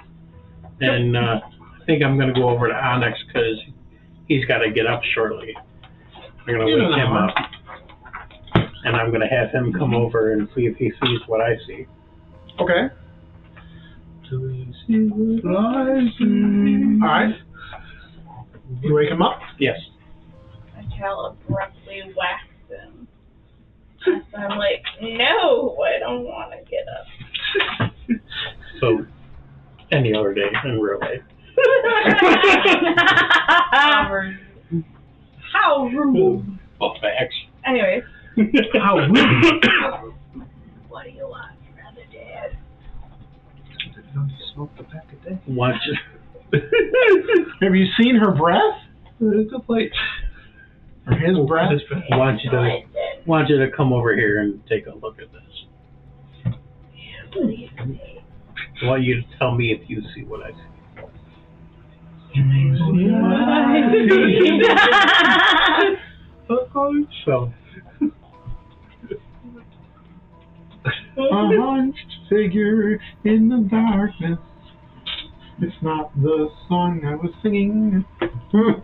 And I think I'm going to go over to Onyx because he's got to get up shortly. I'm going to wake him up. And I'm going to have him come over and see if he sees what I see. Okay. All right. You wake him up? Yes. I shall abruptly wax him. I'm like, no, I don't want to get up. So, any other day in real life. How rude. Well, facts. Anyways, How rude. what do you want, brother Dad? You smoked the pack a day. Watch it. Have you seen her breath? Good point. Or his breath? Want you to come over here and take a look at this. I want you to tell me if you see what I see. So, A hunched figure in the darkness. It's not the song I was singing. So,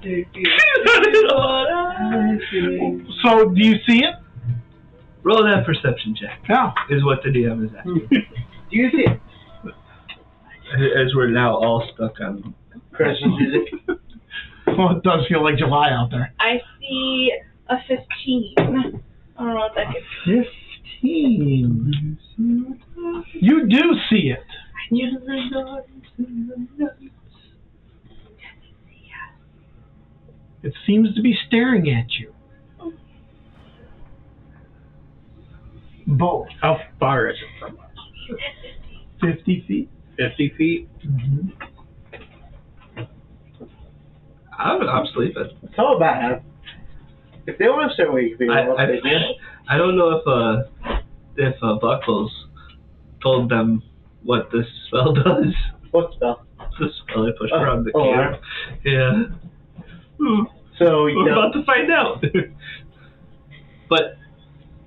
do you see it? Roll that perception check. Yeah. Is what the DM is asking. Do you see it? As we're now all stuck on Christmas music. Well, it does feel like July out there. I see A 15. I don't know what that is. 15. You do see it. It seems to be staring at you. Both. How far is it from us? 50 feet. 50 feet? Mm-hmm. I'm sleeping. It's all bad. If they want to stay awake, I don't know if Buckles told them what this spell does. What spell? The spell I pushed around the camp. Yeah. So we're about to find out. But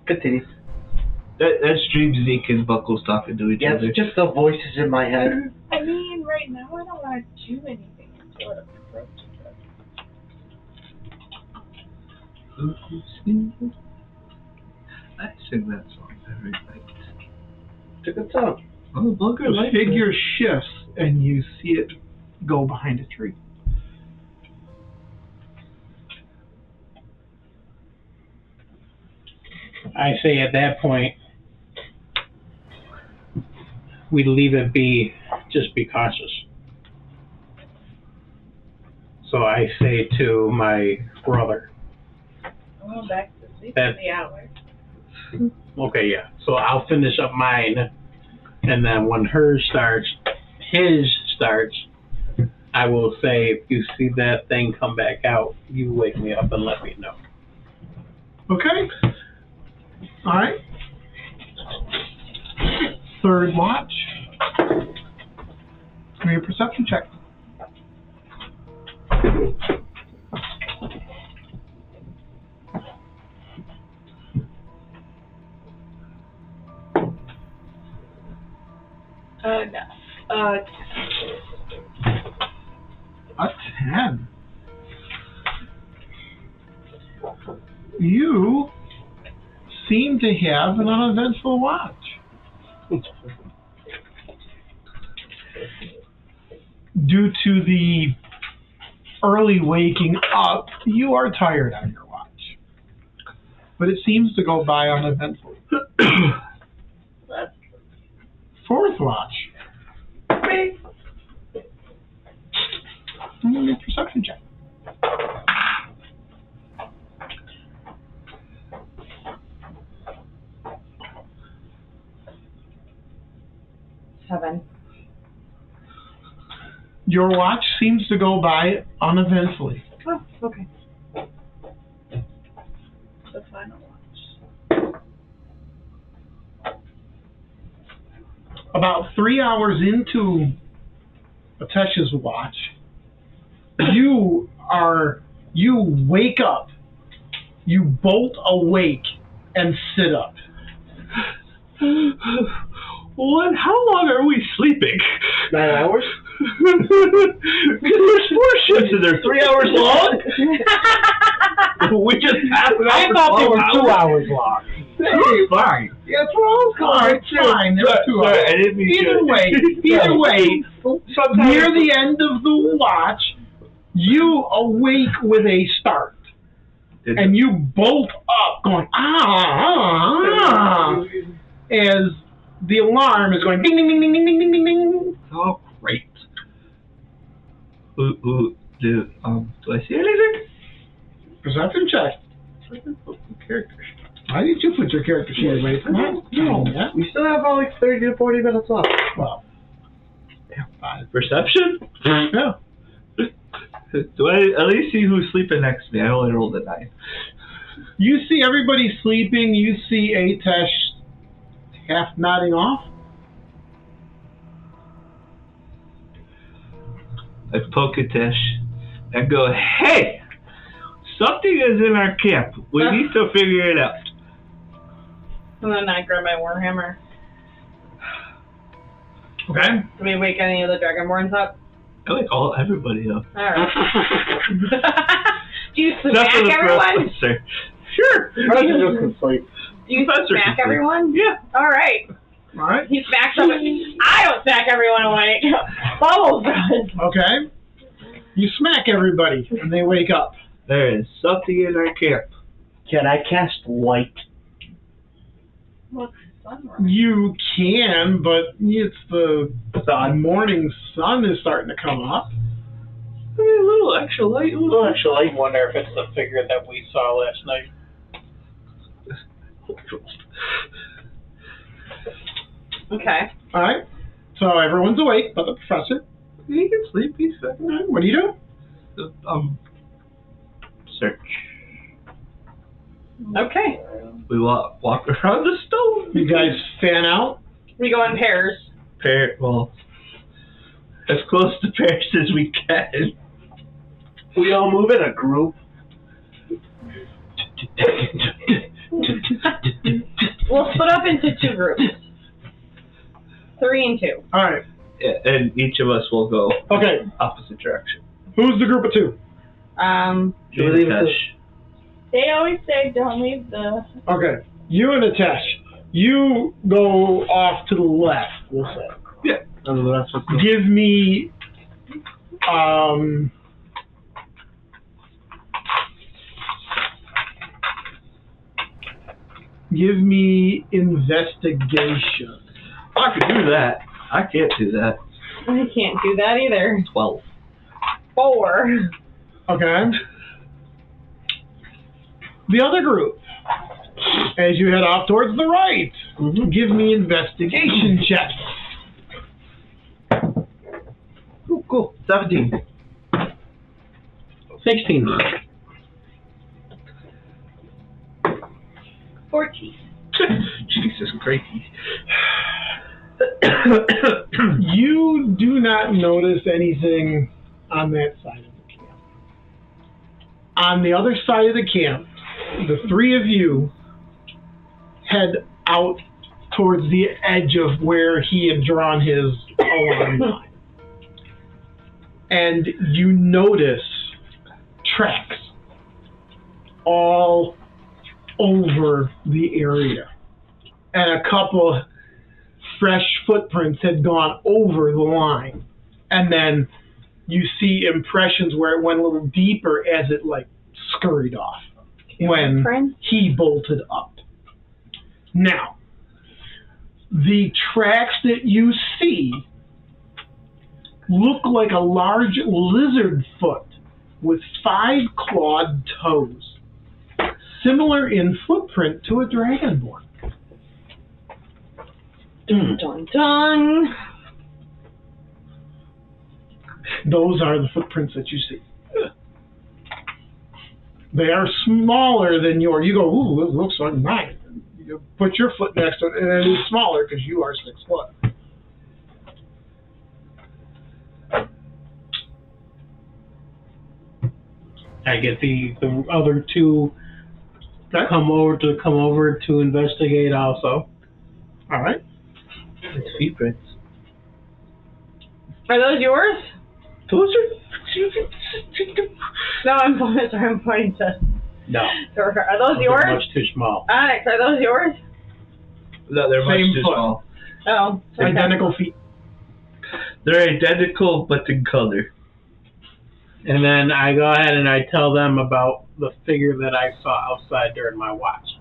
continue. That's Dream Zeke and Buckles talking to each other. It's just the voices in my head. I mean, right now I don't want to do anything until it approaches us. I sing that song every night. It's a good song. Oh, The figure shifts and you see it go behind a tree. I say at that point, we leave it be, just be cautious. So I say to my brother. I'm going back to sleep for the hour. Okay, yeah. So I'll finish up mine, and then when his starts, I will say, if you see that thing come back out, you wake me up and let me know. Okay. All right. Third watch. Give me a perception check. No. A 10. You seem to have an uneventful watch. Due to the early waking up, you are tired on your watch. But it seems to go by uneventfully. Fourth watch. I'm going to make a perception check. Seven. Your watch seems to go by uneventfully. Oh, okay. The final watch. About 3 hours into Atesh's watch, you wake up, you bolt awake and sit up. What? How long are we sleeping? 9 hours? Because there's 4 shifts and they're 3 hours long? We just passed it I thought they were 2 hours long. Hey, fine. Yeah, that's what I was calling. Fine. Sorry, I didn't mean Either way, near the end of the watch, you awake with a start. And you bolt up going, as the alarm is going ding, ding, ding, ding, ding, ding, ding, ding, ding. Oh, great. Do I see anything? Perception check. Character. Why did you put your character sheet away from that? No. We still have about like 30 to 40 minutes left. Well, yeah, 5. Perception? Yeah. Do I at least see who's sleeping next to me? I only rolled a 9. You see everybody sleeping. You see Atesh half nodding off. I poke Atesh and go, hey! Something is in our camp. We need to figure it out. And then I grab my Warhammer. Okay. Do we wake any of the Dragonborns up? I like everybody up. Alright. Do you Except for smack the everyone? professor. Sure. Do you smack everyone? Yeah. Alright. Alright. He smacks somebody. I don't smack everyone awake. Bubbles does. Okay. You smack everybody and they wake up. There is something in our camp. Can I cast light? What's sunrise? You can, but it's the morning sun is starting to come up. I mean, a little extra light. A little extra light. I wonder if it's the figure that we saw last night. Okay. All right. So everyone's awake, but the professor. You can sleep. He's fine. All right, what do you do? Search. Okay. We walk around the stone. You guys fan out. We go in pairs. Well, as close to pairs as we can. We all move in a group. We'll split up into 2 groups. 3 and 2. All right. Yeah, and each of us will go Okay. opposite direction. Who's the group of 2? Should we leave it? They always say don't leave the. Okay. You and Atesh. You go off to the left. We'll say. Yeah. Give me. Give me investigation. I could do that. I can't do that. I can't do that either. 12. 4. Okay. The other group, as you head off towards the right, give me investigation checks. Ooh, cool. 17. 16. 14. Jesus Christ. You do not notice anything on that side of the camp. On the other side of the camp, the 3 of you head out towards the edge of where he had drawn his alarm line. And you notice tracks all over the area. And a couple fresh footprints had gone over the line. And then you see impressions where it went a little deeper as it scurried off when he bolted up. Now, the tracks that you see look like a large lizard foot with 5 clawed toes, similar in footprint to a dragonborn. Dun dun dun. Those are the footprints that you see. They are smaller than yours. You go, ooh, it looks like mine. You put your foot next to it, and it is smaller because you are 6 foot. I get the other 2 come over to investigate also. All right. It's feet prints. Are those yours? Those are. No, I'm pointing to. No. Are those yours? They're much too small. Onyx, are those yours? No, they're much Same too foot. small. Oh. Okay. Identical feet. They're identical, but in color. And then I go ahead and I tell them about the figure that I saw outside during my watch.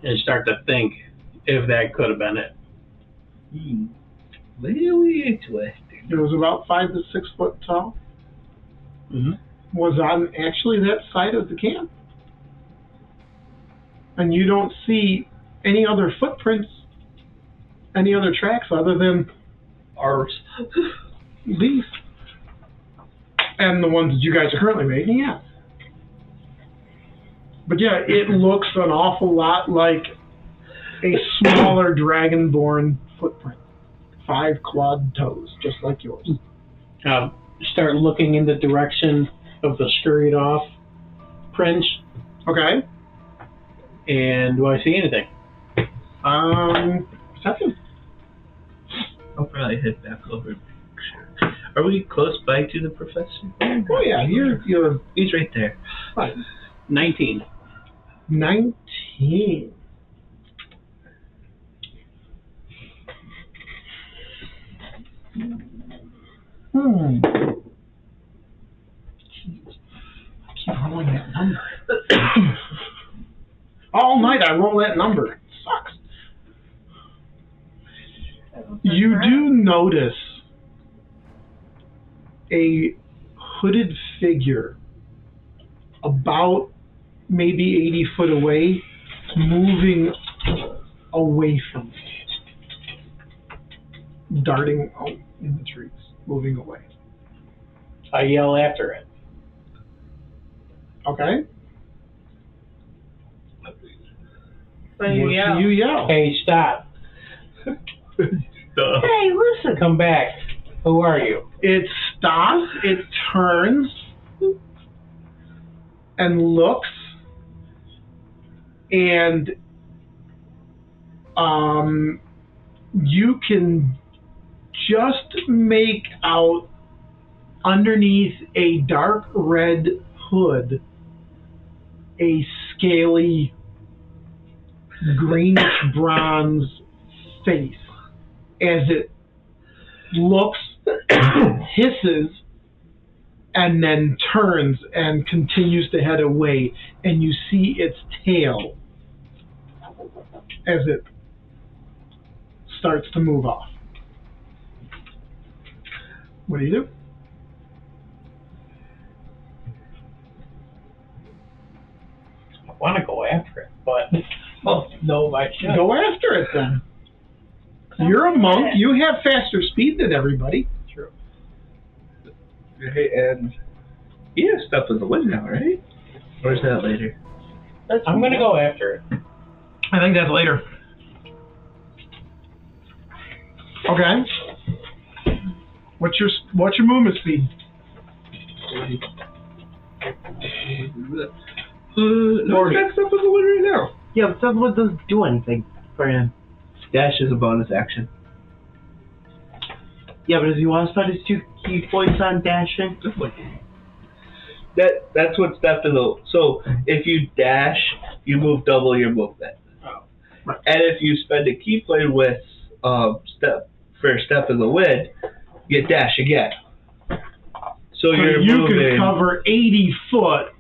And start to think if that could have been it. Really interesting. It was about 5 to 6 foot tall. Mm-hmm. Was on actually that side of the camp. And you don't see any other footprints, any other tracks other than Ours. these. And the ones that you guys are currently making, yeah. But yeah, it looks an awful lot like a smaller dragonborn footprint. 5 clawed toes, just like yours. Start looking in the direction of the scurried off prints. Okay. And do I see anything? Perception. I'll probably head back over. Are we close by to the professor? Oh yeah, you're He's right there. fine. 19. 19. I keep rolling that number. why'd I roll that number? It sucks. You do notice a hooded figure about maybe 80 foot away, moving away from you. Darting out in the trees, moving away. I yell after it. Okay. So you yell. You yell. Hey, stop. Hey, listen. Come back. Who are you? It stops, it turns, and looks, and you can just make out underneath a dark red hood a scaly greenish bronze face as it looks, hisses, and then turns and continues to head away, and you see its tail as it starts to move off. What do you do? I want to go after it, but no, I should. Go after it then. You're a monk. You have faster speed than everybody. True. Hey, and he has stuff in the wind now, right? Or is that later? I'm going to go after it. I think that's later. Okay. What's your movement speed? No, that stuff in the wind right now. Yeah, but that doesn't do anything for him. Dash is a bonus action. Yeah, but does he want to start his 2 key points on dashing? That's what step in the. So if you dash, you move double your movement. Oh, right. And if you spend a key point with step in the wind, you dash again. So you can cover 80 foot.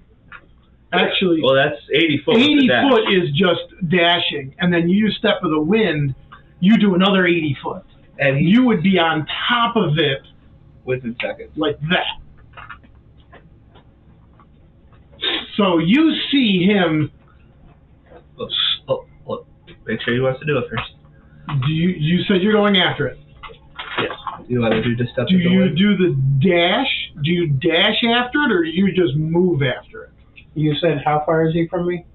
Actually, well, that's 80 foot. 80 foot is just dashing, and then you step of the wind, you do another 80 foot. And you would be on top of it within seconds. Like that. So you see him. Make sure he wants to do it first. You said you're going after it. Yes. You want to do the step? Do you do the dash? Do you dash after it, or do you just move after it? You said how far is he from me?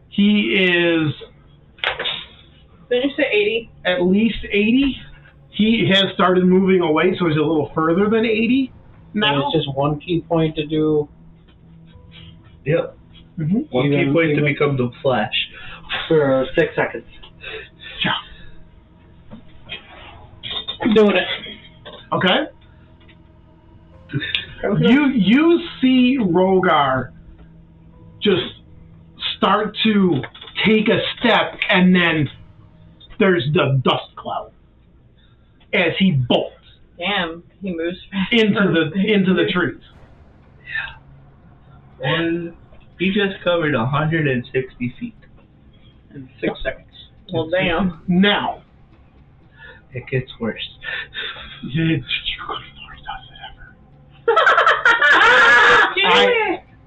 He is. Didn't you say 80? At least 80. He has started moving away, so he's a little further than 80 now. And it's just 1 key point to do. Yep. Mm-hmm. 1 key point to become the Flash. For 6 seconds. Yeah. I'm doing it. Okay. You see Rogar just start to take a step, and then there's the dust cloud as he bolts. Damn, he moves fast. into the trees. Yeah. And he just covered 160 feet in 6 seconds. Well, damn. Now it gets worse.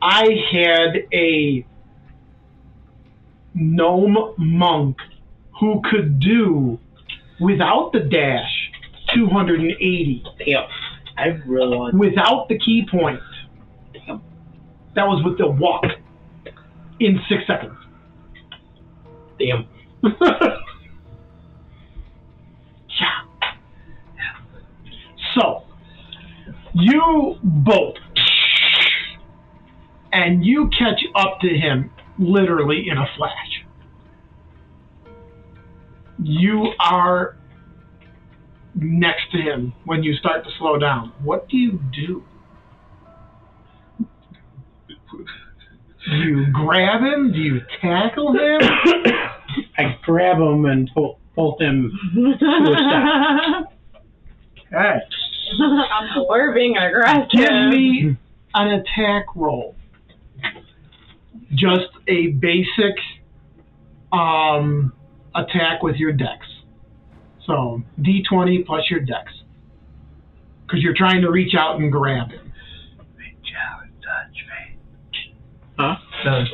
I had a gnome monk who could do, without the dash, 280. Damn. I really want. Without the key point. Damn. That was with the walk. In 6 seconds. Damn. Yeah. So, you bolt. And you catch up to him literally in a flash. You are next to him when you start to slow down. What do you do? Do you grab him? Do you tackle him? I grab him and pull him to a stop. Okay. We're being aggressive. Give me an attack roll. Just a basic attack with your dex. So D20 plus your dex. Because you're trying to reach out and grab him. Reach out and touch me. Huh? No.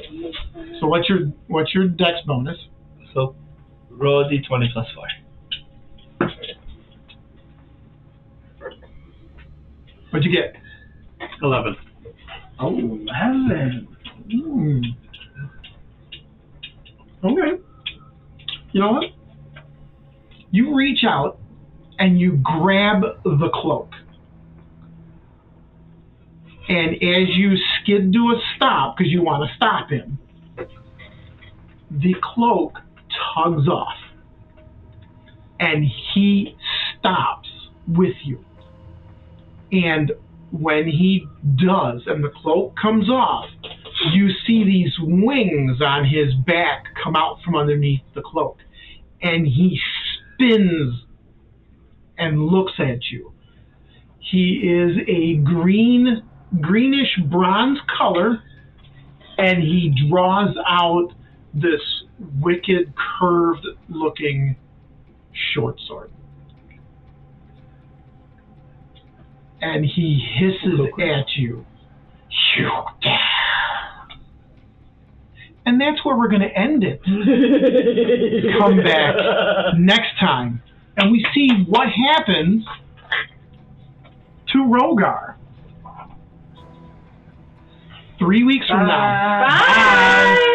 So what's your dex bonus? So roll a D20 plus 4. What'd you get? 11. Oh, 11. Okay. You know what? You reach out and you grab the cloak. And as you skid to a stop, because you want to stop him, the cloak tugs off. And he stops with you. And when he does, and the cloak comes off, you see these wings on his back come out from underneath the cloak. And he spins and looks at you. He is a greenish bronze color, and he draws out this wicked, curved-looking short sword. And he hisses at you. And that's where we're going to end it. Come back next time, and we see what happens to Rogar. 3 weeks from now. Bye.